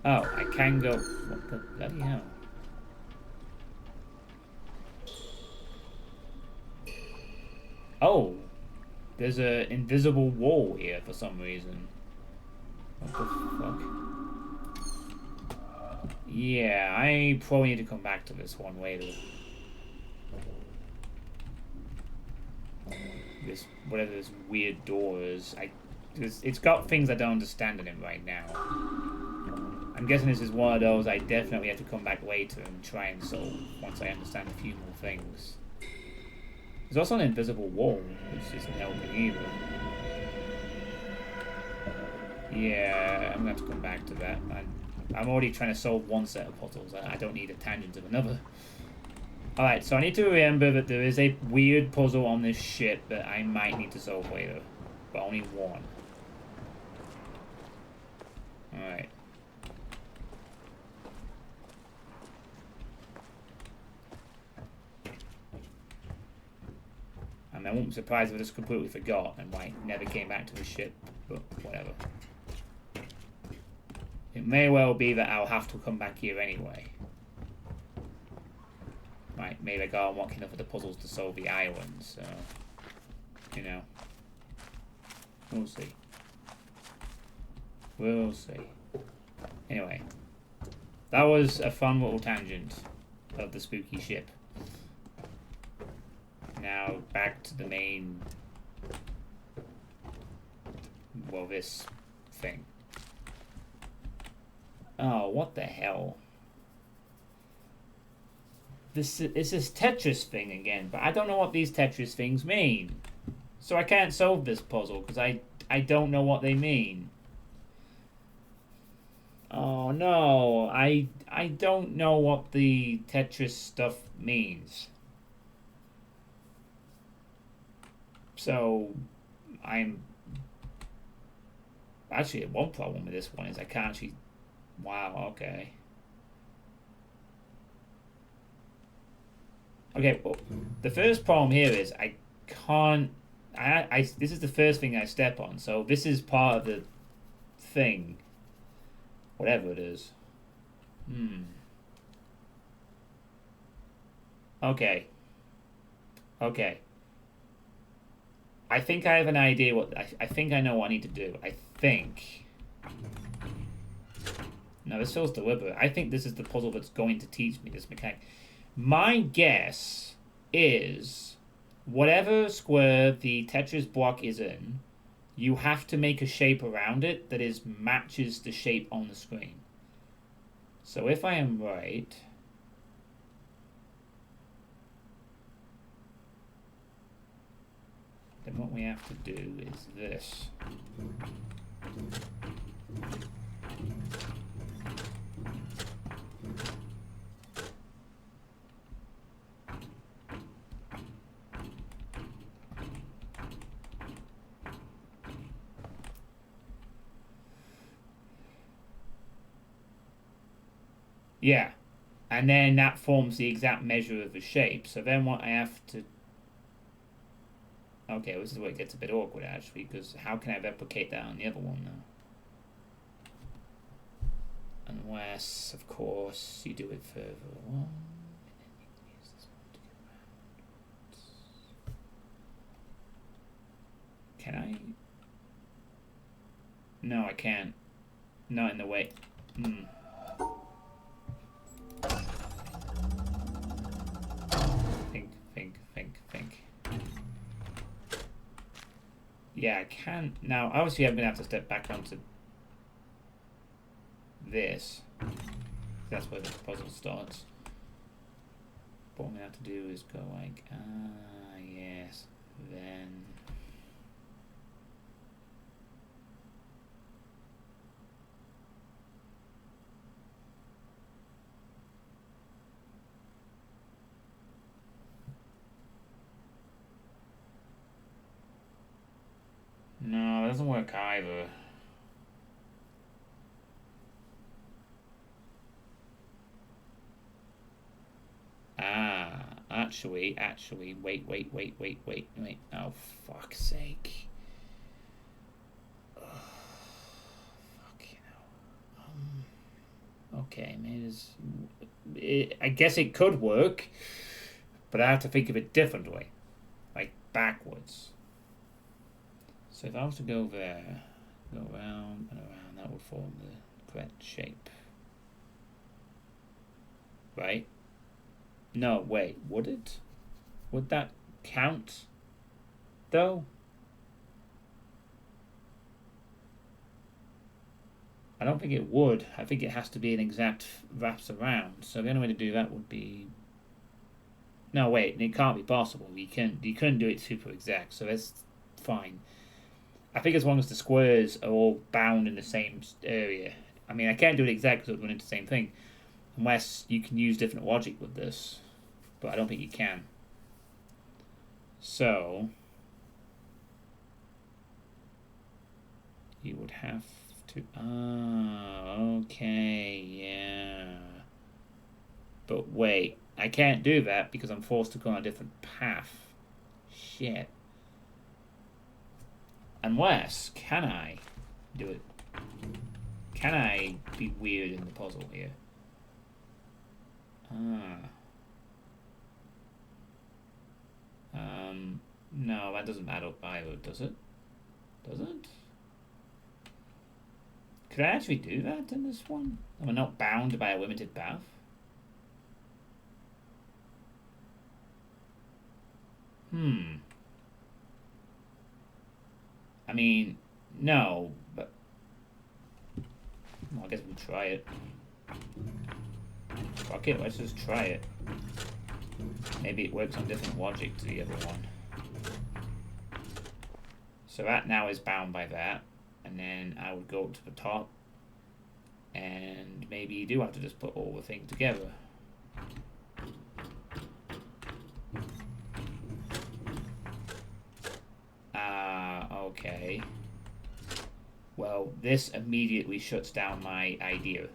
Oh, I can go... What the bloody hell? Oh! There's an invisible wall here for some reason. What the fuck? Yeah, I probably need to come back to this one later. this, whatever this weird door is. It's got things I don't understand in it right now. I'm guessing this is one of those I definitely have to come back later and try and solve once I understand a few more things. There's also an invisible wall, which isn't helping either. Yeah, I'm gonna have to come back to that. I'm already trying to solve one set of puzzles. I don't need a tangent of another. Alright, so I need to remember that there is a weird puzzle on this ship that I might need to solve later. But only one. Alright. And I won't be surprised if I just completely forgot and never came back to the ship, but whatever. It may well be that I'll have to come back here anyway. Right, maybe I got unlock enough of the puzzles to solve the island, so... You know. We'll see. We'll see. Anyway. That was a fun little tangent of the spooky ship. Now, back to the main... Well, this thing. Oh, what the hell? This is this Tetris thing again, but I don't know what these Tetris things mean. So I can't solve this puzzle because I don't know what they mean. Oh no, I don't know what the Tetris stuff means. So I'm actually one problem with this one is I can't actually. Wow, okay. Okay, well, the first problem here is I can't. This is the first thing I step on, so this is part of the thing. Whatever it is. Okay. Okay. I think I have an idea what... I think I know what I need to do. I think... No, this feels deliberate. I think this is the puzzle that's going to teach me this mechanic. My guess is... Whatever square the Tetris block is in, you have to make a shape around it that matches the shape on the screen. So if I am right... Then what we have to do is this. Yeah, and then that forms the exact measure of the shape. So then what I have to... Okay, this is where it gets a bit awkward actually, because how can I replicate that on the other one now? Unless, of course, you do it further along. Can I? No, I can't. Not in the way. Think. Yeah, I can. Now, obviously, I'm going to have to step back onto this. That's where the puzzle starts. What I'm going to have to do is go like, yes, then... No, it doesn't work either. Actually, wait. Oh, fuck's sake. Fuck, okay, maybe I guess it could work, but I have to think of it differently. Like, backwards. So if I was to go there, go around and around, that would form the correct shape. Right? No, wait, would it? Would that count? though? I don't think it would. I think it has to be an exact wraps around. So the only way to do that would be... No, wait, it can't be possible. You couldn't do it super exact, so that's fine. I think as long as the squares are all bound in the same area. I mean, I can't do it exact because it would run into the same thing. Unless you can use different logic with this. But I don't think you can. So... you would have to... Ah, okay, yeah. But wait, I can't do that because I'm forced to go on a different path. Shit. Unless, can I do it? Can I be weird in the puzzle here? No, that doesn't add up either, does it? Does it? Could I actually do that in this one? Am I not bound by a limited path? I mean, no, but... well, I guess we'll try it. Fuck it, let's just try it. Maybe it works on different logic to the other one. So that now is bound by that. And then I would go up to the top. And maybe you do have to just put all the things together. Okay. Well, this immediately shuts down my idea.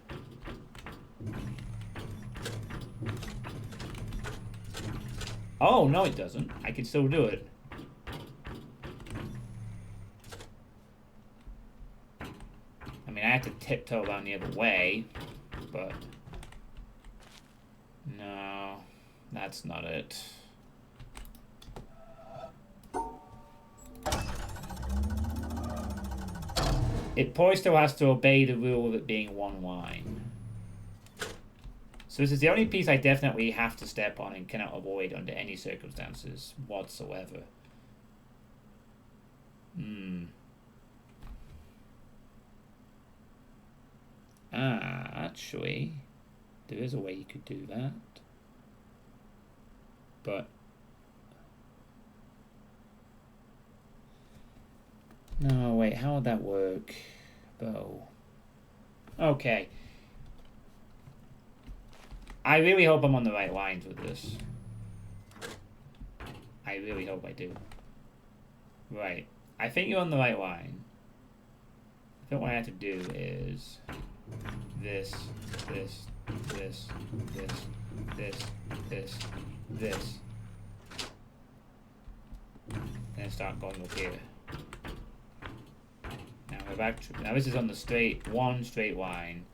Oh, no it doesn't. I can still do it. I mean, I have to tiptoe down the other way, but... no, that's not it. It probably still has to obey the rule of it being one line. So this is the only piece I definitely have to step on and cannot avoid under any circumstances whatsoever. Actually, there is a way you could do that. But... no, wait, how would that work? Though. Okay. I really hope I'm on the right lines with this. I really hope I do. Right. I think you're on the right line. I think what I have to do is... this, this, this, this, this, this, this. And then start going up here. Now we're back to... now this is on the one straight line.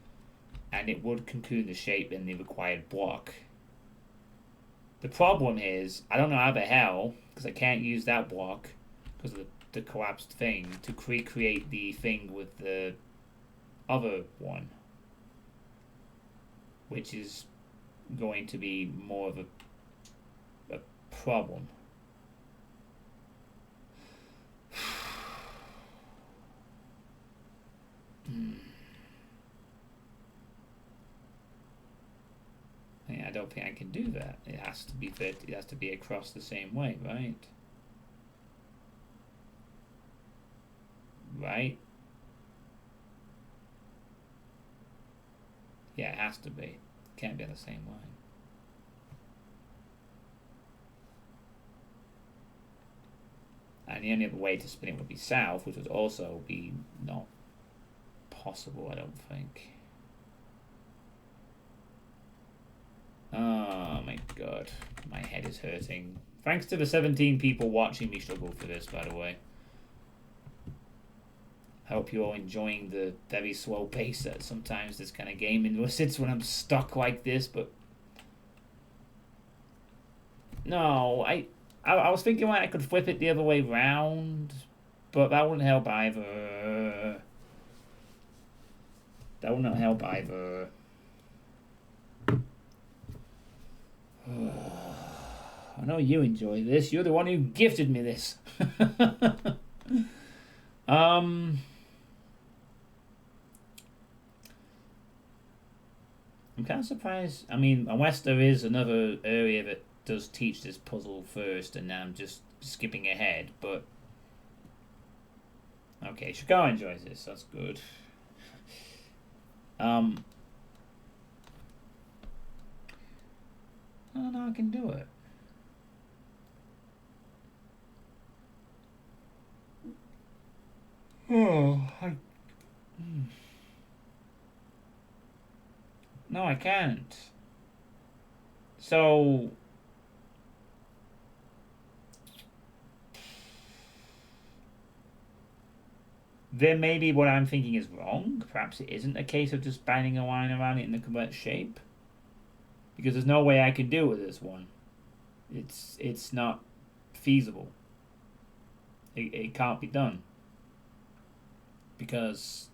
And it would conclude the shape in the required block. The problem is, I don't know how the hell, because I can't use that block, because of the collapsed thing, to recreate the thing with the other one. Which is going to be more of a problem. I don't think I can do that. It has to be fit. It has to be across the same way, right? Right? Yeah, it has to be. It can't be on the same line. And the only other way to spin it would be south, which would also be not possible, I don't think. Oh my god, my head is hurting. Thanks to the 17 people watching me struggle for this, by the way. I hope you're all enjoying the very slow pace that sometimes this kind of game elicits when I'm stuck like this, but... no, I was thinking like I could flip it the other way round, but that wouldn't help either. That would not help either. I know you enjoy this. You're the one who gifted me this. I'm kind of surprised. I mean, unless there is another area that does teach this puzzle first, and now I'm just skipping ahead. But okay, Shikar enjoys this. That's good. Oh no, I can do it. No, I can't. So then maybe what I'm thinking is wrong. Perhaps it isn't a case of just binding a line around it in the correct shape. Because there's no way I can do it with this one. It's not feasible. It can't be done. Because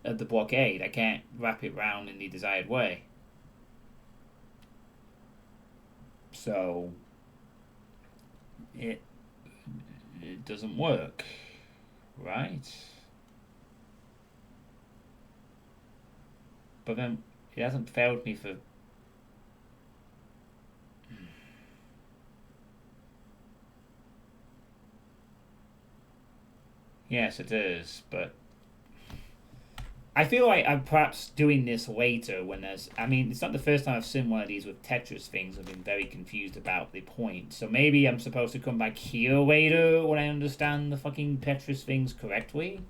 of the blockade, I can't wrap it round in the desired way. So it doesn't work, right? But then it hasn't failed me for... Yes, it is, but I feel like I'm perhaps doing this later when there's... I mean, it's not the first time I've seen one of these with Tetris things. I've been very confused about the point. So maybe I'm supposed to come back here later when I understand the fucking Tetris things correctly.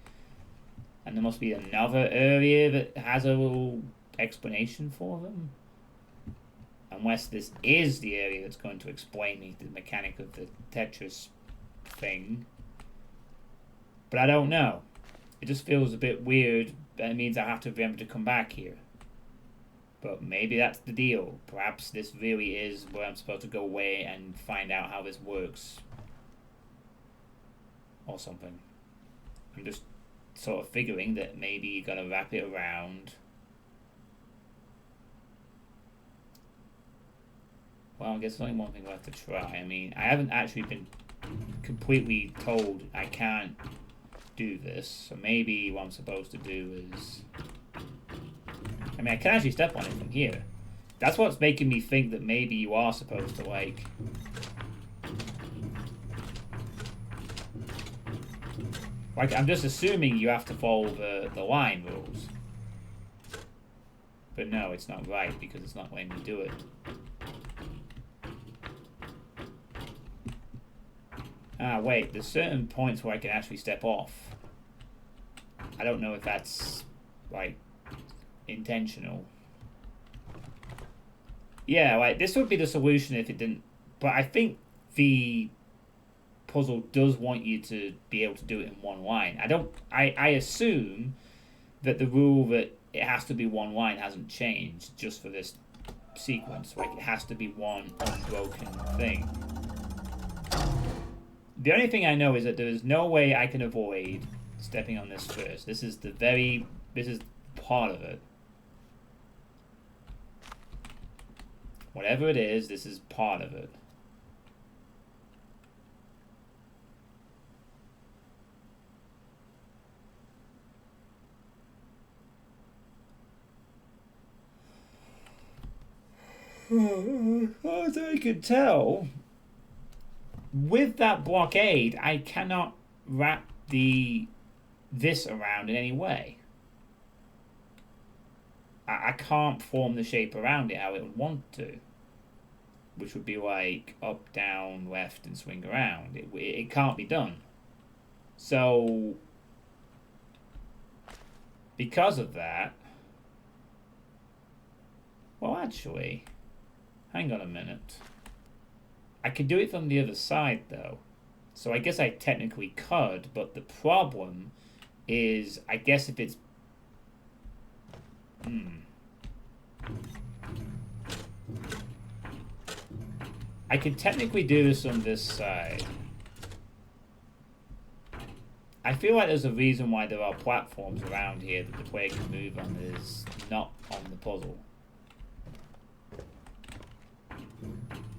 And there must be another area that has a little explanation for them. Unless this is the area that's going to explain me the mechanic of the Tetris thing. But I don't know. It just feels a bit weird. That means I have to remember to come back here. But maybe that's the deal. Perhaps this really is where I'm supposed to go away and find out how this works. Or something. I'm just sort of figuring that maybe you gotta wrap it around. Well, I guess there's only one thing left to try. I mean, I haven't actually been completely told I can't do this, so maybe what I'm supposed to do is... I mean, I can actually step on it from here. That's what's making me think that maybe you are supposed to, like... Like, I'm just assuming you have to follow the line rules. But no, it's not right, because it's not letting me do it. Ah, wait, there's certain points where I can actually step off. I don't know if that's, like, intentional. Yeah, like, this would be the solution if it didn't... But I think the puzzle does want you to be able to do it in one line. I assume that the rule that it has to be one line hasn't changed just for this sequence. Like, it has to be one unbroken thing. The only thing I know is that there is no way I can avoid stepping on this first. This is part of it. Whatever it is, this is part of it. As I can tell, with that blockade, I cannot wrap this around in any way. I can't form the shape around it how it would want to, which would be like up, down, left, and swing around. It can't be done. So, because of that, well, actually, hang on a minute. I could do it from the other side, though. So I guess I technically could, but the problem is, I guess if it's... I could technically do this on this side. I feel like there's a reason why there are platforms around here that the player can move on that is not on the puzzle.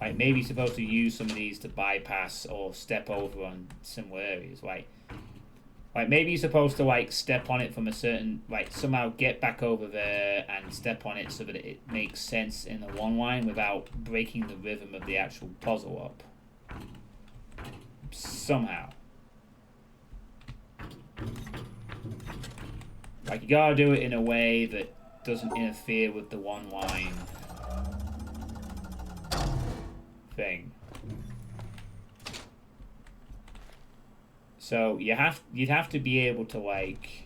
Like, maybe you're supposed to use some of these to bypass or step over on similar areas. Like maybe you're supposed to, like, step on it from a certain... Like, somehow get back over there and step on it so that it makes sense in the one line without breaking the rhythm of the actual puzzle up. Somehow. Like, you gotta do it in a way that doesn't interfere with the one line thing. So you'd have to be able to, like,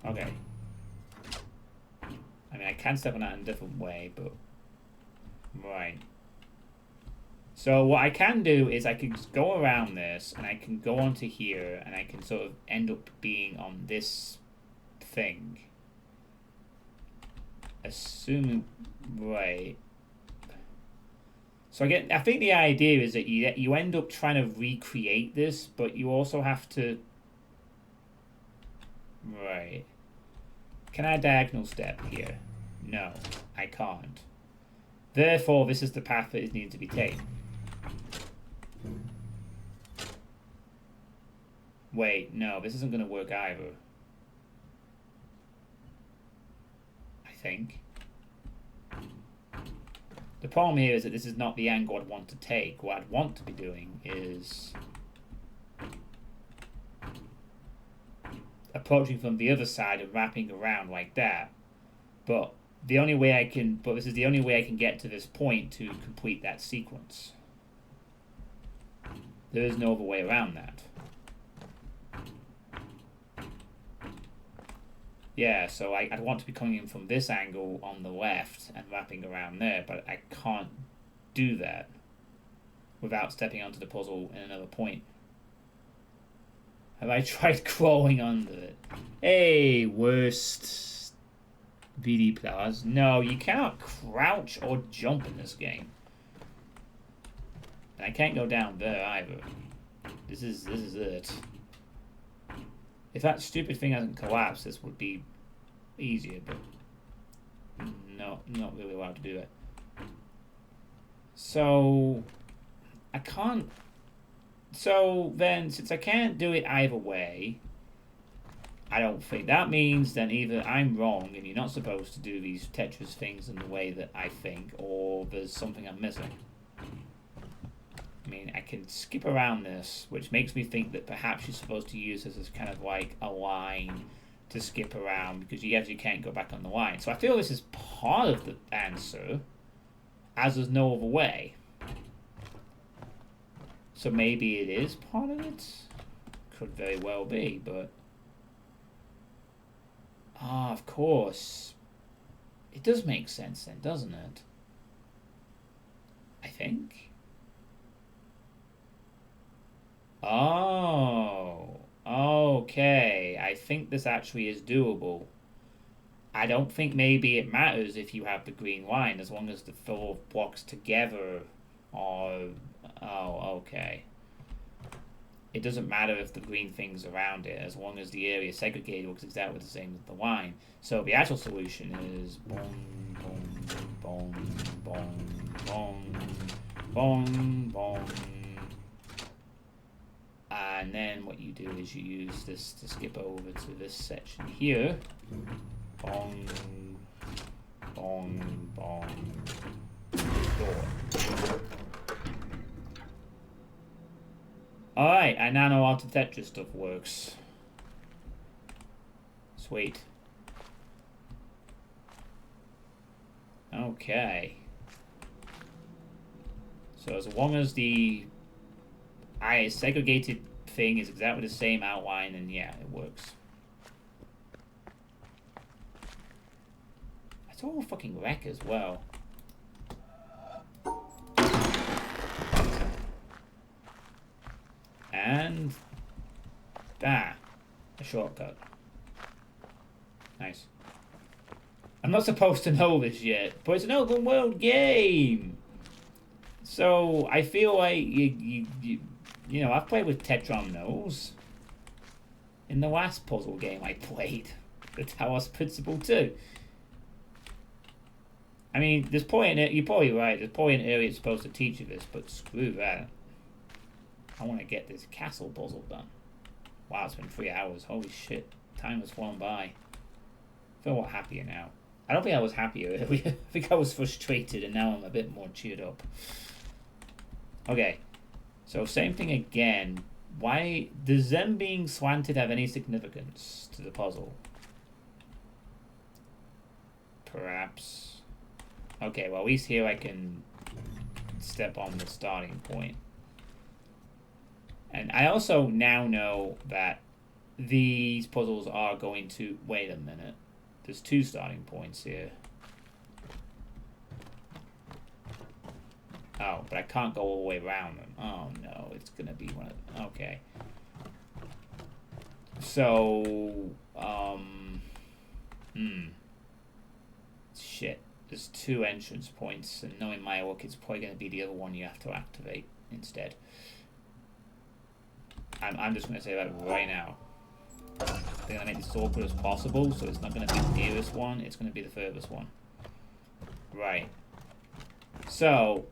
okay. I mean, I can step on that in a different way, but right. So what I can do is I can just go around this, and I can go onto here, and I can sort of end up being on this thing. Assuming, right. So I think the idea is that you end up trying to recreate this, but you also have to... Right. Can I diagonal step here? No, I can't. Therefore, this is the path that is needed to be taken. Wait, no, this isn't going to work either. I think. The problem here is that this is not the angle I'd want to take. What I'd want to be doing is approaching from the other side and wrapping around like that. But this is the only way I can get to this point to complete that sequence. There is no other way around that. Yeah, so I'd want to be coming in from this angle on the left and wrapping around there, but I can't do that without stepping onto the puzzle in another point. Have I tried crawling under it? Hey, worst VD players. No, you cannot crouch or jump in this game. And I can't go down there either. This is it. If that stupid thing hasn't collapsed, this would be easier, but no, not really allowed to do that. So I can't. So then, since I can't do it either way, I don't think that means then either I'm wrong and you're not supposed to do these Tetris things in the way that I think, or there's something I'm missing. I mean, I can skip around this, which makes me think that perhaps you're supposed to use this as kind of like a line to skip around, because you actually can't go back on the line. So I feel this is part of the answer, as there's no other way. So maybe it is part of it? Could very well be, but... Ah, of course. It does make sense then, doesn't it? I think. Oh, okay. I think this actually is doable. I don't think maybe it matters if you have the green line, as long as the 4 blocks together are... Oh, okay. It doesn't matter if the green thing's around it, as long as the area segregated looks exactly the same as the line. So the actual solution is... Boom, boom, boom, boom, boom, boom, boom. And then what you do is you use this to skip over to this section here. Bong, bong, bong, door. Alright, I now know how the Tetris stuff works. Sweet. Okay. So as long as the segregated thing is exactly the same outline, and yeah, it works. It's all fucking wreck as well. And a shortcut. Nice. I'm not supposed to know this yet, but it's an open world game. So I feel like you know, I've played with Tetron Knows. In the last puzzle game I played, the Talos Principle 2. I mean, there's point in it. You're probably right. There's probably an area it's supposed to teach you this, but screw that. I want to get this castle puzzle done. Wow, it's been 3 hours. Holy shit. Time has flown by. I feel a lot happier now. I don't think I was happier earlier. I think I was frustrated, and now I'm a bit more cheered up. Okay. So, same thing again. Why does them being slanted have any significance to the puzzle? Perhaps. Okay, well, at least here I can step on the starting point. And I also now know that these puzzles are going to... Wait a minute. There's 2 starting points here. Oh, but I can't go all the way around them. Oh, no. It's going to be one of them. Okay. So, shit. There's 2 entrance points, and knowing my luck, it's probably going to be the other one you have to activate instead. I'm just going to say that right now. They're going to make this as awkward as possible, so it's not going to be the nearest one, it's going to be the furthest one. Right. So...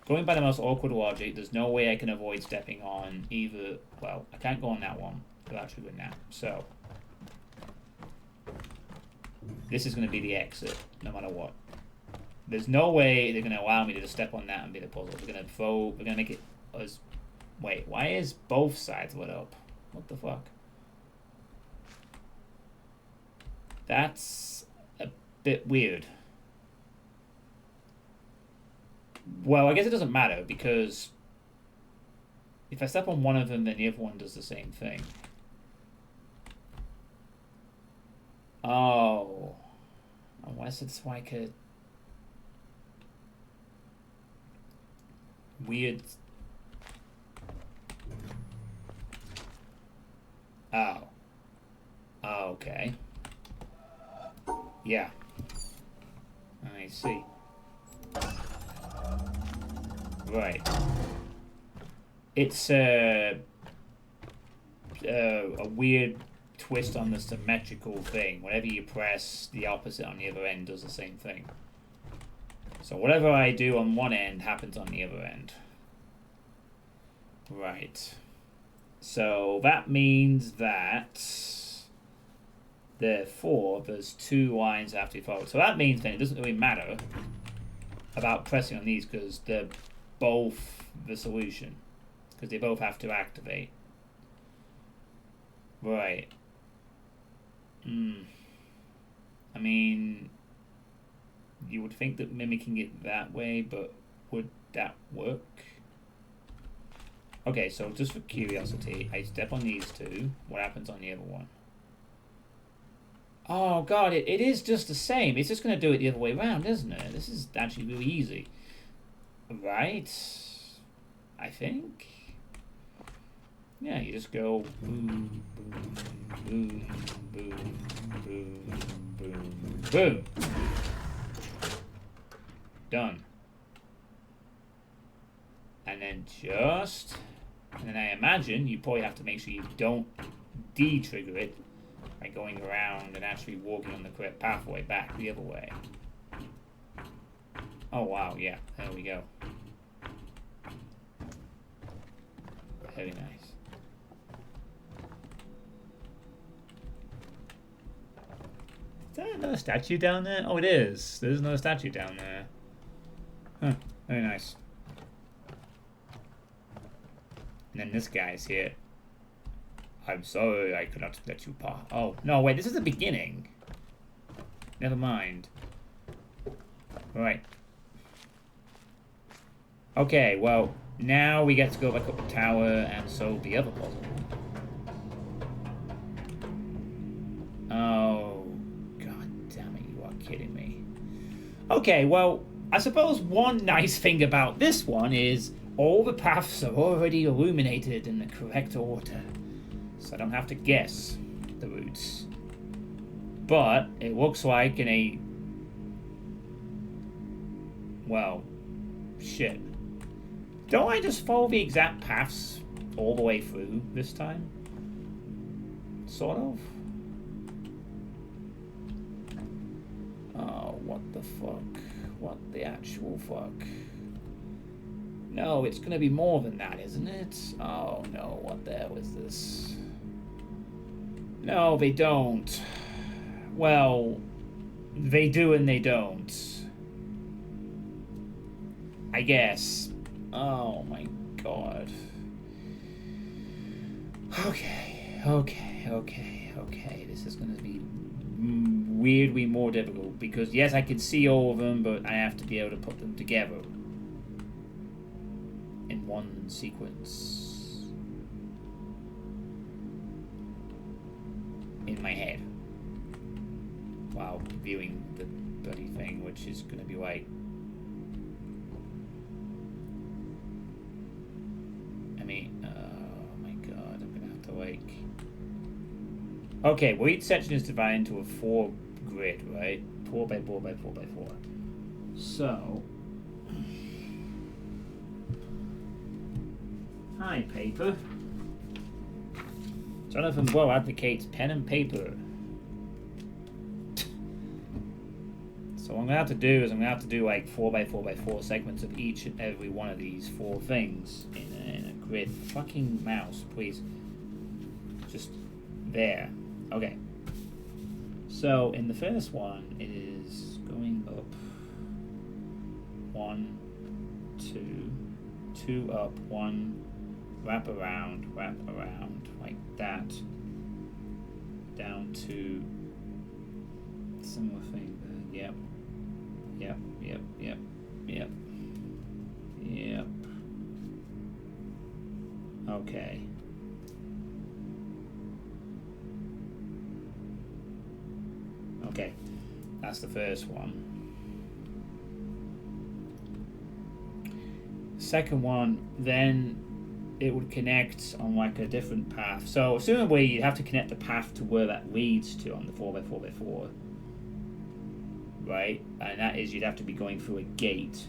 going by the most awkward logic, there's no way I can avoid stepping on either... Well, I can't go on that one without triggering that. So... this is going to be the exit, no matter what. There's no way they're going to allow me to just step on that and be the puzzle. They're going to throw... They're going to make it as... Wait, why is both sides lit up? What the fuck? That's a bit weird. Well, I guess it doesn't matter, because if I step on one of them, then the other one does the same thing. Oh. Unless it's like a... weird... Oh. Okay. Yeah. I see. Right. It's a weird twist on the symmetrical thing. Whatever you press, the opposite on the other end does the same thing. So whatever I do on one end happens on the other end. Right. So that means that therefore there's 2 lines that have to be followed. So that means then it doesn't really matter about pressing on these, because they're both the solution, because they both have to activate. Right. I mean, you would think that mimicking it that way, but would that work? Okay, so just for curiosity, I step on these 2. What happens on the other one? Oh god, it is just the same. It's just going to do it the other way around, isn't it? This is actually really easy. Right? I think? Yeah, you just go boom, boom, boom, boom, boom, boom, boom. Done. And then just... and then I imagine you probably have to make sure you don't de-trigger it by going around and actually walking on the correct pathway back the other way. Oh wow, yeah, there we go. Very nice. Is that another statue down there? Oh, it is. There's another statue down there. Huh, very nice. And then this guy's here. I'm sorry I could not let you pass. Oh, no, wait, this is the beginning. Never mind. Right. Okay, well, now we get to go back up the tower and solve the other puzzle. Oh, god damn it, you are kidding me. Okay, well, I suppose one nice thing about this one is all the paths are already illuminated in the correct order, so I don't have to guess the routes. But it looks like in a... well, shit. Don't I just follow the exact paths all the way through this time? Sort of? what the fuck? What the actual fuck? No, it's gonna be more than that, isn't it? Oh no, what the hell is this? No, they don't. Well, they do and they don't. I guess. Oh my god. Okay. This is gonna be weirdly more difficult because yes, I can see all of them, but I have to be able to put them together in one sequence in my head while viewing the bloody thing, which is gonna be like, I mean, oh my god, I'm gonna have to like. Okay, well each section is divided into a 4 grid, right? 4 by 4 by 4 by 4. So, hi paper. Jonathan Blow advocates pen and paper. So what I'm gonna have to do is I'm gonna have to do like 4 by 4 by 4 segments of each and every one of these 4 things in a grid. Fucking mouse, please. Just there. Okay. So in the first one, it is going up 1, 2, 2 up, 1, wrap around, like that, down to similar thing there. Yep. Okay. Okay, that's the first one. Second one, then it would connect on like a different path. So assumably you'd have to connect the path to where that leads to on the 4 by 4 by 4. Right? And that is you'd have to be going through a gate.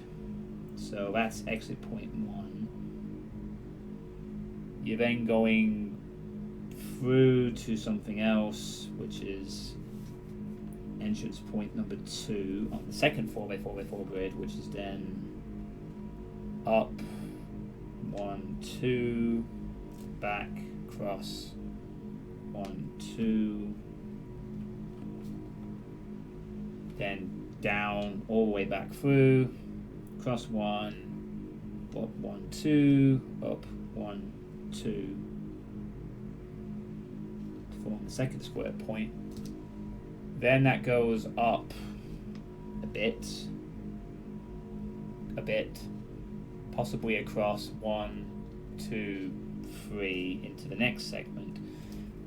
So that's exit point 1. You're then going through to something else, which is entrance point number 2 on the second 4 by 4 by 4 grid, which is then up 1, 2, back, cross 1, 2, then down all the way back through, cross 1, up 1, 2, up 1, 2 to form the second square point. Then that goes up a bit, possibly across 1, 2, 3 into the next segment.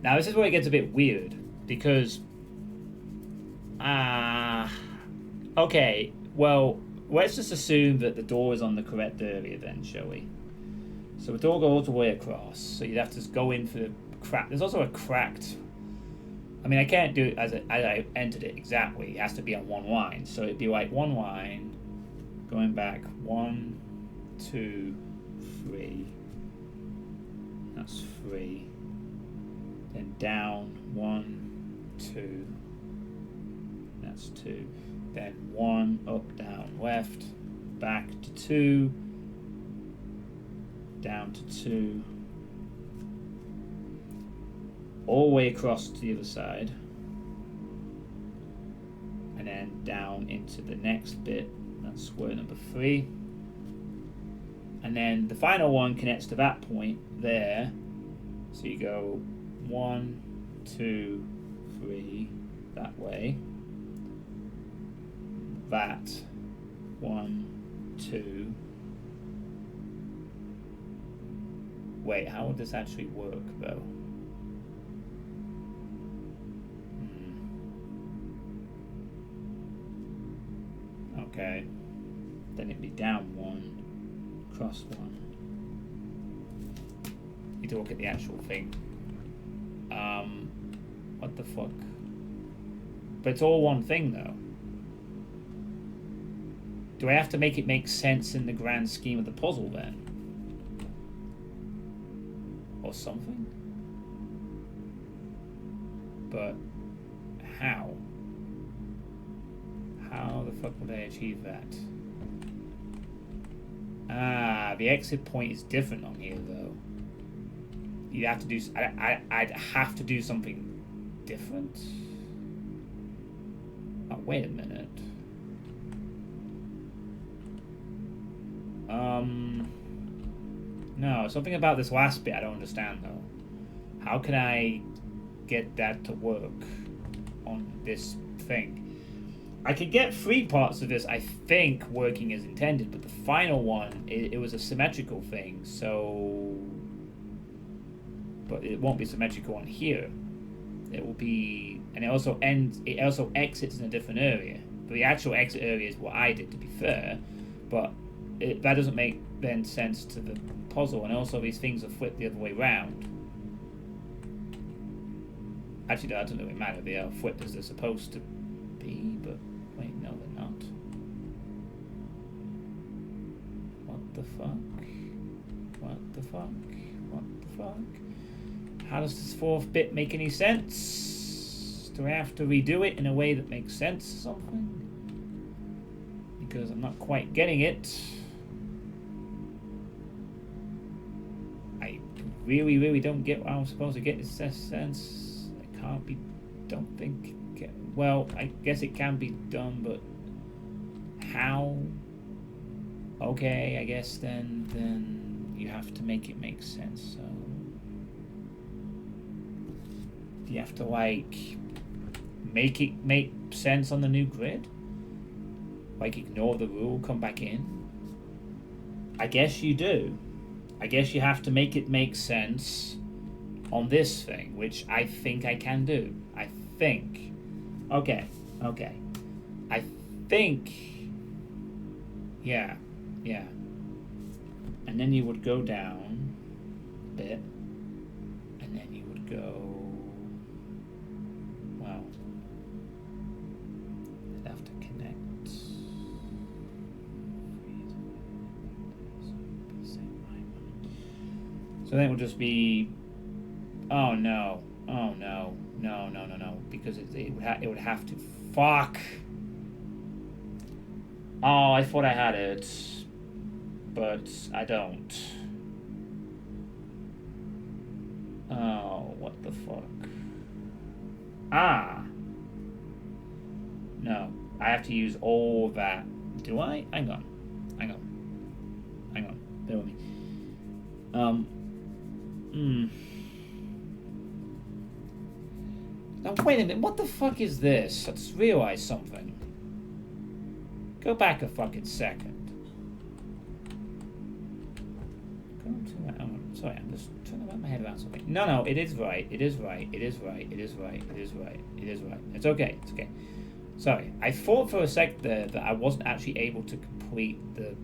Now this is where it gets a bit weird because, okay, well, let's just assume that the door is on the correct area then, shall we? So the door goes all the way across, so you'd have to just go in for the crack. There's also a cracked, I mean, I can't do it as I entered it exactly. It has to be on one line. So it'd be like one line, going back 1, 2, 3. That's 3. Then down 1, 2. That's 2. Then 1, up, down, left, back to 2, down to 2. All the way across to the other side, and then down into the next bit. That's square number 3, and then the final one connects to that point there. So you go 1, 2, 3 that way. That 1, 2. Wait, how would this actually work though? Okay, then it'd be down 1, cross 1. Need to look at the actual thing. What the fuck? But it's all one thing though. Do I have to make it make sense in the grand scheme of the puzzle then? Or something? But how? How the fuck would I achieve that? Ah, the exit point is different on here, though. You'd have to do... I'd have to do something different? Oh, wait a minute. No, something about this last bit I don't understand, though. How can I get that to work on this thing? I could get 3 parts of this, I think, working as intended, but the final one, it was a symmetrical thing, so... But it won't be symmetrical on here. It will be... And it also exits in a different area. But the actual exit area is what I did, to be fair, but that doesn't make then sense to the puzzle, and also these things are flipped the other way round. Actually, that doesn't really matter. They are flipped as they're supposed to be, but wait, no, they're not. What the fuck? What the fuck? What the fuck? How does this 4th bit make any sense? Do I have to redo it in a way that makes sense or something? Because I'm not quite getting it. I really don't get what I'm supposed to get this sense. It can't be, don't think, well, I guess it can be done, but how? Okay, I guess then you have to make it make sense, so. Do you have to, like, make it make sense on the new grid? Like, ignore the rule, come back in? I guess you do. I guess you have to make it make sense on this thing, which I think I can do. I think. Okay. I think... Yeah. And then you would go down a bit. And then you would go... Well... I'd have to connect... So then it would just be... Oh no. No. Because it would have to... Fuck! Oh, I thought I had it. But I don't. Oh, what the fuck? Ah! No. I have to use all that. Do I? Hang on. Bear with me. Now wait a minute, what the fuck is this? I just realized something. Go back a fucking second. Sorry, I'm just trying to wrap my head around something. No, it is right. It's okay. Sorry, I thought for a sec there that I wasn't actually able to complete the...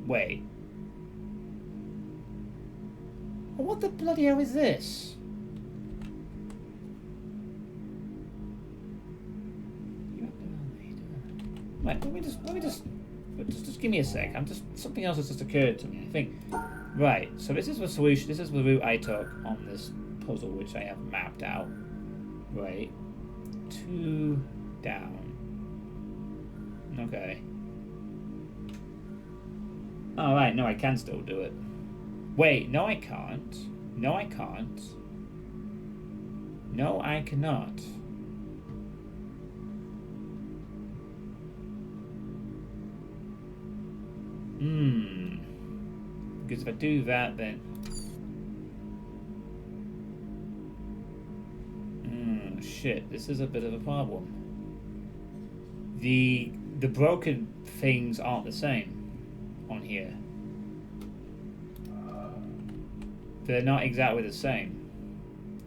Wait. What the bloody hell is this? Right, let me just give me a sec. Something else has just occurred to me, I think. Right, so this is the solution. This is the route I took on this puzzle, which I have mapped out. Right. 2 down. Okay. Oh, right, no, I can still do it. Wait, no, I can't. No, I cannot. Because if I do that, then... shit, this is a bit of a problem. The broken things aren't the same on here. They're not exactly the same.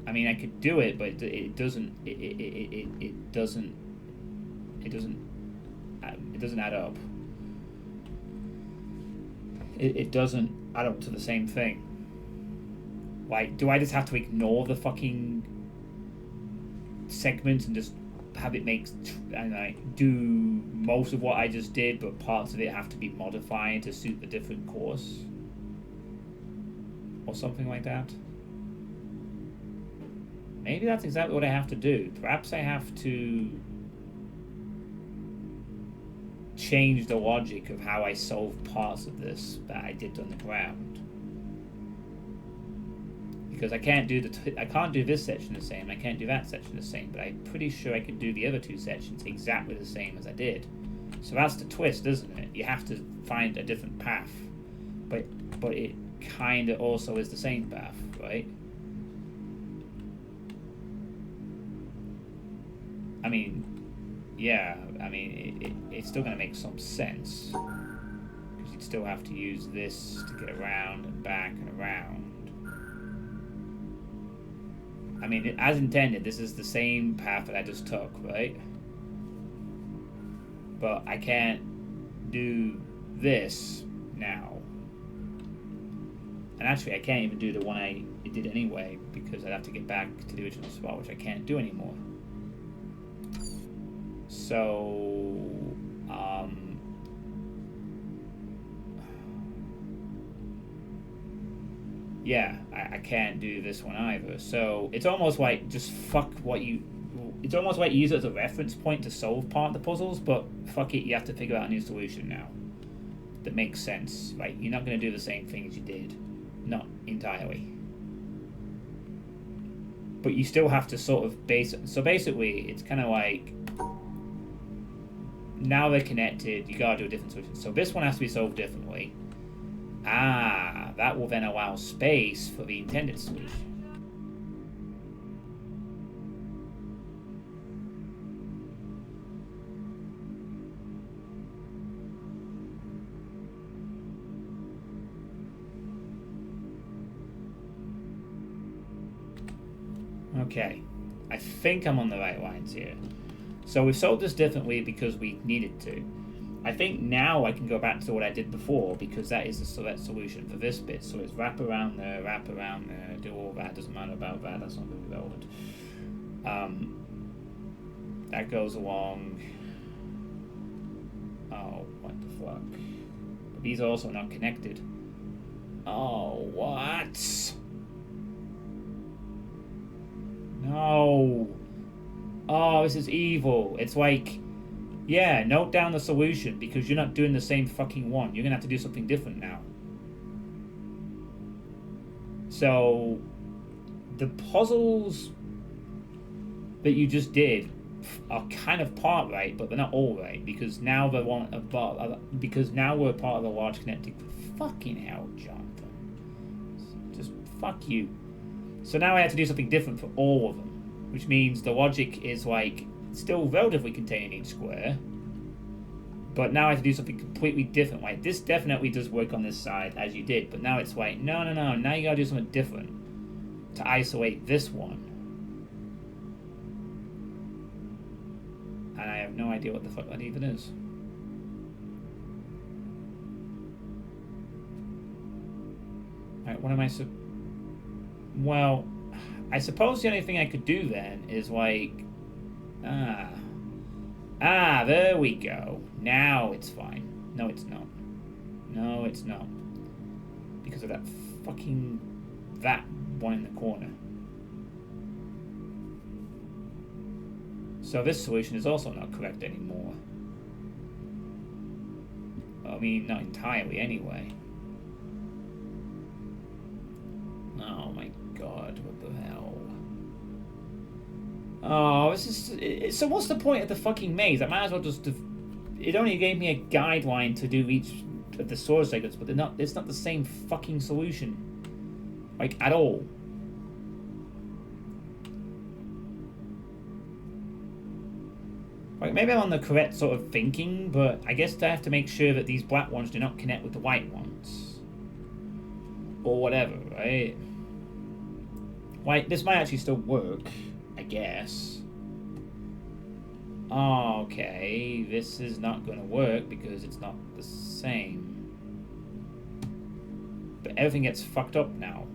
I mean, I could do it, but it doesn't add up. It doesn't add up to the same thing. Like, do I just have to ignore the fucking segments and just have it make and like do most of what I just did, but parts of it have to be modified to suit the different course? Or something like that. Maybe that's exactly what I have to do. Perhaps I have to change the logic of how I solve parts of this that I did on the ground. Because I can't do I can't do this section the same, I can't do that section the same, but I'm pretty sure I could do the other two sections exactly the same as I did. So that's the twist, isn't it? You have to find a different path, but it kind of also is the same path, right? I mean, yeah, I mean, it's still going to make some sense, because you'd still have to use this to get around and back and around. I mean, as intended, this is the same path that I just took, right? But I can't do this now. And actually, I can't even do the one I did anyway, because I'd have to get back to the original spot, which I can't do anymore. So, yeah, I can't do this one either. So it's almost like just fuck what you. It's almost like you use it as a reference point to solve part of the puzzles, but fuck it, you have to figure out a new solution now that makes sense. Like, you're not going to do the same thing as you did, not entirely. But you still have to sort of base it. So basically, it's kind of like, now they're connected, you gotta do a different solution. So this one has to be solved differently. Ah, that will then allow space for the intended solution. Okay, I think I'm on the right lines here. So we've solved this differently because we needed to. I think now I can go back to what I did before, because that is the select solution for this bit. So it's wrap around there, do all that. Doesn't matter about that, that's not really relevant. That goes along. Oh, what the fuck? But these are also not connected. Oh, what? No. Oh, this is evil. It's like, yeah, note down the solution, because you're not doing the same fucking one. You're gonna have to do something different now. So, the puzzles that you just did are kind of part right, but they're not all right, because now they're because now we're part of the large connected. Fucking hell, Jonathan. Just fuck you. So now I have to do something different for all of them, which means the logic is like still relatively contained in each square, but now I have to do something completely different. Like, this definitely does work on this side as you did, but now it's like, no, now you gotta do something different to isolate this one. And I have no idea what the fuck that even is. Alright, what am I well, I suppose the only thing I could do then is like, there we go. Now it's fine. No, it's not. No, it's not. Because of that one in the corner. So this solution is also not correct anymore. I mean, not entirely anyway. Oh my god, what the hell? Oh, so what's the point of the fucking maze? I might as well just it only gave me a guideline to do each of the sword segments, but it's not the same fucking solution. Like, at all. Like, maybe I'm on the correct sort of thinking, but I guess I have to make sure that these black ones do not connect with the white ones. Or whatever, right? Like, this might actually still work, I guess. Oh, okay, this is not going to work because it's not the same. But everything gets fucked up now.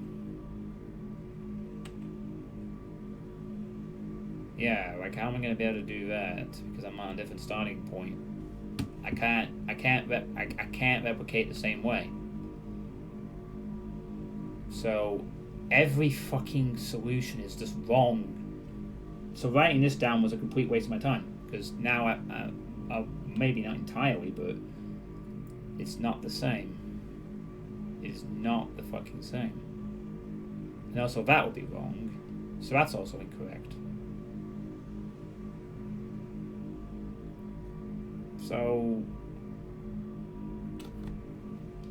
Yeah, like, how am I going to be able to do that? Because I'm on a different starting point. I can't replicate the same way. So every fucking solution is just wrong. So writing this down was a complete waste of my time, because now maybe not entirely, but it's not the same. It's not the fucking same. And also that would be wrong, so that's also incorrect. So,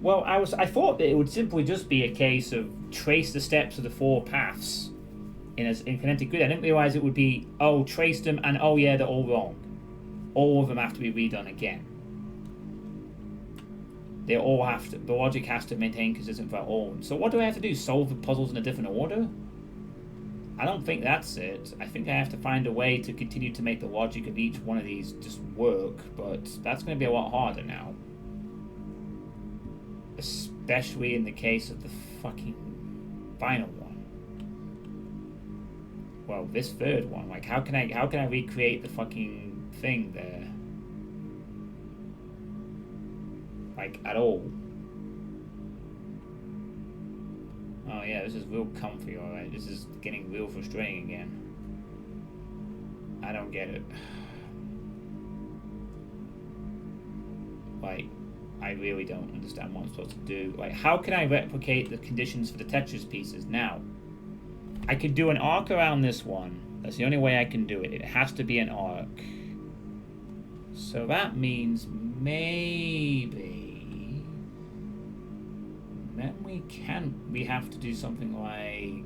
well, I thought that it would simply just be a case of trace the steps of the 4 paths in kinetic grid. I didn't realize it would be, oh, trace them and oh yeah, they're all wrong. All of them have to be redone again. They all have to. The logic has to maintain consistent for all. So what do I have to do? Solve the puzzles in a different order? I don't think that's it. I think I have to find a way to continue to make the logic of each one of these just work, but that's going to be a lot harder now. Especially in the case of the fucking final one. Well, this third one. Like, how can I recreate the fucking thing there? Like, at all. Oh yeah, this is real comfy, alright. This is getting real frustrating again. I don't get it. Like, I really don't understand what I'm supposed to do. Like, how can I replicate the conditions for the Tetris pieces now? I could do an arc around this one. That's the only way I can do it. It has to be an arc. So that means maybe... then we have to do something like...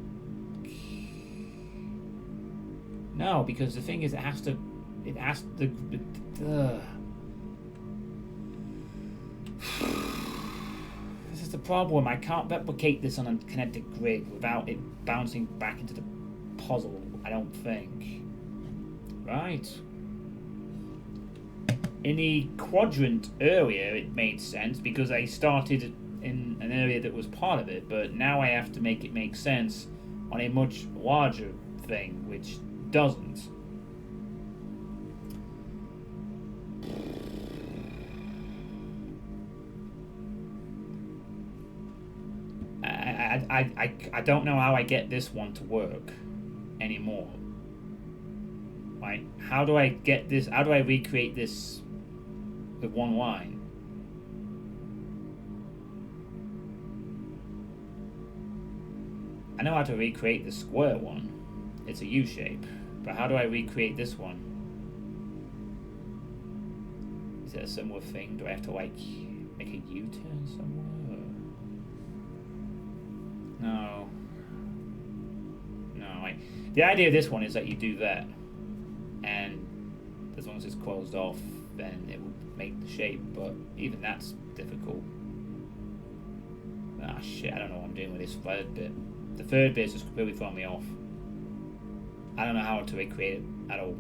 No, because the thing is, this is the problem. I can't replicate this on a kinetic grid without it bouncing back into the puzzle, I don't think. Right. In the quadrant earlier, it made sense because I started in an area that was part of it, but now I have to make it make sense on a much larger thing, which doesn't. I don't know how I get this one to work anymore. Like, how do I get this? How do I recreate this with one line? I know how to recreate the square one. It's a U shape. But how do I recreate this one? Is it a similar thing? Do I have to, like, make a U-turn somewhere? No. No, like, the idea of this one is that you do that. And as long as it's closed off, then it will make the shape. But even that's difficult. Ah, shit, I don't know what I'm doing with this third bit. The third bit is just completely throwing me off. I don't know how to recreate it at all.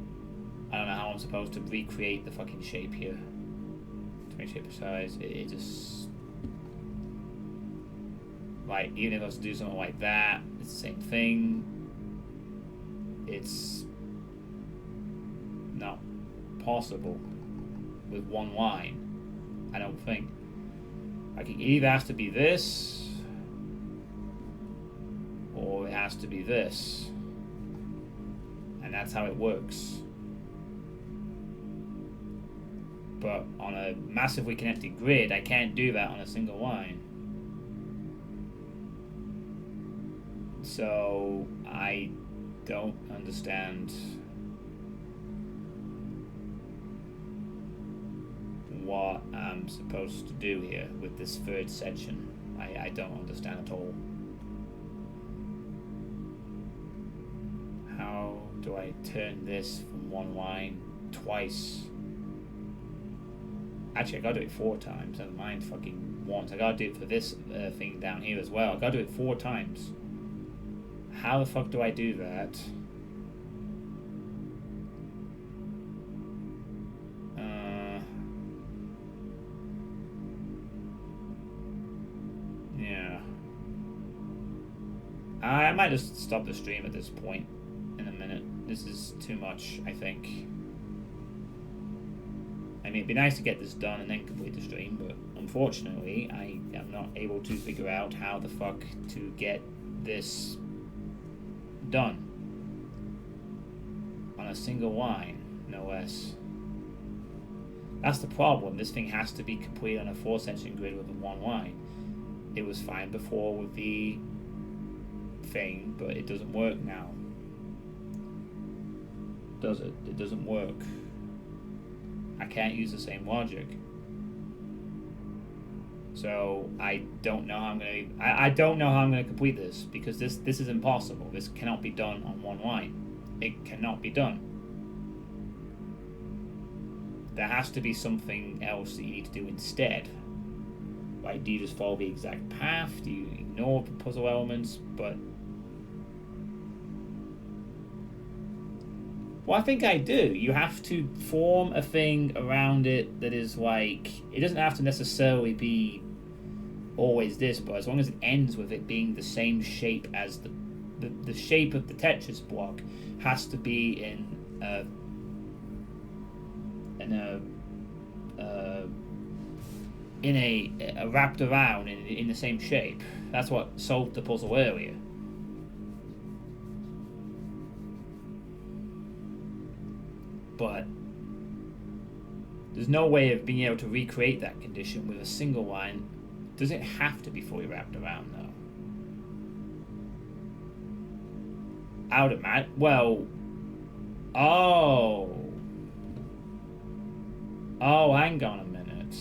I don't know how I'm supposed to recreate the fucking shape here. To make shape precise, it just... Like, even if I was to do something like that, it's the same thing. It's not possible with one line, I don't think. Like, it either has to be this, or it has to be this. And that's how it works. But on a massively connected grid, I can't do that on a single line. So I don't understand what I'm supposed to do here with this third section. I don't understand at all. How do I turn this from one line twice? Actually, I gotta do it 4 times. Never mind fucking once. I gotta do it for this thing down here as well. I gotta do it 4 times. How the fuck do I do that? Yeah. I might just stop the stream at this point in a minute. This is too much, I think. I mean, it'd be nice to get this done and then complete the stream, but unfortunately, I am not able to figure out how the fuck to get this done on a single line, no less. That's the problem. This thing has to be complete on a 4-section grid with a 1 line. It was fine before with the thing, but it doesn't work now. Does it? It doesn't work. I can't use the same logic. So I don't know how I'm gonna. I don't know how I'm gonna complete this, because this is impossible. This cannot be done on 1 line. It cannot be done. There has to be something else that you need to do instead. Like, do you just follow the exact path? Do you ignore the puzzle elements? But well, I think I do. You have to form a thing around it that is like, it doesn't have to necessarily be always this, but as long as it ends with it being the same shape as the shape of the Tetris block has to be in a wrapped around in the same shape. That's what solved the puzzle earlier. But there's no way of being able to recreate that condition with a single line. Does it have to be fully wrapped around, though? I would imagine. Well, oh, hang on a minute.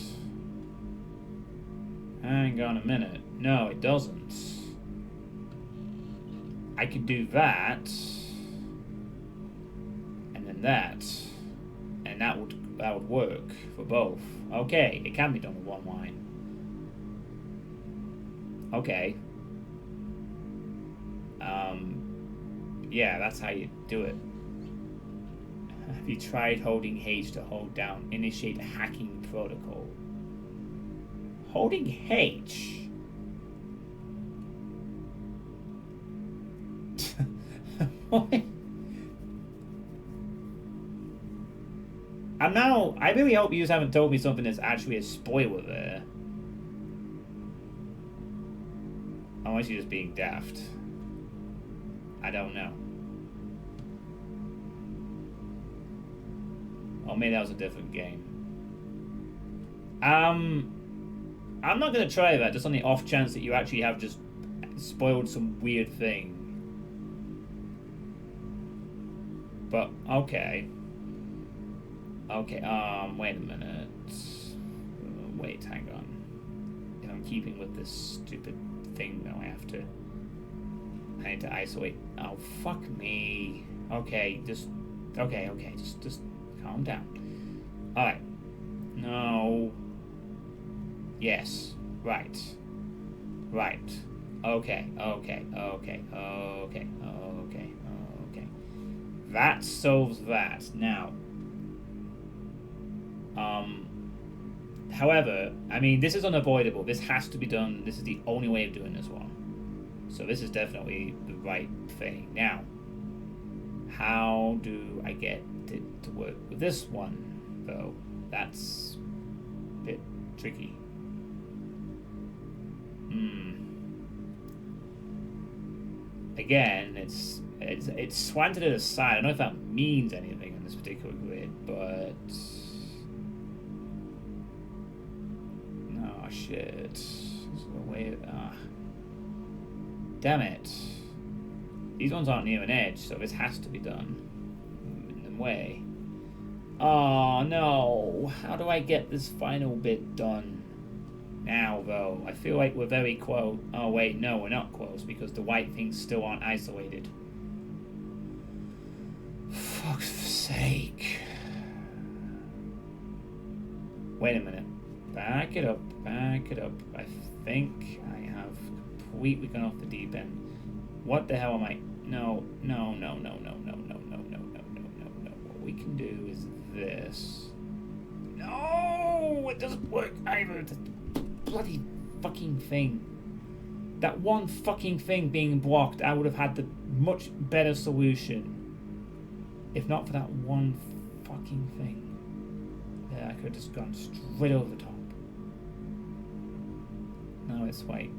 Hang on a minute. No, it doesn't. I could do that, and then that, and that would work for both. Okay, it can be done with 1 line. Okay. Yeah, that's how you do it. Have you tried holding H to hold down? Initiate hacking protocol. Holding H? What? I really hope you just haven't told me something that's actually a spoiler there. Unless you're just being daft. I don't know. Oh, maybe that was a different game. I'm not gonna try that, just on the off chance that you actually have just spoiled some weird thing. But okay. Okay, wait a minute. Wait, hang on. If I'm keeping with this stupid thing, though, I need to isolate. Oh, fuck me. Okay, just calm down. Alright. No. Yes. Right. Okay. That solves that. Now, however, I mean, this is unavoidable. This has to be done. This is the only way of doing this one. So this is definitely the right thing. Now, how do I get it to work with this one, though? That's a bit tricky. Again, it's slanted to the side. I don't know if that means anything in this particular grid, but no, shit. This is the way. Damn it. These ones aren't near an edge, so this has to be done in the way. Oh no! How do I get this final bit done? Now, though, I feel like we're very close. Oh, wait, no, we're not close, because the white things still aren't isolated. Fuck's sake. Wait a minute. Back it up. I think I have completely gone off the deep end. What the hell am I? No. What we can do is this. No! It doesn't work either. Bloody fucking thing. That one fucking thing being blocked, I would have had the much better solution. If not for that one fucking thing. There, I could have just gone straight over the top. No, it's white.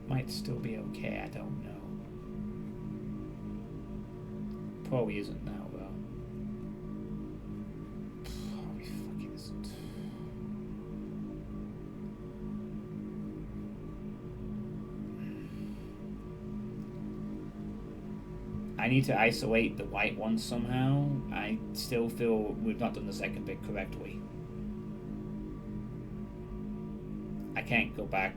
Might still be okay, I don't know. Probably isn't now, though. I need to isolate the white one somehow. I still feel we've not done the second bit correctly. I can't go back.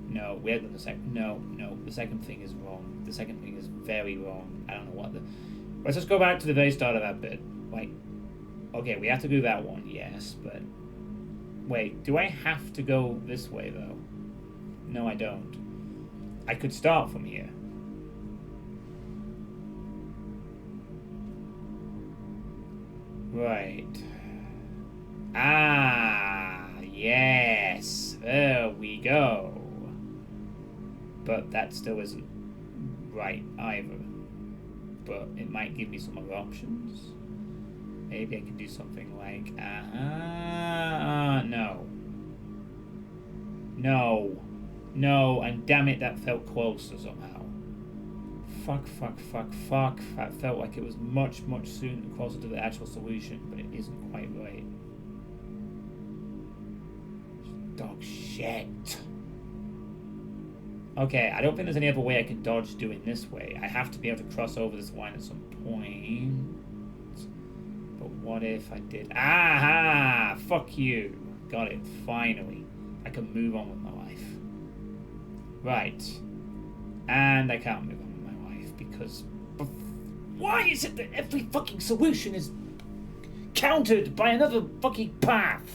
No, we haven't done the second. No, the second thing is wrong. The second thing is very wrong. I don't know what the. Let's just go back to the very start of that bit. Wait. Okay, we have to do that one, yes, but. Wait, do I have to go this way though? No, I don't. I could start from here. Right. Ah, yes. There we go. But that still isn't right either. But it might give me some other options. Maybe I can do something like, no. No, and damn it, that felt closer somehow. Fuck. That felt like it was much sooner closer to the actual solution, but it isn't quite right. Dog shit. Okay, I don't think there's any other way I can dodge doing this way. I have to be able to cross over this line at some point. But what if I did... Aha! Fuck you. Got it, finally. I can move on with my life. Right. And I can't move on with my life because... Why is it that every fucking solution is countered by another fucking path?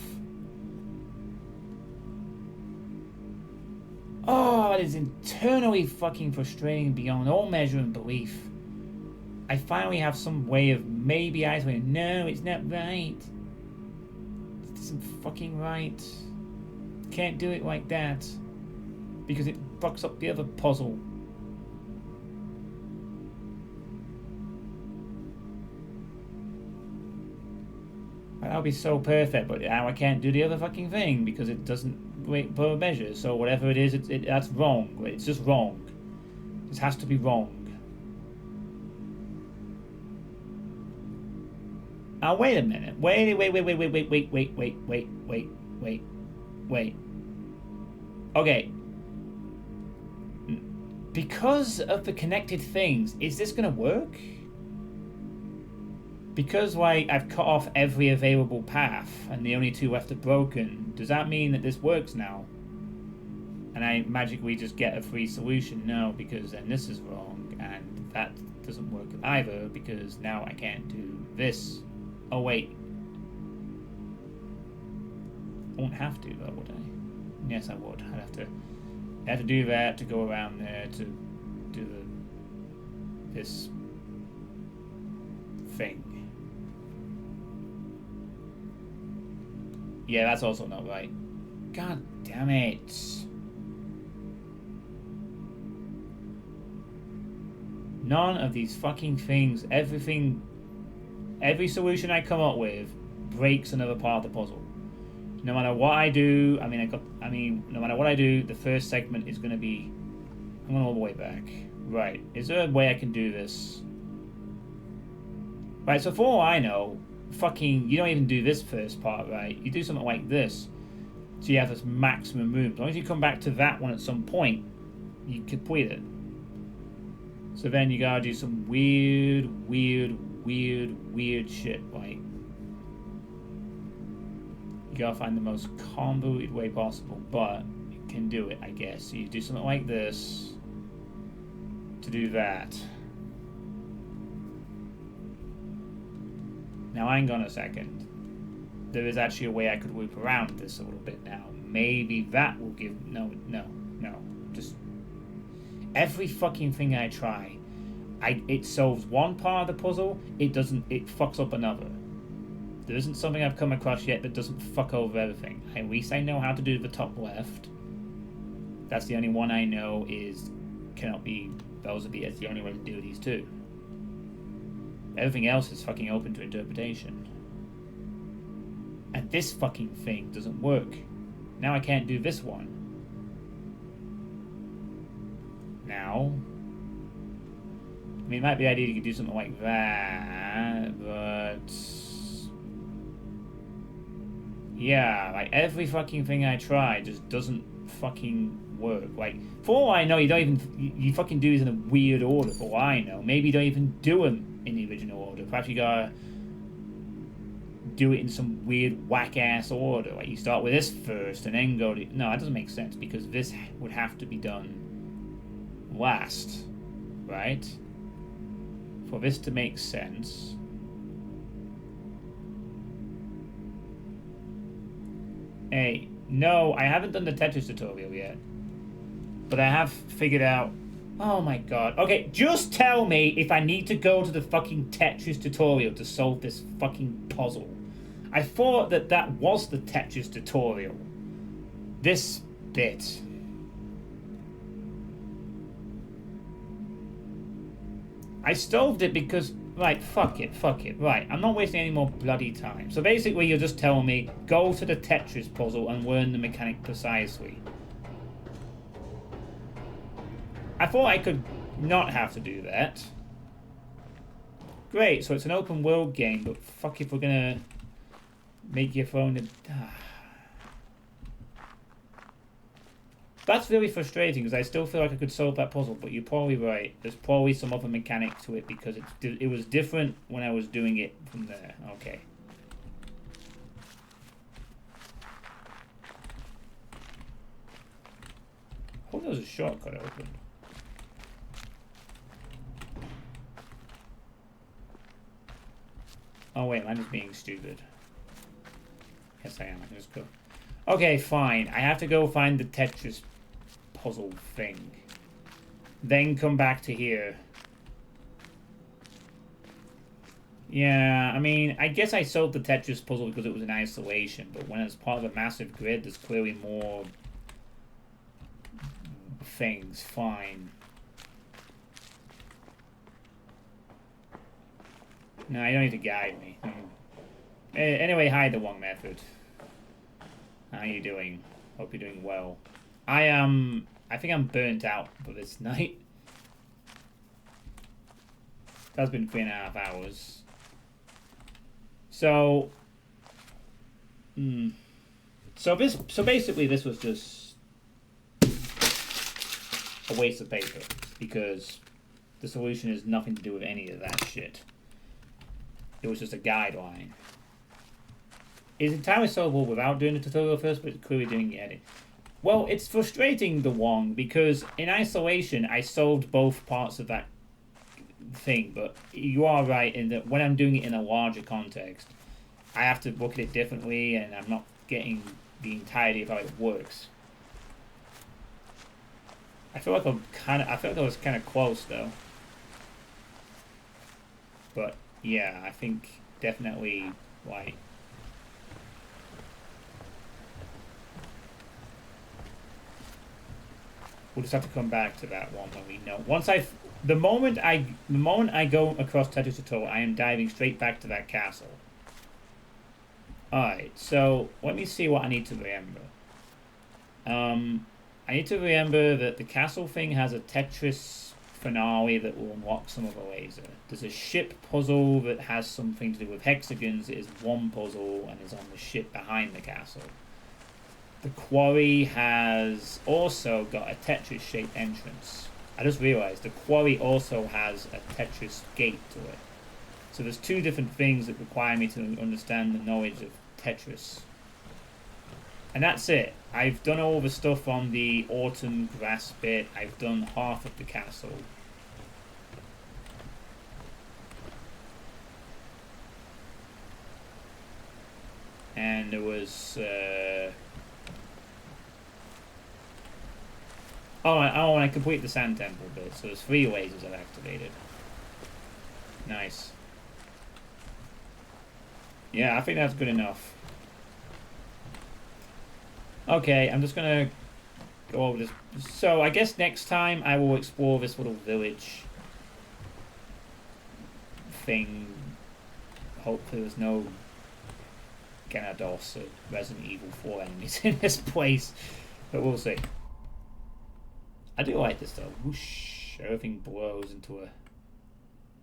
Oh, it is internally fucking frustrating beyond all measure and belief. I finally have some way of maybe isolating. No, it's not right. It isn't fucking right. Can't do it like that. Because it fucks up the other puzzle. That'll be so perfect, but now I can't do the other fucking thing because it doesn't wait per measure. So whatever it is, that's wrong. It's just wrong. This has to be wrong. Now wait a minute. Wait. Okay. Because of the connected things, is this gonna work? Because like I've cut off every available path and the only two left are broken, does that mean that this works now? And I magically just get a free solution? No, because then this is wrong and that doesn't work either because now I can't do this. Oh wait. I won't have to though, would I? Yes I would. I'd have to do that to go around there to do this thing. Yeah, that's also not right. God damn it. None of these fucking things, every solution I come up with breaks another part of the puzzle. No matter what I do, no matter what I do, the first segment is going to be... I'm going all the way back. Right, is there a way I can do this? Right, so for all I know, fucking, you don't even do this first part, right? You do something like this. So you have this maximum room. As long as you come back to that one at some point, you complete it. So then you gotta do some weird shit, like... You gotta find the most convoluted way possible, but you can do it, I guess. So you do something like this to do that. Now hang on a second. There is actually a way I could loop around this a little bit now. Maybe that will give... No. Just... Every fucking thing I try, it solves one part of the puzzle, it fucks up another. There isn't something I've come across yet that doesn't fuck over everything. At least I know how to do the top left. That's the only one I know cannot be Belzebub. That's the only way to do these two. Everything else is fucking open to interpretation. And this fucking thing doesn't work. Now I can't do this one. Now... I mean, it might be the idea you could do something like that, but... Yeah, like every fucking thing I try just doesn't fucking work. Like, for all I know, you don't even you fucking do these in a weird order. For all I know, maybe you don't even do them in the original order. Perhaps you gotta do it in some weird whack ass order. Like you start with this first and then go to. No, that doesn't make sense because this would have to be done last, right? For this to make sense. Hey, no, I haven't done the Tetris tutorial yet. But I have figured out... Oh my god. Okay, just tell me if I need to go to the fucking Tetris tutorial to solve this fucking puzzle. I thought that that was the Tetris tutorial. This bit. I solved it because... Right, fuck it. Right, I'm not wasting any more bloody time. So basically you're just telling me, go to the Tetris puzzle and learn the mechanic precisely. I thought I could not have to do that. Great, so it's an open world game, but fuck if we're gonna make your phone... That's really frustrating because I still feel like I could solve that puzzle, but you're probably right. There's probably some other mechanic to it because it was different when I was doing it from there. Okay. Oh, there was a shortcut open. Oh wait, am I just being stupid? Yes, I am. I can just go. Okay, fine. I have to go find the Tetris puzzle thing. Then come back to here. Yeah, I mean, I guess I solved the Tetris puzzle because it was in isolation, but when it's part of a massive grid, there's clearly more things. Fine. No, you don't need to guide me. Anyway, hi, the one method. How are you doing? Hope you're doing well. I think I'm burnt out for this night. That's been 3.5 hours. So, so basically this was just a waste of paper because the solution has nothing to do with any of that shit. It was just a guideline. It's entirely solvable without doing the tutorial first, but clearly doing it. Well, it's frustrating, the Wong, because in isolation, I solved both parts of that thing, but you are right in that when I'm doing it in a larger context, I have to look at it differently, and I'm not getting the entirety of how it works. I feel like I was kind of close, though. But, yeah, I think definitely, like... We'll just have to come back to that one when we know. The moment I go across Tetris tutorial, I am diving straight back to that castle. Alright, so let me see what I need to remember. I need to remember that the castle thing has a Tetris finale that will unlock some of the laser. There's a ship puzzle that has something to do with hexagons. It is one puzzle and is on the ship behind the castle. The quarry has also got a Tetris-shaped entrance. I just realised the quarry also has a Tetris gate to it. So there's two different things that require me to understand the knowledge of Tetris. And that's it. I've done all the stuff on the autumn grass bit. I've done half of the castle. And there was... Oh, and I complete the Sand Temple bit, so there's 3 lasers I've activated. Nice. Yeah, I think that's good enough. Okay, I'm just gonna go over this. So, I guess next time I will explore this little village thing. Hopefully there's no Gyarados or Resident Evil 4 enemies in this place, but we'll see. I do like this though. Whoosh, everything blows into a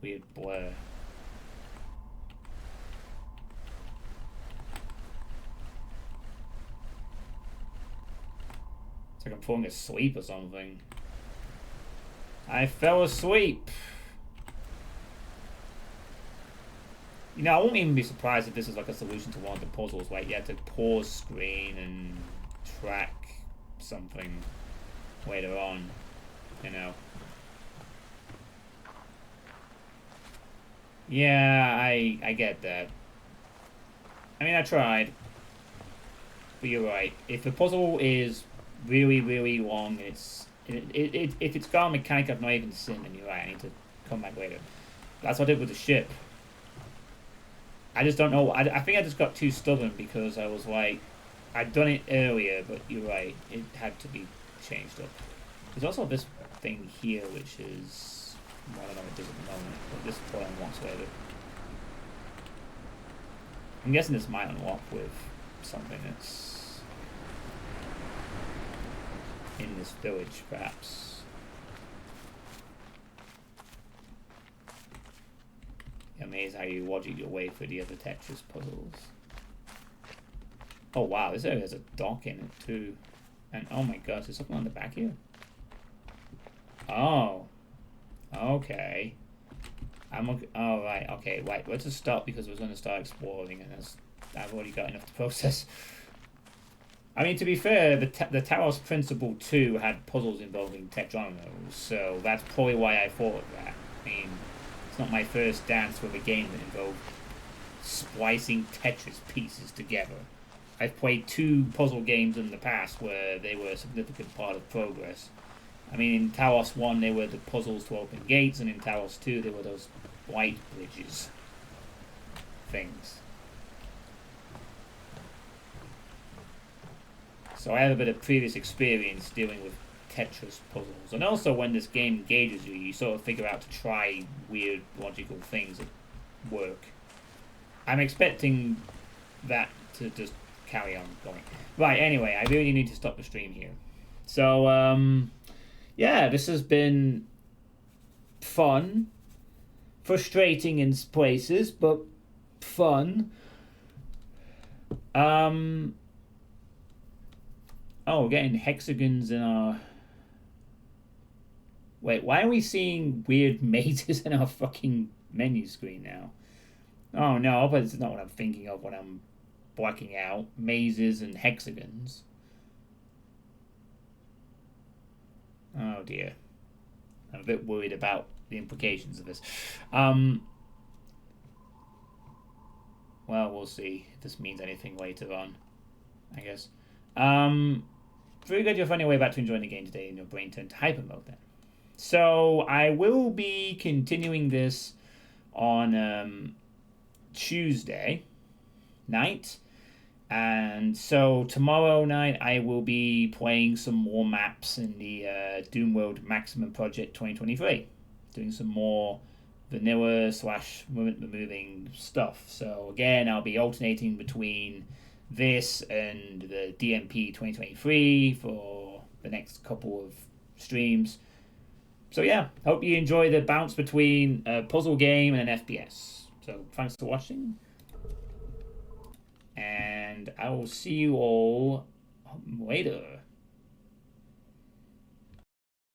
weird blur. It's like I'm falling asleep or something. I fell asleep. You know, I won't even be surprised if this is like a solution to one of the puzzles, like you have to pause screen and track something later on, you know. Yeah, I get that. I mean, I tried. But you're right. If the puzzle is really, really long, if it's got a mechanic I've not even seen, then you're right, I need to come back later. That's what I did with the ship. I just don't know. I think I just got too stubborn because I was like, I'd done it earlier, but you're right. It had to be changed up. There's also this thing here, which is... Well, I don't know what it does at the moment, but this will unlock later. I'm guessing this might unlock with something that's in this village, perhaps. Amazed how you logic your way through the other Tetris puzzles. Oh wow, this area has a dock in it too. And oh my gosh, there's something on the back here? Oh. Okay. Oh right, okay, right. Let's just stop because we're going to start exploring and I've already got enough to process. I mean, to be fair, the Talos Principle 2 had puzzles involving tetronomers, so that's probably why I thought of that. I mean, it's not my first dance with a game that involved splicing Tetris pieces together. I've played 2 puzzle games in the past where they were a significant part of progress. I mean, in Talos 1, they were the puzzles to open gates, and in Talos 2, they were those light bridges things. So I have a bit of previous experience dealing with Tetris puzzles. And also when this game engages you, you sort of figure out to try weird logical things that work. I'm expecting that to just carry on going. Right, anyway, I really need to stop the stream here. So, yeah, this has been fun. Frustrating in places, but fun. Oh, we're getting hexagons in our... Wait, why are we seeing weird mazes in our fucking menu screen now? Oh no, but it's not what I'm thinking of when I'm blacking out. Mazes and hexagons. Oh dear. I'm a bit worried about the implications of this. Well, we'll see if this means anything later on, I guess. Very good, you're finding your way back to enjoying the game today in your brain turned to hyper mode then. So I will be continuing this on Tuesday night. And so tomorrow night I will be playing some more maps in the Doomworld Maximum Project 2023. Doing some more vanilla / movement removing stuff. So again, I'll be alternating between this and the DMP 2023 for the next couple of streams. So yeah, hope you enjoy the bounce between a puzzle game and an FPS. So thanks for watching. And I will see you all later.